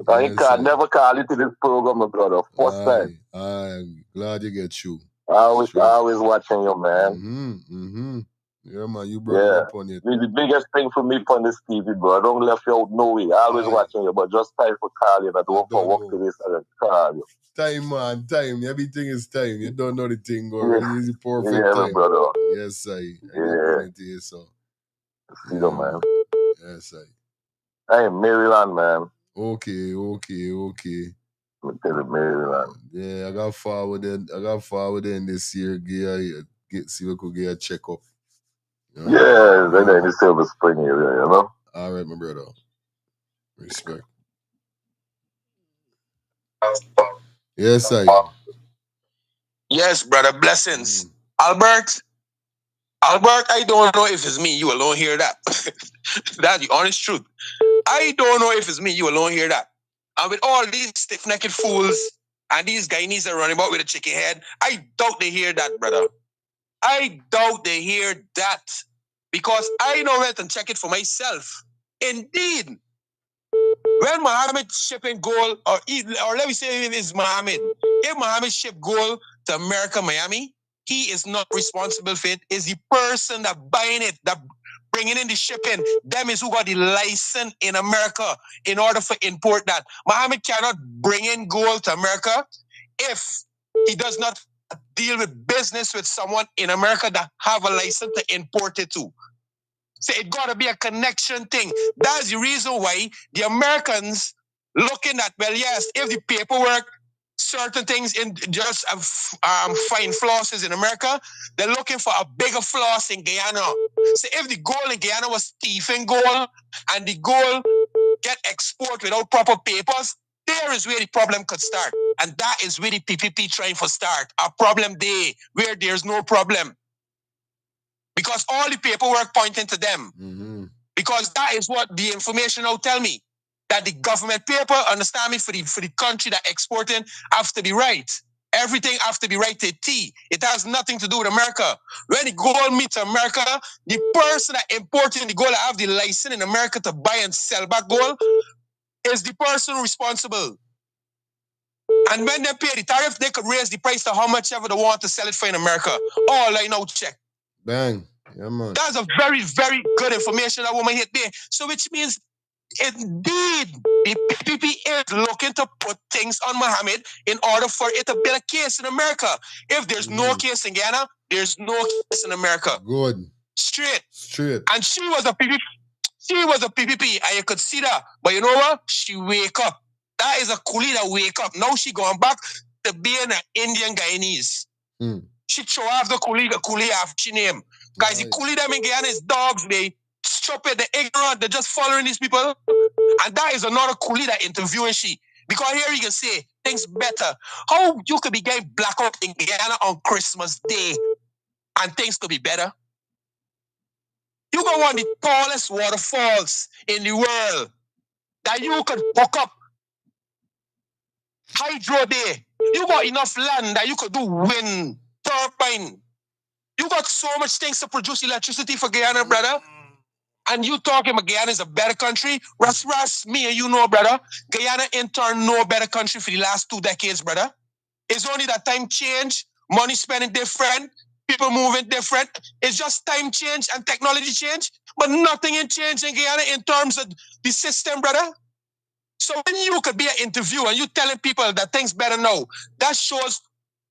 I can't never call you to this program, my brother. First time. I'm glad you get you. I always watching you, man. Yeah, man, you brought me up on it. It's the biggest thing for me on this TV, bro. I don't left you out no way. I always watching you, but just time for call you. I don't for work to this and call you. Time, man, time. Everything is time. You don't know the thing already. It's the perfect time. Brother. Yes, I get it, so. See you, man. Yes, I am Maryland, man. Okay. I'm tell you, Maryland. Yeah, I got forward in this year. See if we could get a checkup. You know? Yeah, then in the Silver Spring area, you know? All right, my brother. Respect. Yes, I. Yes, brother. Blessings. Albert, I don't know if it's me. You alone hear that. That's the honest truth. I don't know if it's me. You alone hear that. And with all these stiff-necked fools and these Guyanese are running about with a chicken head, I doubt they hear that, brother. I doubt they hear that. Because I know went and check it for myself. Indeed. When Mohamed shipping gold, or let me say it is Mohamed. If Mohamed ship gold to America, Miami, he is not responsible for it. It's the person that buying it, that bringing in the shipping. Them is who got the license in America in order for import that. Mohamed cannot bring in gold to America if he does not deal with business with someone in America that have a license to import it to. So it got to be a connection thing. That's the reason why the Americans looking at, well, yes, if the paperwork, certain things in just find flosses in America, they're looking for a bigger floss in Guyana. So if the gold in Guyana was thieving gold and the gold get export without proper papers, there is where the problem could start. And that is where the PPP trying to start. A problem there where there's no problem. Because all the paperwork pointing to them. Because that is what the information now tell me. That the government paper, understand me, for the country that exporting has to be right. Everything has to be right to T. It has nothing to do with America. When the gold meets America, the person that importing the gold that have the license in America to buy and sell back gold is the person responsible. And when they pay the tariff, they could raise the price to how much ever they want to sell it for in America. All I know, check. Bang. Yeah, man. That's a very, very good information that woman hit there. So which means Indeed, the PPP is looking to put things on Mohamed in order for it to build a case in America. If there's no case in Guyana, there's no case in America. Good. Straight. Straight. And she was a PPP. She was a PPP, and you could see that. But you know what? She wake up. That is a coolie that wake up. Now she going back to being an Indian Guyanese. She throw off the coolie after she name. Guys, the coolie them in Guyana is dogs, they stupid, they ignorant, they're just following these people. And that is another coolie that interviewing she. Because here you can say things better. How you could be getting blackout in Guyana on Christmas Day and things could be better? You got one of the tallest waterfalls in the world that you could hook up hydro there. You got enough land that you could do wind, turbine. You got so much things to produce electricity for Guyana, brother. And you talking about Guyana is a better country? Ras, me and you know, brother. Guyana in turn no better country for the last 2 decades, brother. It's only that time change, money spending different, people moving different. It's just time change and technology change, but nothing in change in Guyana in terms of the system, brother. So when you could be an interviewer and you telling people that things better now, that shows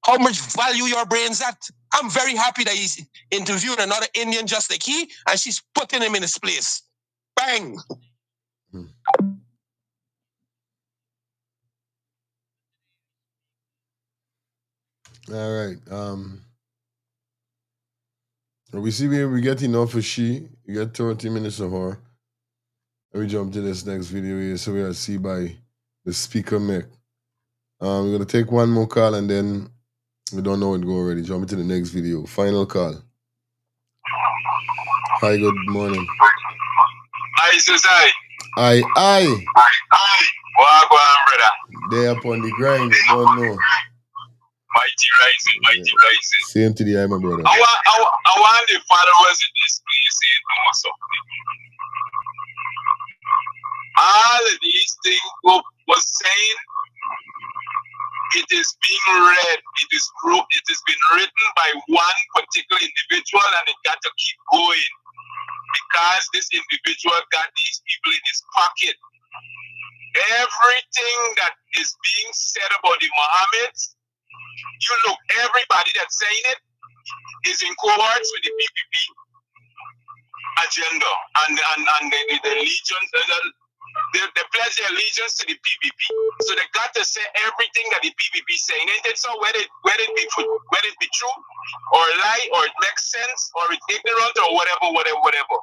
how much value your brain's at. I'm very happy that he's interviewing another Indian just like he, and she's putting him in his place. Bang! All right. We see we get enough for she. We get 30 minutes of her. And we jump to this next video here. So we'll see by the speaker mic. We're gonna take one more call and then we don't know it go already. Jump into the next video. Final call. Hi, good morning. Hi, says I. Aye. What brother? They up on the grind, you don't know. Mighty rising. Same to the eye, my brother. I want the followers in this place to know something. All of these things was saying, it is being read, it is been written by one particular individual and it got to keep going. Because this individual got these people in his pocket. Everything that is being said about the Mohammeds, you look, everybody that's saying it is in cohorts with the PPP agenda and the allegiance, they pledge their allegiance to the PPP. So they got to say everything that the PPP is saying. And it's not whether it be true or lie or it makes sense or it's ignorant or whatever.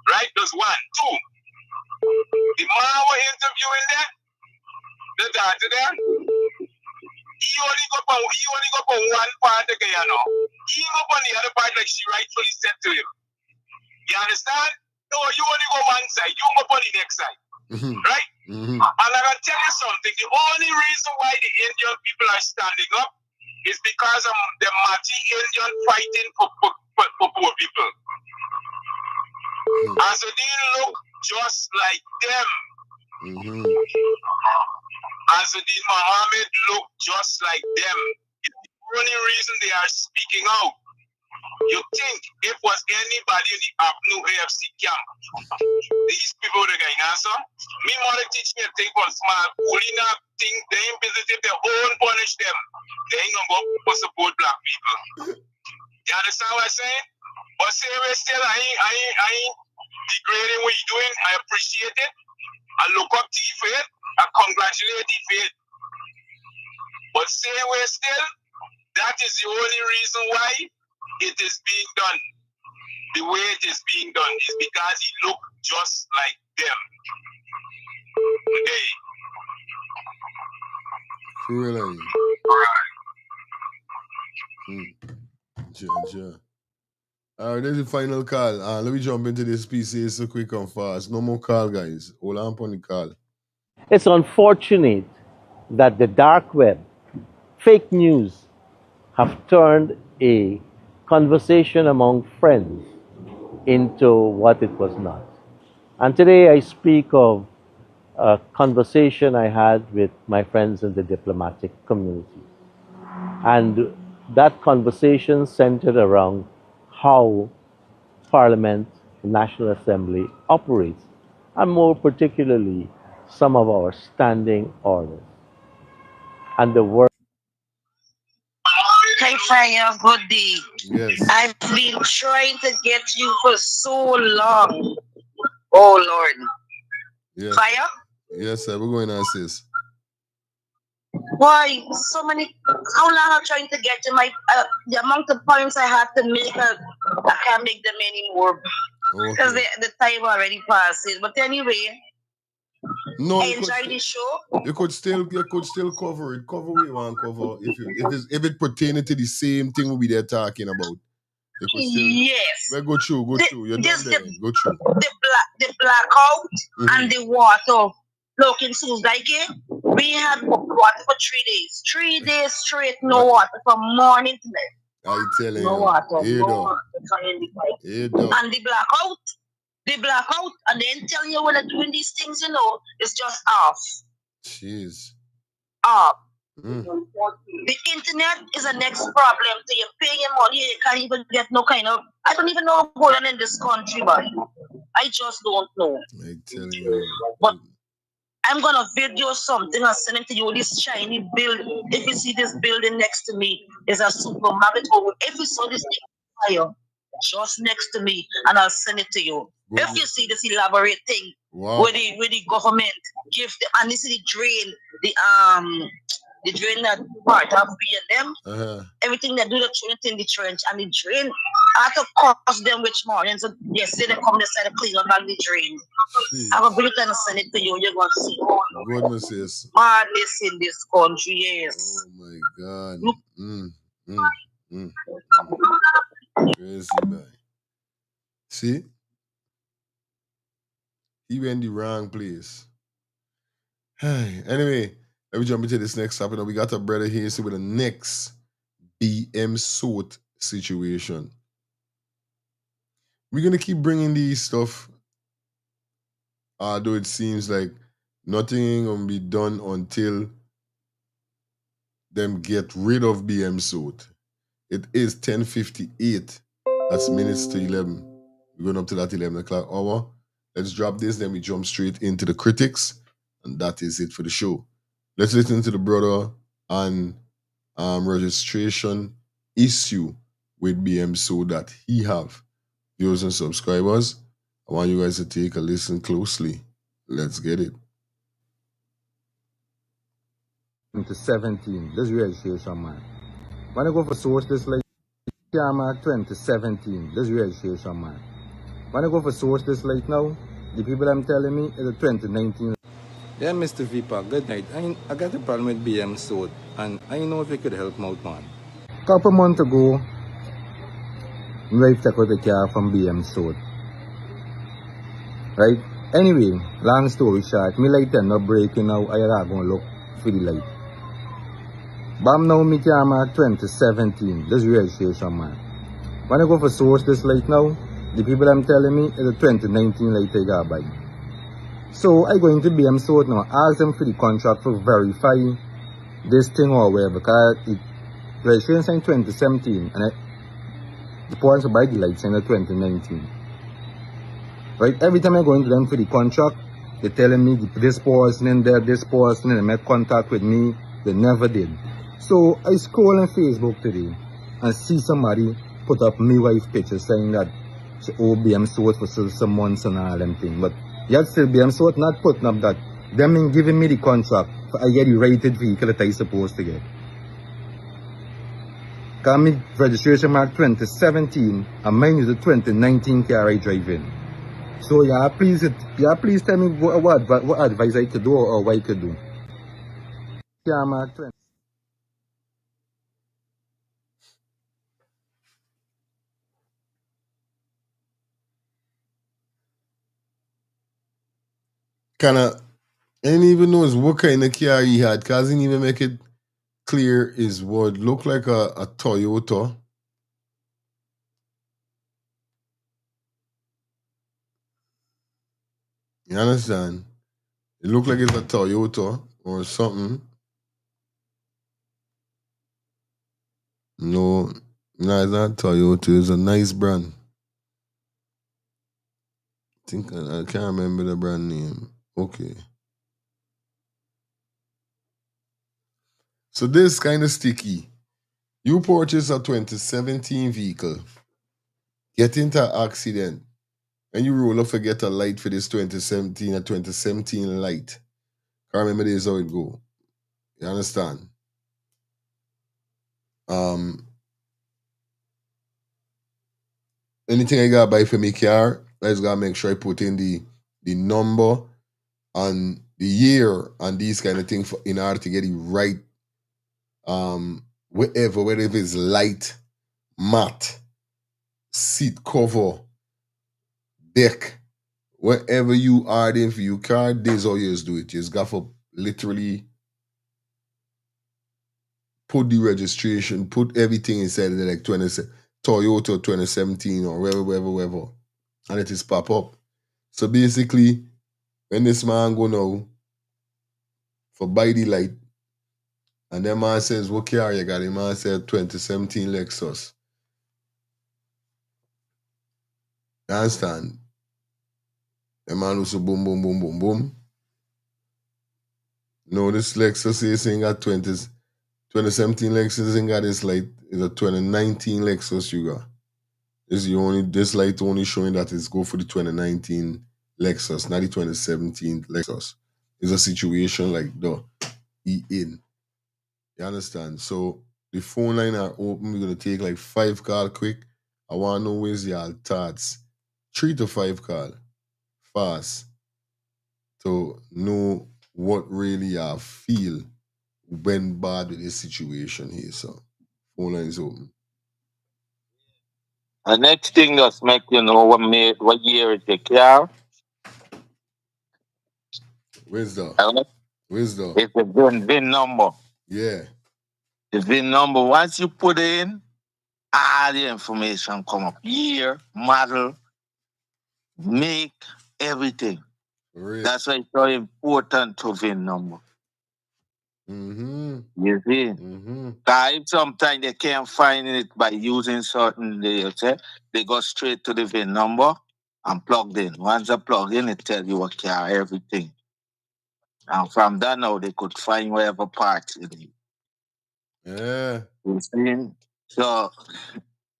Right? There's one. Two. The man we're interviewing there, the doctor there, he only go for one part of Guyana. He go on the other part like she rightfully said to him. You understand? No, you only go one side. You go on the next side. Right? And I can tell you something. The only reason why the Indian people are standing up is because of the Mati Indian fighting for poor people. And so they look just like them. And so the Mohammed look just like them. It's the only reason they are speaking out. You think if was anybody in the Apnu AFC camp, these people are going to answer? Me mother teach me a thing for small pulling up thing, they ain't business if they own punish them. They ain't gonna go support black people. You understand what I'm saying? But say still I ain't degrading what you're doing. I appreciate it. I look up to you for it. I congratulate you for it. But say we're still, that is the only reason why it is being done. The way it is being done is because he look just like them. Really? Sure. There's the final call. Let me jump into this piece here so quick and fast. No more call, guys. Hold on upon the call. It's unfortunate that the dark web, fake news, have turned a conversation among friends into what it was not. And today I speak of a conversation I had with my friends in the diplomatic community. And that conversation centered around how Parliament, the National Assembly, operates and more particularly some of our standing orders. And the work. Hey, Fire, good day. Yes. I've been trying to get you for so long. Oh, Lord. Yes. Fire? Yes, sir. We're going on, sis. Why? So many. How long I'm trying to get to my. The amount of points I had to make, I can't make them anymore. Because the time already passes. But anyway, No, enjoy the show. you could still cover it. Cover what you want to cover. If it pertaining to the same thing we there talking about. You could still Yes. go through. You're done there. Go through. The blackout and the water. Look, in Suzuki, we had water for 3 days. 3 days straight, no water from morning to night. I tell you. No water. Here No though. water. Here though. And the blackout, and then tell you when they're doing these things, it's just off. Jeez. Off. The internet is the next problem. So you're paying your money, you can't even get no kind of. I don't even know what's going on in this country, but I just don't know. I tell you. But I'm gonna video something and send it to you. This shiny building. If you see this building next to me, is a supermarket. If you saw this thing fire just next to me, and I'll send it to you. If you see this elaborate thing where the government give and this is the drain, the drain that part of B&M, everything they do the throw in the trench, and the drain I have to cost them which morning. So yesterday they come inside to clean up the drain. I'm gonna bring it and send it to you. You're gonna see. Goodness, yes. Madness in this country, yes. Oh my God. Crazy man. See? He went the wrong place. Anyway, let me jump into this next topic. Now we got a brother here see with the next BM suit situation. We're gonna keep bringing these stuff, although it seems like nothing gonna be done until them get rid of BM suit. It is 10:58. That's minutes to 11. We're going up to that 11 o'clock hour. Let's drop this, then we jump straight into the critics, and that is it for the show. Let's listen to the brother on registration issue with BM so that he have viewers and subscribers. I want you guys to take a listen closely. Let's get it. Into 17, this registration, man. When I go for source, this like camera 2017, this registration, man. When I go for source this light now, the people I'm telling me is a 2019. Yeah, Mr. Vipa, good night. I got a problem with BM Soad, and I know if you could help me out, man. Couple months ago, my wife took out the car from BM Soad. Right? Anyway, long story short, my light end up breaking now. I gotta go look for the light. Bam now, my camera 2017, this registration, man. When I go for source this light now, the people I'm telling me is a 2019 light I got buy. So I go into BM Soad now, ask them for the contract for verify this thing or whatever, because it registration in 2017 and the points to buy the lights in 2019. Right? Every time I go into them for the contract, they're telling me this person in there, this person, and they make contact with me. They never did. So I scroll on Facebook today and see somebody put up my wife picture saying that she owe BM Soad for still some months and all them thing. But yet still BM Soad not putting up that. Them ain't giving me the contract for I get the rated vehicle that I supposed to get. Cause my registration mark 2017 and mine is the 2019 car I drive in. So please tell me what advice I could do or what I could do. Car mark 20. I didn't even know what kind of car he had, because he didn't even make it clear is what looked like a Toyota. You understand? It looked like it's a Toyota or something. No, it's not Toyota. It's a nice brand. think I can't remember the brand name. Okay. So this kind of sticky. You purchase a 2017 vehicle, get into an accident, and you roll up forget a light for this 2017 light. Can't remember this how it go. You understand? Anything I gotta buy for my car, I just gotta make sure I put in the number and the year and these kind of things in order to get it right. Whether it's light, matte, seat cover, deck, whatever you are in for your car, this is how you just do it. You just got to literally put the registration, put everything inside of the like Toyota 2017 or wherever, and it is pop up. So basically, when this man go now for buy the light, and then man says, what car you got? The man said 2017 Lexus. You understand? The man also boom, boom, boom, boom, boom. No, this Lexus is saying got 2017 Lexus ain't got this light. It's a 2019 Lexus you got. This light only showing that it's go for the 2019 Lexus, not the 2017 Lexus. It's a situation like the in. You understand? So the phone line are open. We're gonna take like 5 call quick. I wanna know where's your thoughts. 3 to 5 call fast to know what really I feel when bad with this situation here. So phone line is open. The next thing just make you know what year is the car. Wisdom. It's the VIN number. Yeah. The VIN number. Once you put it in, all the information come up. Year, model, make, everything. Really? That's why it's so important to VIN number. You see? If sometimes they can't find it by using certain, they go straight to the VIN number and plug in. Once they plug in, it tells you what car, everything. And from that now, they could find whatever parts you need. Yeah. You see? So,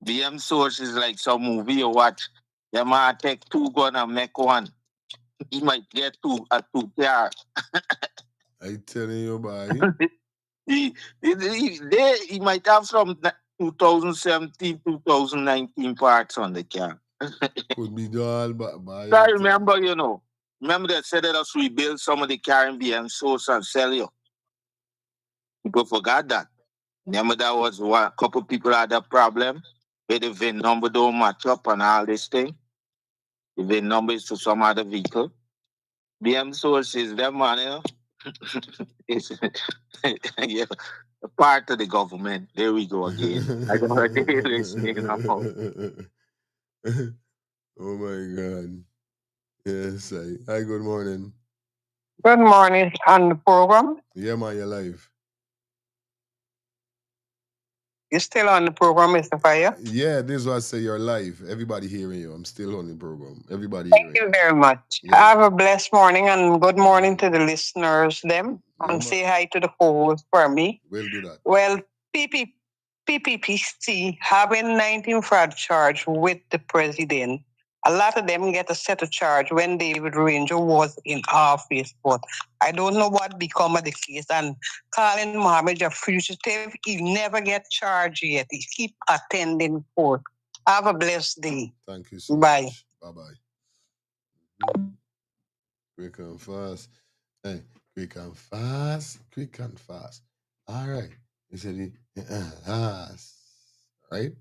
VM Source is like some movie you watch. You might take 2 guns and make one. He might get 2 car. I telling you, boy. He might have some 2017, 2019 parts on the car. Could be dull, but I remember, remember they said that us rebuild some of the car in BM Source and sell you. People forgot that. Remember that was a couple people had a problem where the VIN number don't match up and all this thing. The VIN number is to some other vehicle. BM Source is them money. It's yeah, a part of the government. There we go again. I don't know what they're listening about. Oh my God. Yes, hi, good morning. Good morning on the program. Yeah, man, you're live. You still on the program, Mr. Fire? Yeah, this is what I say, you're live. Everybody hearing you. I'm still on the program. Everybody Thank you very much. Yeah. Have a blessed morning and good morning to the listeners, them. And say hi to the co-host for me. We'll do that. Well, PPPC having 19 fraud charge with the president. A lot of them get a set of charge when David Ranger was in office, but I don't know what become of the case. And calling Mohamed a fugitive, he never get charged yet. He keep attending court. Have a blessed day. Thank you so Bye. much. Bye-bye. Quick and fast. Hey, quick and fast. Quick and fast. All right. You said fast. Right?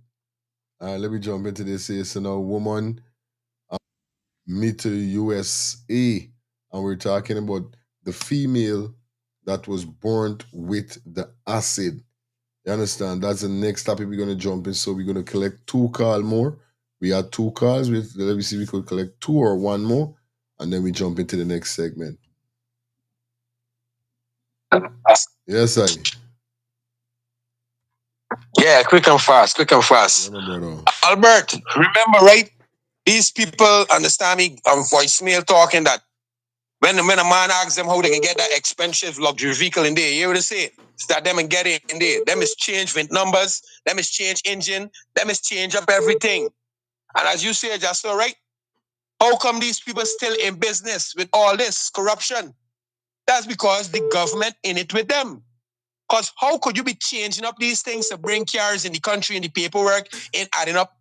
All right, let me jump into this here. So now, woman meet to USA, and we're talking about the female that was burnt with the acid. You understand? That's the next topic we're going to jump in. So we're going to collect 2 calls more. We had 2 calls. Let me see if we could collect 2 or 1 more, and then we jump into the next segment. Yes, I. Yeah, quick and fast. Yeah, my brother. Albert, remember, right? These people, understand me, voicemail talking that when a man asks them how they can get that expensive luxury vehicle in there, you hear what they say? It's that them and get it in there. Them is change VIN numbers, them is change engine, them is change up everything. And as you say, just so right, how come these people still in business with all this corruption? That's because the government in it with them. Because how could you be changing up these things to bring cars in the country and the paperwork and adding up?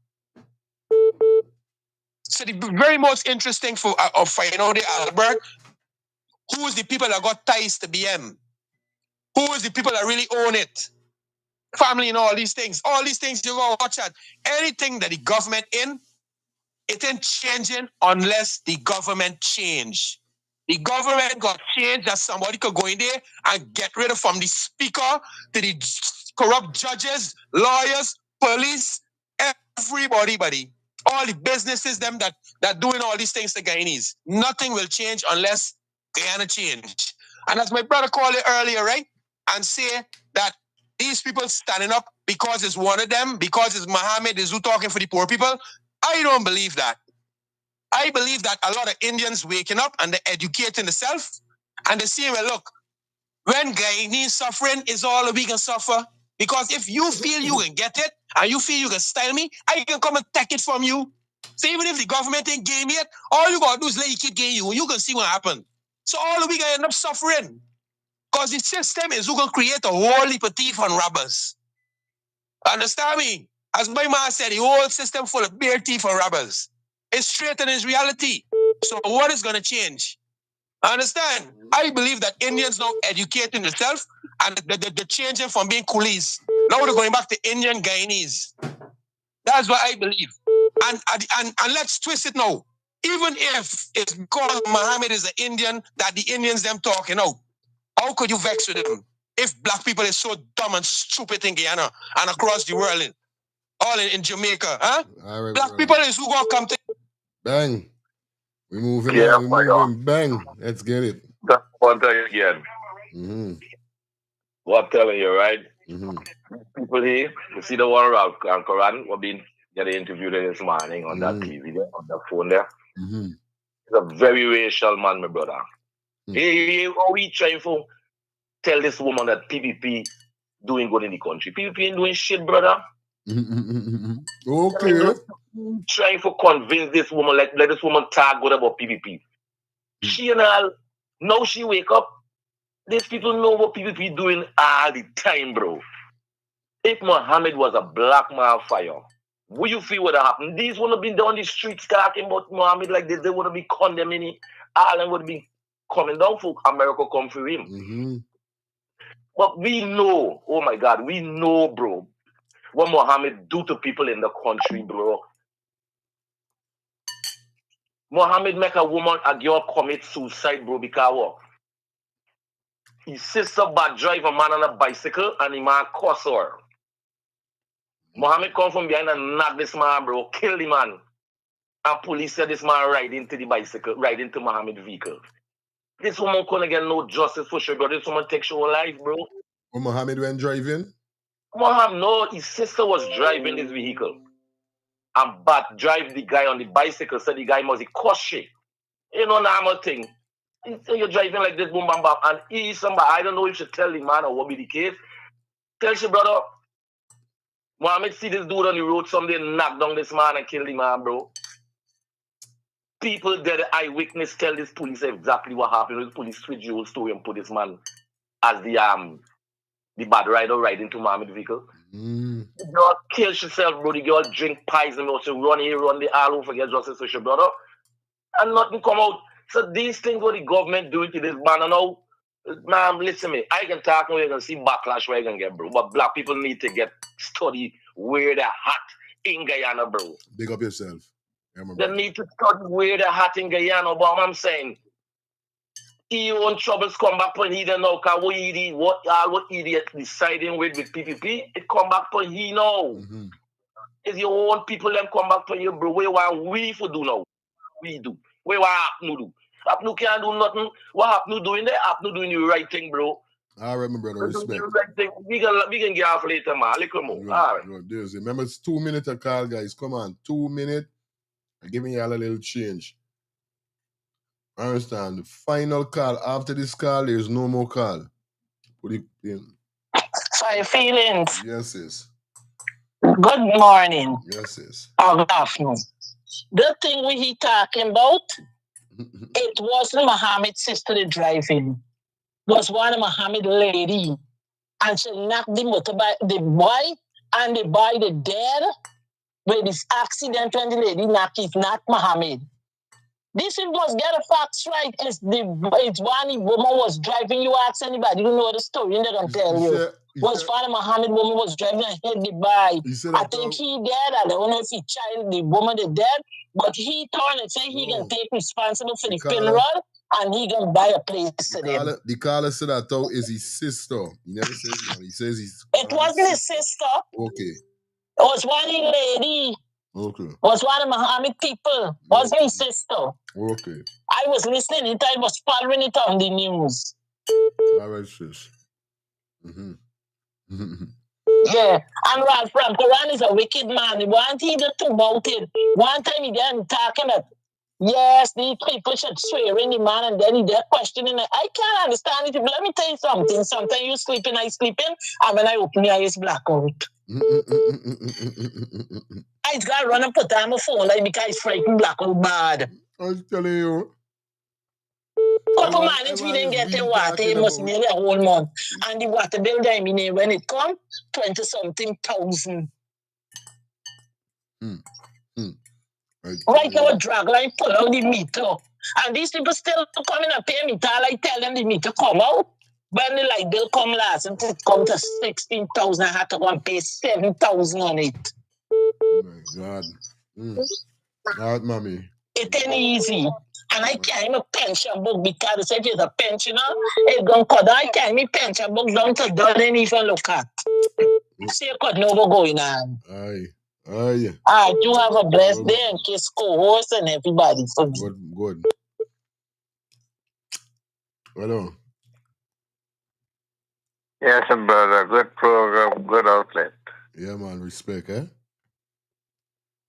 So the very most interesting for finding out the Albert, who is the people that got ties to BM? Who is the people that really own it? Family and all these things. All these things you go watch at. Anything that the government in, it ain't changing unless the government change. The government got changed that somebody could go in there and get rid of, from the speaker to the corrupt judges, lawyers, police, everybody, buddy. All the businesses, them that doing all these things to Guyanese. Nothing will change unless Guyana change. And as my brother called it earlier, right? And say that these people standing up because it's one of them, because it's Mohamed, is who talking for the poor people. I don't believe that. I believe that a lot of Indians waking up and they're educating themselves and they see, well, look, when Guyanese suffering is all we can suffer. Because if you feel you can get it and you feel you can style me, I can come and take it from you. So even if the government ain't game yet, all you gotta do is let it keep getting you and you can see what happen. So all we gonna end up suffering. Because the system is who can create a whole heap of thief and robbers. Understand me? As my man said, the whole system full of bare thief and robbers. It's straight in its reality. So what is going to change? Understand? I believe that Indians now educating themselves and they're changing from being coolies. Now they're going back to Indian Guyanese. That's what I believe. And let's twist it now. Even if it's because Mohammed is an Indian that the Indians them talking out, how could you vex with them? If black people is so dumb and stupid in Guyana and across the world, all in Jamaica, huh? Right, black people is who gonna come to... Bang. We moving on, we moving. Bang. Let's get it. That's one thing again. What I'm telling you, right? People here, you see the one around Quran, we've been getting interviewed this morning on that TV there, on that phone there. He's a very racial man, my brother. How we trying to tell this woman that PPP doing good in the country? PPP ain't doing shit, brother. Okay. Trying to convince this woman, let this woman talk good about PPP. She and all, now she wake up, these people know what PPP doing all the time, bro. If Mohammed was a black man fire, would you feel what happened? These would have been down the streets talking about Mohammed like this. They would have been condemning him. Ireland would be coming down for America come for him. But we know, oh my God, we know, bro, what Mohammed do to people in the country, bro. Mohammed make a woman, a girl commit suicide, bro, because what? His sister bad drive a man on a bicycle and the man cuss her. Mohammed come from behind and knock this man, bro, kill the man. And police said this man ride into the bicycle, ride into Mohammed's vehicle. This woman couldn't get no justice for sure, bro. This woman takes your life, bro. When Mohammed went driving? Mohammed, no, his sister was driving this vehicle. And but drive the guy on the bicycle, so the guy must be cautious. You know, normal thing. So you're driving like this, boom, bam, bam, and he somebody, I don't know if you should tell the man or what be the case. Tell your brother, Mohammed see this dude on the road, someday knock down this man and kill the man, bro. People that eyewitness tell this police exactly what happened. The police switch the whole story and put this man as the bad rider riding to Mohammed's vehicle. The girl kills herself, bro. The girl drink poison, also run here, run the all over, get justice with your brother. And nothing come out. So these things what the government doing to this man now, man, listen me. I can talk now, you can see backlash where you can get, bro. But black people need to get study where they're hot in Guyana, bro. Big up yourself. They need to study where they're hot in Guyana, but I'm saying he own troubles come back when he don't know what idiot deciding with PPP, it come back when he know. It's your own people them come back when you, bro. What we for do now? We do. What Apnu do? Apnu can't do nothing. What Apnu doing there? Apnu doing the right thing, bro. All right, my brother, respect. Right thing. We can get off later, man. Little more. All right. Remember, it's 2 minutes a call, guys. Come on, 2 minutes. Give me all a little change. I understand. The final call. After this call, there's no more call. Put it in. So your feelings. Yes, yes. Good morning. Yes, yes. Or good afternoon. The thing he talking about, it wasn't Mohamed's sister driving. It was one of Mohammed lady. And she knocked the motorbike, the boy, and the boy the dead. With this accident when the lady knocked is not Mohamed. This we must get the facts right. It's one woman was driving. You ask anybody, you know the story, and they don't tell you. Was Father Mohammed woman was driving and hit the boy. I think he dead. I don't know if he child the woman is dead, but he turned and said he can take responsible for the funeral and he can buy a place to them. The caller said that though is his sister. He never says his mom. He says his. It wasn't his sister. Okay. It was one lady. Okay. Was one of Mohammed people. Wasn't his sister. Okay. I was listening it. I was following it on the news. All right, sis. Yeah, and Ralph Quran is a wicked man. One thing to about it. One time he done talking that yes, these people should swear in the man, and then he did questioning it. I can't understand it. But let me tell you something. Sometimes you sleeping, I sleeping, and when I open my eyes, blackout. I just got to run and put on my phone like because it's frightened blackout bad. I'm telling you. Couple months we didn't get the water, it must nearly a whole month. And the water bill, I mean, when it come, 20-something thousand. Right now, drag line pull out the meter. And these people still come in and pay me. I tell them the meter come out. When the light bill come last, and it come to 16,000, I had to go and pay 7,000 on it. Oh my God. God, mommy. It ain't easy. And I carry my pension book because if it's a pensioner, it's going to cut. I carry my pension book down to don't even look at. See, you could know what's going on. Aye. Aye. Alright, you have a blessed day and kiss co-host and everybody. Good. Hello. Yes, brother. Good program, good outlet. Yeah, man. Respect, eh?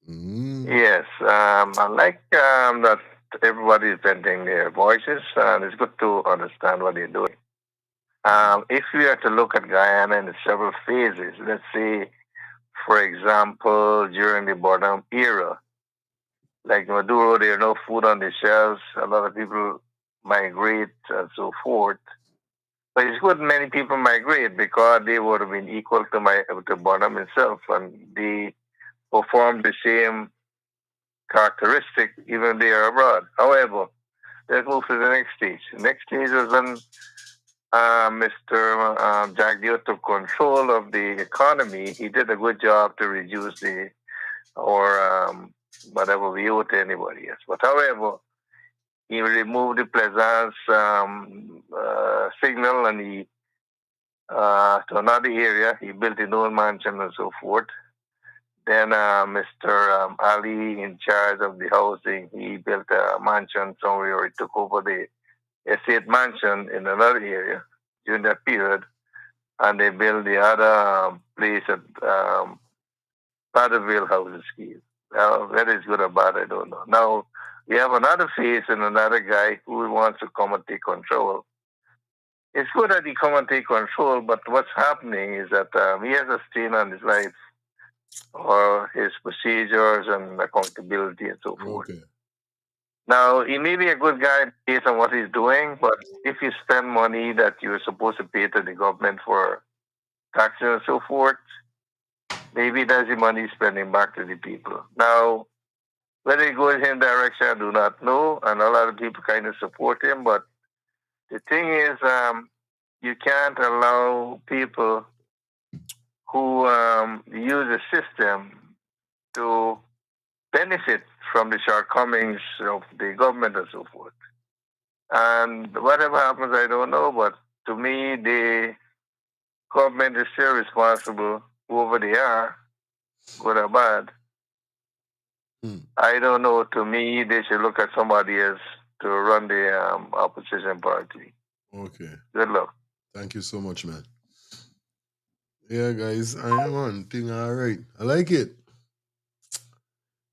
Yes. I like that everybody is venting their voices, and it's good to understand what they're doing. If we are to look at Guyana in several phases, let's say, for example, during the bottom era, like Maduro, there are no food on the shelves, a lot of people migrate and so forth. But it's good many people migrate because they would have been equal to Bonham himself, and they perform the same characteristic even they are abroad. However, let's move to the next stage. The next stage is when Mr. Jagdeo took control of the economy. He did a good job to reduce whatever we owe to anybody else. But however, he removed the Plaisance signal and he to another area. He built his own mansion and so forth. Then Mr. Ali, in charge of the housing, he built a mansion somewhere where he took over the estate mansion in another area during that period. And they built the other place at Patterville House Scheme. Now, whether it's good or bad, I don't know. Now, we have another face and another guy who wants to come and take control. It's good that he come and take control, but what's happening is that he has a stain on his life or his procedures and accountability and so forth. Okay. Now, he may be a good guy based on what he's doing, but if you spend money that you're supposed to pay to the government for taxes and so forth, maybe that's the money he's spending back to the people. Now, whether he goes in direction, I do not know, and a lot of people kind of support him, but the thing is, you can't allow people who use the system to benefit from the shortcomings of the government and so forth. And whatever happens, I don't know, but to me, the government is still responsible, whoever they are, good or bad. I don't know. To me, they should look at somebody else to run the opposition party. Okay. Good luck. Thank you so much, man. Yeah, guys, I am on thing all right. I like it.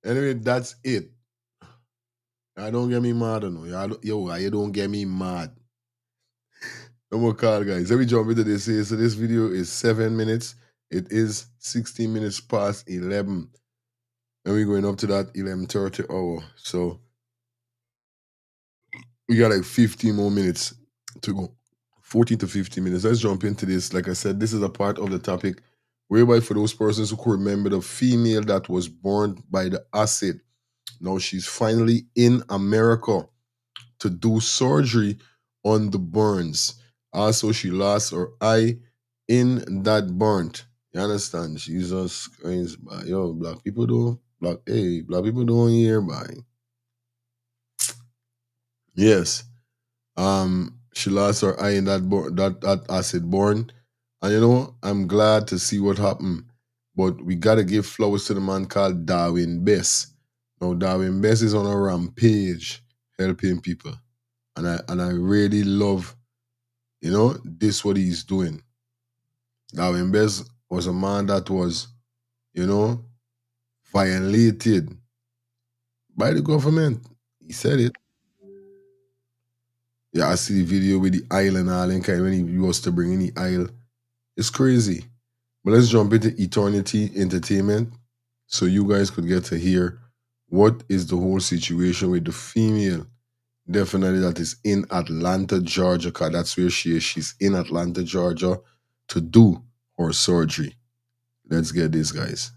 Anyway, that's it. I don't get me mad, no. You don't get me mad. No more call, guys. Let me jump into this here. So this video is 7 minutes. It is 16 minutes past 11. And we're going up to that 11:30 hour. So we got like 15 more minutes to go. 14 to 15 minutes. Let's jump into this. Like I said, this is a part of the topic whereby for those persons who could remember the female that was burned by the acid. Now she's finally in America to do surgery on the burns. Also, she lost her eye in that burnt. You understand? Jesus Christ, man. Yo, black people don't hear, man. Yes. She lost her eye in that acid burn. And you know, I'm glad to see what happened. But we gotta give flowers to the man called Darwin Bess. Now Darwin Bess is on a rampage helping people. And I really love, you know, this what he's doing. Darwin Bess was a man that was, you know, violated by the government. He said it. Yeah, I see the video with the aisle and all and kind when he was to bring in the aisle. It's crazy. But let's jump into Eternity Entertainment so you guys could get to hear what is the whole situation with the female. Definitely that is in Atlanta, Georgia, because that's where she is. She's in Atlanta, Georgia to do her surgery. Let's get this, guys.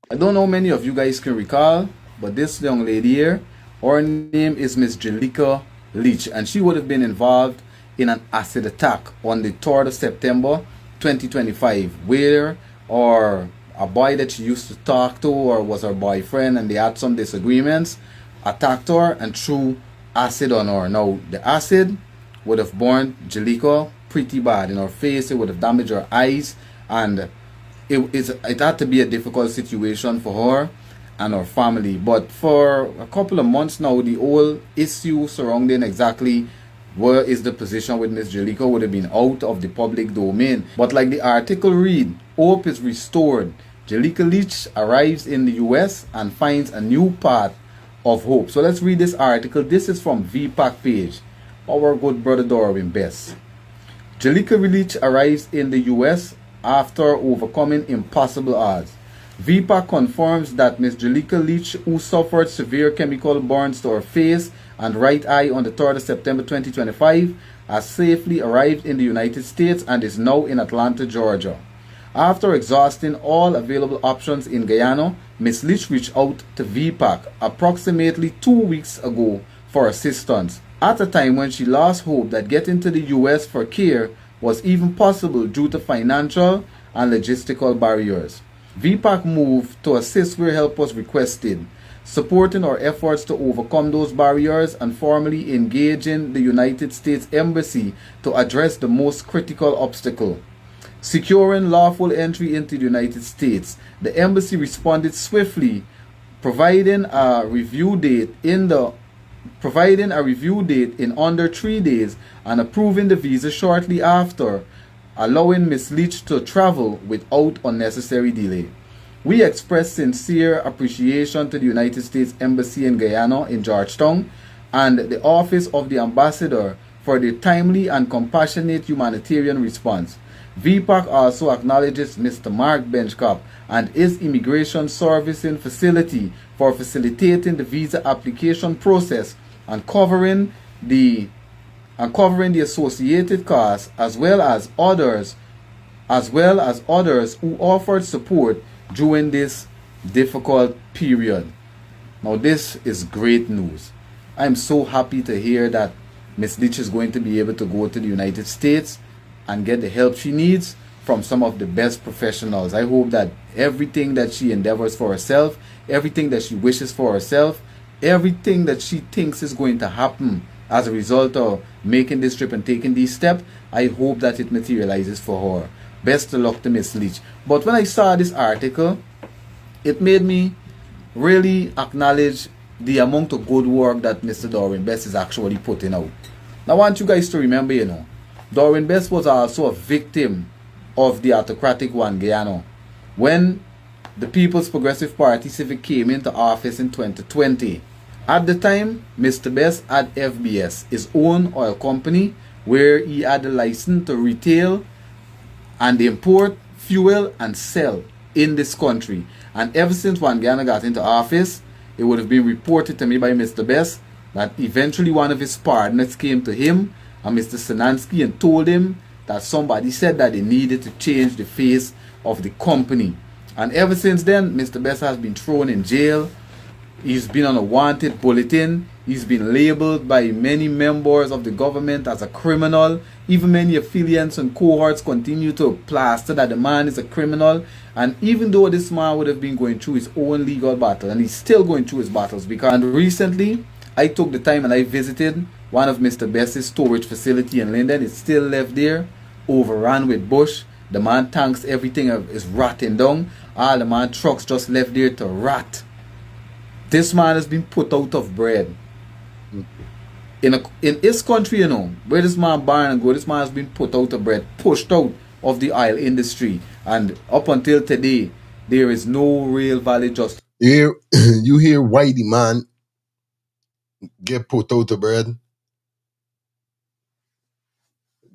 I don't know how many of you guys can recall, but this young lady here, her name is Miss Jalika Leach, and she would have been involved in an acid attack on the 3rd of September 2025, where a boy that she used to talk to or was her boyfriend and they had some disagreements, attacked her and threw acid on her. Now, the acid would have burned Jalika pretty bad in her face. It would have damaged her eyes, and it had to be a difficult situation for her and her family. But for a couple of months now, the whole issue surrounding exactly where is the position with Miss Jalika would have been out of the public domain. But like the article read, hope is restored. Jalika Leach arrives in the US and finds a new path of hope. So let's read this article. This is from VPAC page. Our good brother Darwin Bess. Jalika Leach arrives in the US after overcoming impossible odds. VPAC confirms that Ms. Jalika Leach, who suffered severe chemical burns to her face and right eye on the 3rd of September 2025, has safely arrived in the United States and is now in Atlanta, Georgia. After exhausting all available options in Guyana, Ms. Leach reached out to VPAC approximately 2 weeks ago for assistance, at a time when she lost hope that getting to the US for care was even possible due to financial and logistical barriers. VPAC moved to assist where help was requested, supporting our efforts to overcome those barriers and formally engaging the United States Embassy to address the most critical obstacle. Securing lawful entry into the United States, the embassy responded swiftly, providing a review date in under 3 days and approving the visa shortly after, allowing Ms. Leach to travel without unnecessary delay. We express sincere appreciation to the United States Embassy in Guyana in Georgetown and the Office of the Ambassador for their timely and compassionate humanitarian response. VPAC also acknowledges Mr. Mark Benchcop and his immigration servicing facility for facilitating the visa application process and covering the associated costs, as well as others who offered support during this difficult period. Now this is great news. I'm so happy to hear that Ms. Leach is going to be able to go to the United States and get the help she needs from some of the best professionals. I hope that everything that she endeavors for herself, everything that she wishes for herself, everything that she thinks is going to happen as a result of making this trip and taking these steps, I hope that it materializes for her. Best of luck to Miss Leach. But when I saw this article, it made me really acknowledge the amount of good work that Mr. Darwin Bess is actually putting out. Now I want you guys to remember, Darwin Bess was also a victim of the autocratic one, Guyana. When the People's Progressive Party Civic came into office in 2020, At the time, Mr. Best had FBS, his own oil company, where he had a license to retail and import, fuel, and sell in this country. And ever since Juan Guyana got into office, it would have been reported to me by Mr. Best that eventually one of his partners came to him and Mr. Sinansky and told him that somebody said that they needed to change the face of the company. And ever since then, Mr. Best has been thrown in jail. He's been on a wanted bulletin. He's been labeled by many members of the government as a criminal. Even many affiliates and cohorts continue to plaster that the man is a criminal. And even though this man would have been going through his own legal battle, and he's still going through his battles, because recently I took the time and I visited one of Mr. Best's storage facility in Linden. It's still left there, overrun with bush. The man tanks, everything is rotting down. All the man trucks just left there to rot. This man has been put out of bread. In his country, you know, where this man born and go, this man has been put out of bread, pushed out of the oil industry. And up until today, there is no real valid justice. You hear why the man get put out of bread?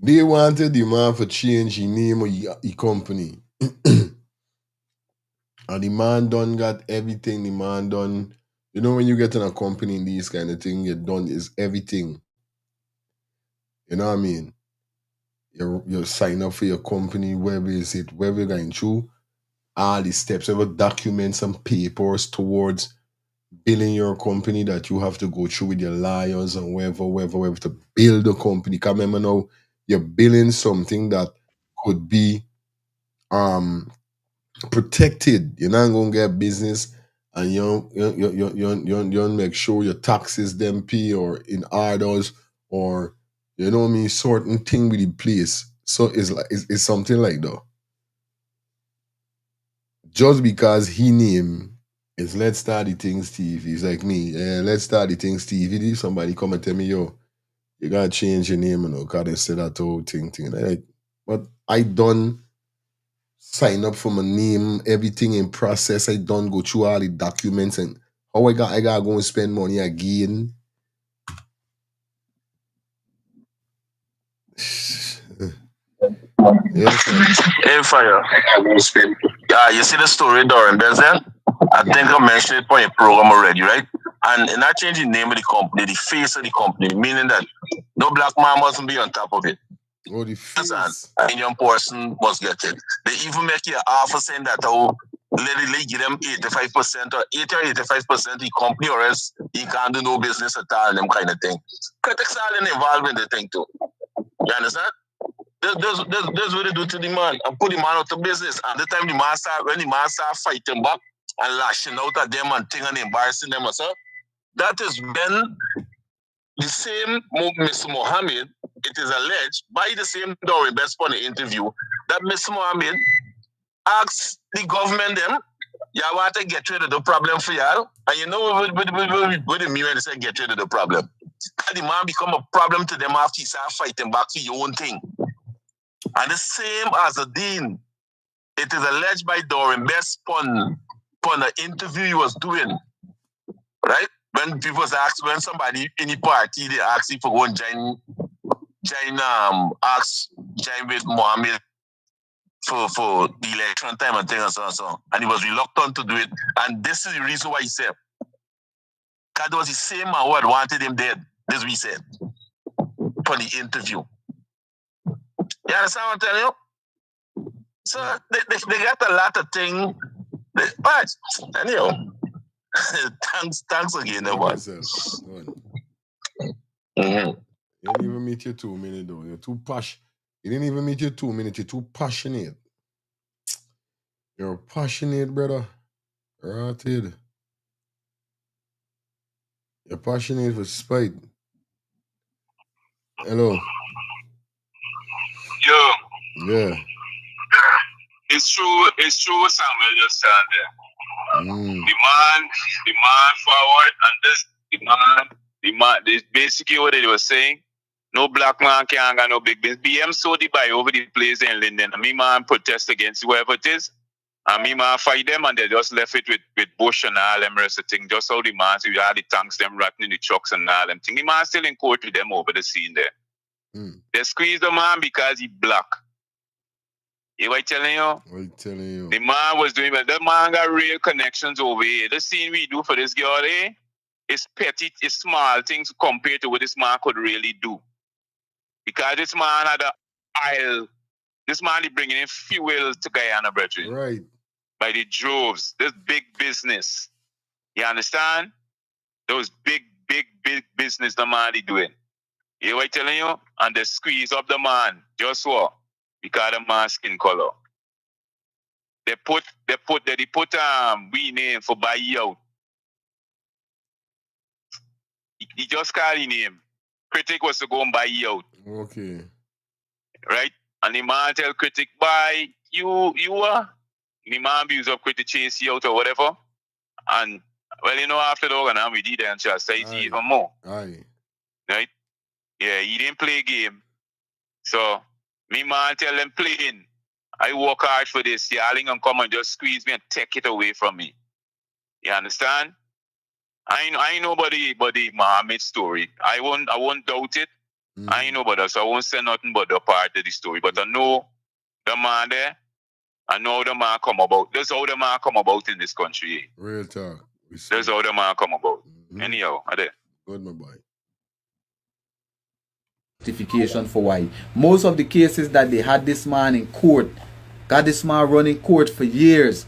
They wanted the man for change his name of his company. And the man done got everything. The man done. You know, when you get in a company in these kind of thing, you done is everything. You know what I mean? You sign up for your company, wherever is it, wherever you're going through, all the steps, ever documents and papers towards building your company that you have to go through with your lawyers and wherever to build the company. Because remember now, you're building something that could be protected. You're not gonna get business and you don't make sure your taxes them pay or in orders or you know what I mean, certain thing with the place. So it's like it's something like that. Just because he name is Let's Start the Things TV. It's like me, Let's Start the Things TV. If somebody come and tell me, yo, you gotta change your name, you know, because they said that whole thing. Like, but I done sign up for my name, everything in process. I done go through all the documents and how I gotta go and spend money again. Hey, fire. Yeah, you see the story during Bezel? I think I mentioned it on your program already, right? And in that changing the name of the company, the face of the company, meaning that no black man mustn't be on top of it. Oh, the face. An Indian person must get it. They even make you an offer saying that, let give them 85% or 80 or 85% of the company, or else he can't do no business at all, them kind of thing. Critics are involved in the thing too. You understand? That's what they do to the man and put the man out of business. And the time when the man start fighting back and lashing out at them and thing and embarrassing them, that is when the same Mr. Mohamed, it is alleged by the same Dory Best on the interview that Mr. Mohamed asks the government them, y'all want to get rid of the problem for y'all? And you know what do mean when they say get rid of the problem? The man become a problem to them after he start fighting back for your own thing. And the same as a dean, it is alleged by Dory Best on the interview he was doing, right? When people ask, when somebody in the party, they ask if you go and join with Mohamed for the election time and things and so on and so on. And he was reluctant to do it. And this is the reason why he said, because it was the same man who had wanted him dead, this we said, for the interview. You understand what I'm telling you? So they got a lot of things. But anyhow, thanks again, everyone. You didn't even meet your 2 minutes though. You're too passionate. You didn't even meet your 2 minutes. You're too passionate. You're passionate, brother. Rotted. You're passionate for spite. Hello. Yo. Yeah. It's true what Samuel just said there. Demand forward, and this basically what they were saying. No black man can't got no big business. BM sold the buy over the place in Linden. Me man protest against whoever it is. And me man fight them and they just left it with Bush and all them rest of the thing. Just how the man see all the tanks them rotting in the trucks and all them thing. The man still in court with them over the scene there. They squeeze the man because he black. You what I telling you? What telling you? The man was doing well. The man got real connections over here. The scene we do for this girl, it's petty, it's small things compared to what this man could really do. Because this man had oil. This man is bringing in fuel to Guyana, brethren. Right. By the droves. This big business. You understand? Those big business the man is doing. You know what I'm telling you? And they squeeze up the man. Just what? Because the man's skin color. They put we name for buy you out. He just called his name. Critic was to go and buy you out. Okay. Right? And the man tell Critic, buy you are. The man abuse up Critic chase you out or whatever. And well, you know, after the organ, we did and just say even more. Aye. Right? Yeah, he didn't play game. So me man tell them playing. I work hard for this. Y'all ain't gonna come and just squeeze me and take it away from me. You understand? I know about the Mohamed story. I won't doubt it. I know about that, so I won't say nothing but the part of the story. But I know the man there. I know the man come about. That's how the man come about in this country. Real talk. That's how the man come about. Anyhow, I there. Good, my boy. Justification for why. Most of the cases that they had this man in court, got this man running court for years.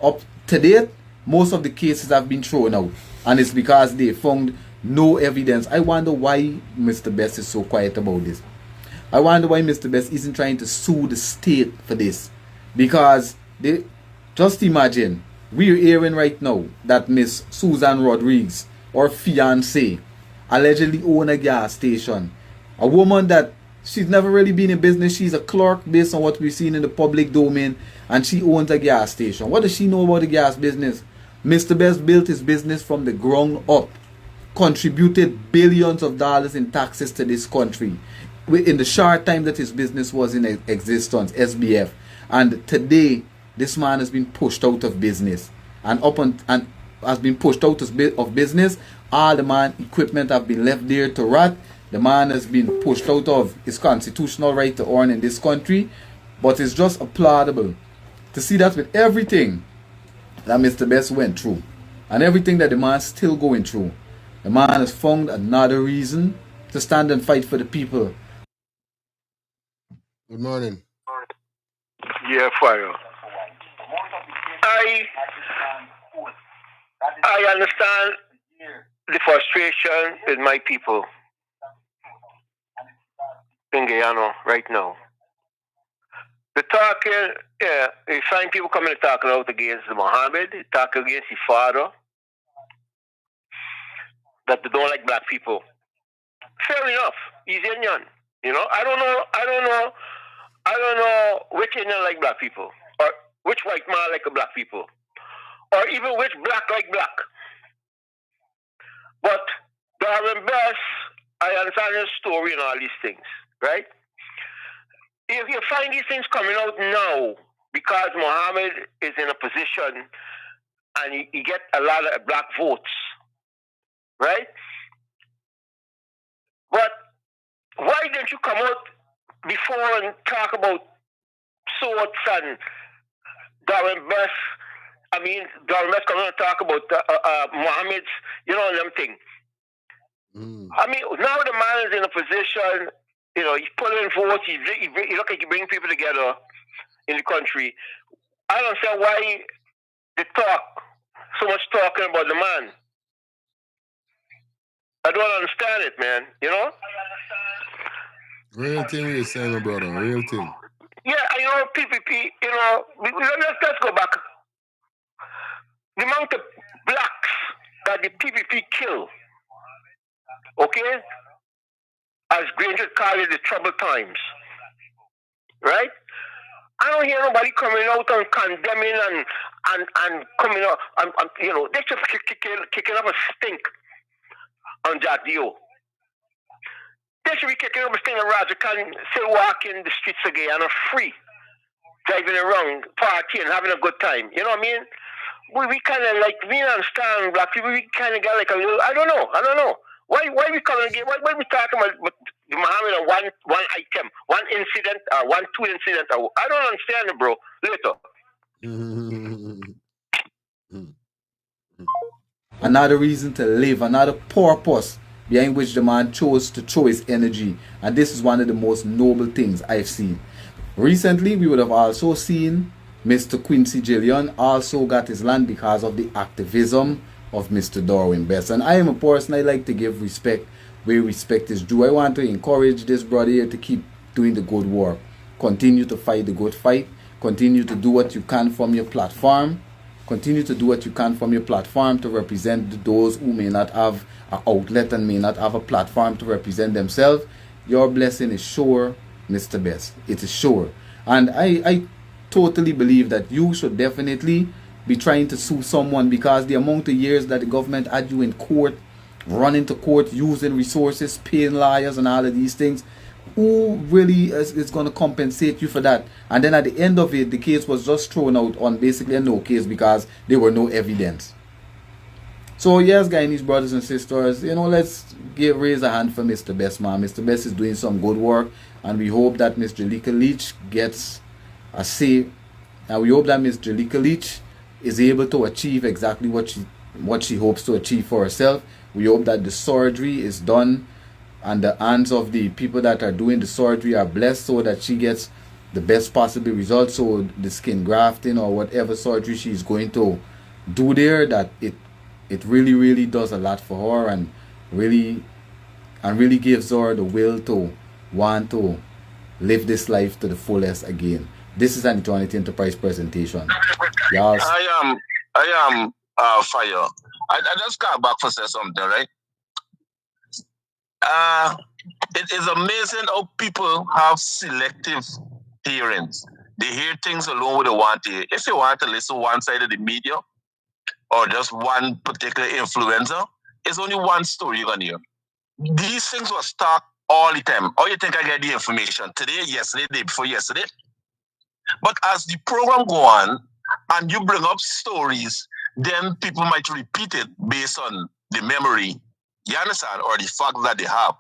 Up to date, most of the cases have been thrown out. And it's because they found no evidence. I wonder why Mr. Best is so quiet about this. I wonder why Mr. Best isn't trying to sue the state for this. Because they just imagine, we're hearing right now that Miss Susan Rodriguez, or fiancé, allegedly own a gas station. A woman that she's never really been in business. She's a clerk based on what we've seen in the public domain. And she owns a gas station. What does she know about the gas business? Mr. Best built his business from the ground up. Contributed billions of dollars in taxes to this country. In the short time that his business was in existence, SBF. And today, this man has been pushed out of business. And has been pushed out of business. All the man equipment have been left there to rot. The man has been pushed out of his constitutional right to earn in this country. But it's just applaudable to see that with everything that Mr. Best went through, and everything that the man's still going through, the man has found another reason to stand and fight for the people. Good morning. Yeah, fire. I understand the frustration with my people in Guyana right now. The talking, yeah, you find people coming and talking out against Mohamed, talking against his father, that they don't like black people. Fair enough. He's Indian. You know, I don't know which Indian like black people, or which white man like black people, or even which black like black. But Darren Best, I understand his story and all these things, right? If you find these things coming out now because Mohamed is in a position and he get a lot of black votes, right? But why didn't you come out before and talk about sorts and Darren Best? I mean, Darren Best come out and talk about Mohamed's, you know, them thing. I mean, now the man is in a position. You know, he's pulling votes. He look like he bring people together in the country. I don't understand why they talk so much talking about the man. I don't understand it, man. You know. Real thing you're saying, my brother. Real thing. Yeah, you know, PPP. You know, let's go back. The amount of blacks that the PPP kill. Okay. As Granger called it, the troubled times. Right? I don't hear nobody coming out and condemning and coming out and you know, they just kicking up a stink on Jack Dio. They should be kicking up a stink on Roger Khan still walking the streets again and are free. driving around, partying, having a good time. You know what I mean? We kind of like, we understand black people, we kind of got like a little, I don't know. Why we coming again? Why we talking about Mohamed on one item, one incident, two incident? I don't understand it, bro. Later. Another reason to live, another purpose behind which the man chose to throw his energy. And this is one of the most noble things I've seen. Recently, we would have also seen Mr. Quincy Gillian also got his land because of the activism of Mr. Darwin Best. And I am a person, I like to give respect where respect is due. I want to encourage this brother here to keep doing the good work. Continue to fight the good fight. Continue to do what you can from your platform. Continue to do what you can from your platform to represent those who may not have an outlet and may not have a platform to represent themselves. Your blessing is sure, Mr. Best. It is sure. And I totally believe that you should definitely be trying to sue someone, because the amount of years that the government had you in court, running to court, using resources, paying lawyers and all of these things, who really is going to compensate you for that? And then at the end of it, the case was just thrown out on basically a no case because there were no evidence. So yes, Guyanese brothers and sisters, let's raise a hand for Mr. Best, man. Mr. Best is doing some good work, and we hope that Ms. Jalika Leach gets a say, and we hope that Ms. Jalika Leach is able to achieve exactly what she hopes to achieve for herself. We hope that the surgery is done and the hands of the people that are doing the surgery are blessed, so that she gets the best possible results. So the skin grafting or whatever surgery she's going to do there, that it really does a lot for her, and really gives her the will to want to live this life to the fullest again. This is an Eternity Enterprise presentation. Yes. I am Fire. I just got back for say something, right? It is amazing how people have selective hearings. They hear things alone what they want to hear. If you want to listen to one side of the media or just one particular influencer, it's only one story you're going to hear. These things were stuck all the time. How you think I get the information? Today, yesterday, day before yesterday? But as the program go on and you bring up stories, then people might repeat it based on the memory, you understand, or the fact that they have.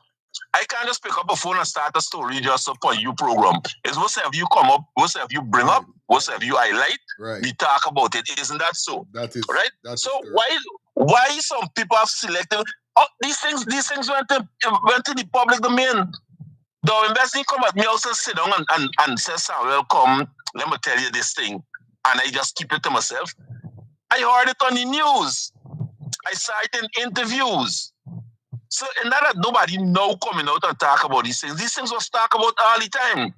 I can't just pick up a phone and start a story just upon you program. It's what have you come up, what have you bring up, what have you highlight, we talk about it. Isn't that so? That is right. So why some people have selected? Oh, these things went to the public domain. The investing come at me also sit down and say, Samuel, come, let me tell you this thing. And I just keep it to myself. I heard it on the news. I saw it in interviews. So, and that nobody now coming out and talk about these things. These things was talked about all the time.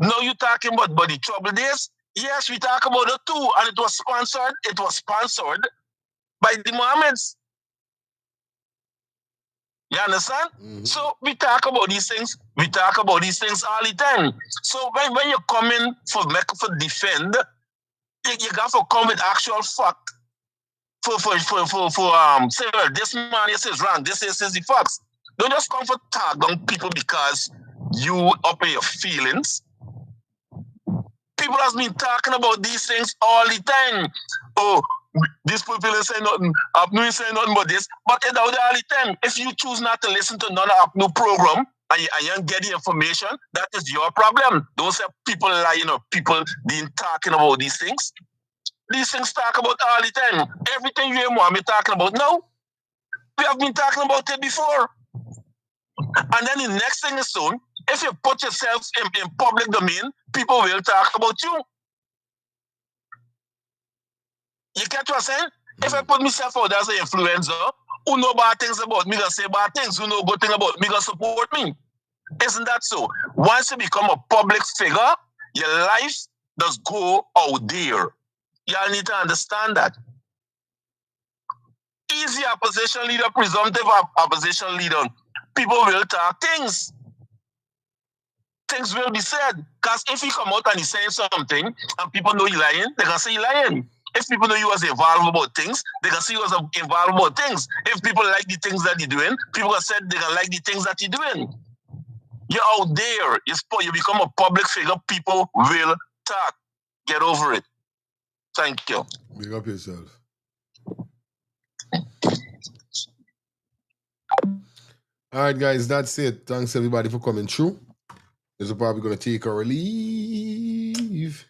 Now you talking about the trouble days? Yes, we talk about it too. And it was sponsored by the Mohammeds. You understand? Mm-hmm. So we talk about these things. We talk about these things all the time. So when you come in for defend, you got to come with actual fact. Say this man is wrong. This is the facts. Don't just come for tag on people because you up in your feelings. People has been talking about these things all the time. Oh, these people is saying nothing. Apnu is saying nothing but this. But it's out there all the time. If you choose not to listen to none of Apnu program and you don't get the information, that is your problem. Don't say people lying or people being talking about these things. These things talk about all the time. Everything you hear Mohamed talking about now, we have been talking about it before. And then the next thing is soon, if you put yourself in public domain, people will talk about you. You get what I'm saying? If I put myself out as an influencer, who know bad things about me, gonna say bad things. Who know good things about me, gonna support me. Isn't that so? Once you become a public figure, your life does go out there. Y'all need to understand that. Easy opposition leader, presumptive opposition leader, people will talk things. Things will be said. Because if you come out and you say something and people know you're lying, they're going to say you're lying. If people know you was involved about things, they're going to say you was involved about things. If people like the things that you're doing, people are said they're going to like the things that you're doing. You're out there. You become a public figure, people will talk. Get over it. Thank you. Big up yourself. All right, guys, that's it. Thanks everybody for coming through. This is probably gonna take our leave.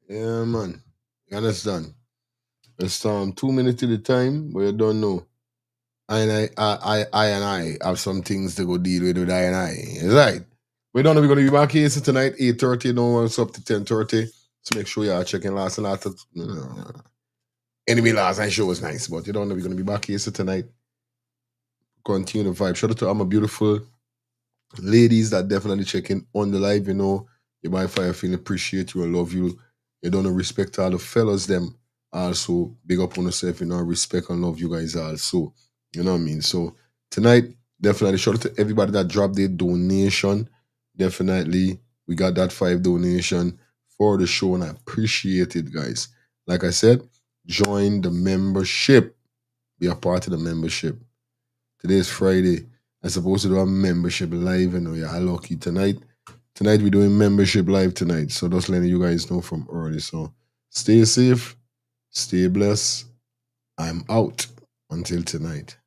Yeah, man. You understand? It's 2 minutes at a time, but you don't know. I have some things to go deal with I and I. It's right. We don't know we're gonna be back here tonight, 8:30. No, it's up to 10:30. So make sure you are checking last and after. Anyway, last night show was nice, but you don't know we're gonna be back here tonight. Continue the vibe. Shout out to all my beautiful ladies that definitely checking on the live. You know, you might find feeling appreciate you and love you. You don't know respect all the fellas them. Also, big up on yourself, you know, respect and love you guys also. You know what I mean? So tonight, definitely shout out to everybody that dropped their donation. Definitely, we got that 5 donation for the show, and I appreciate it, guys. Like I said, join the membership. Be a part of the membership. Today is Friday. I'm supposed to do a membership live, and you're lucky tonight. Tonight we're doing membership live tonight. So just letting you guys know from early. So stay safe, stay blessed. I'm out until tonight.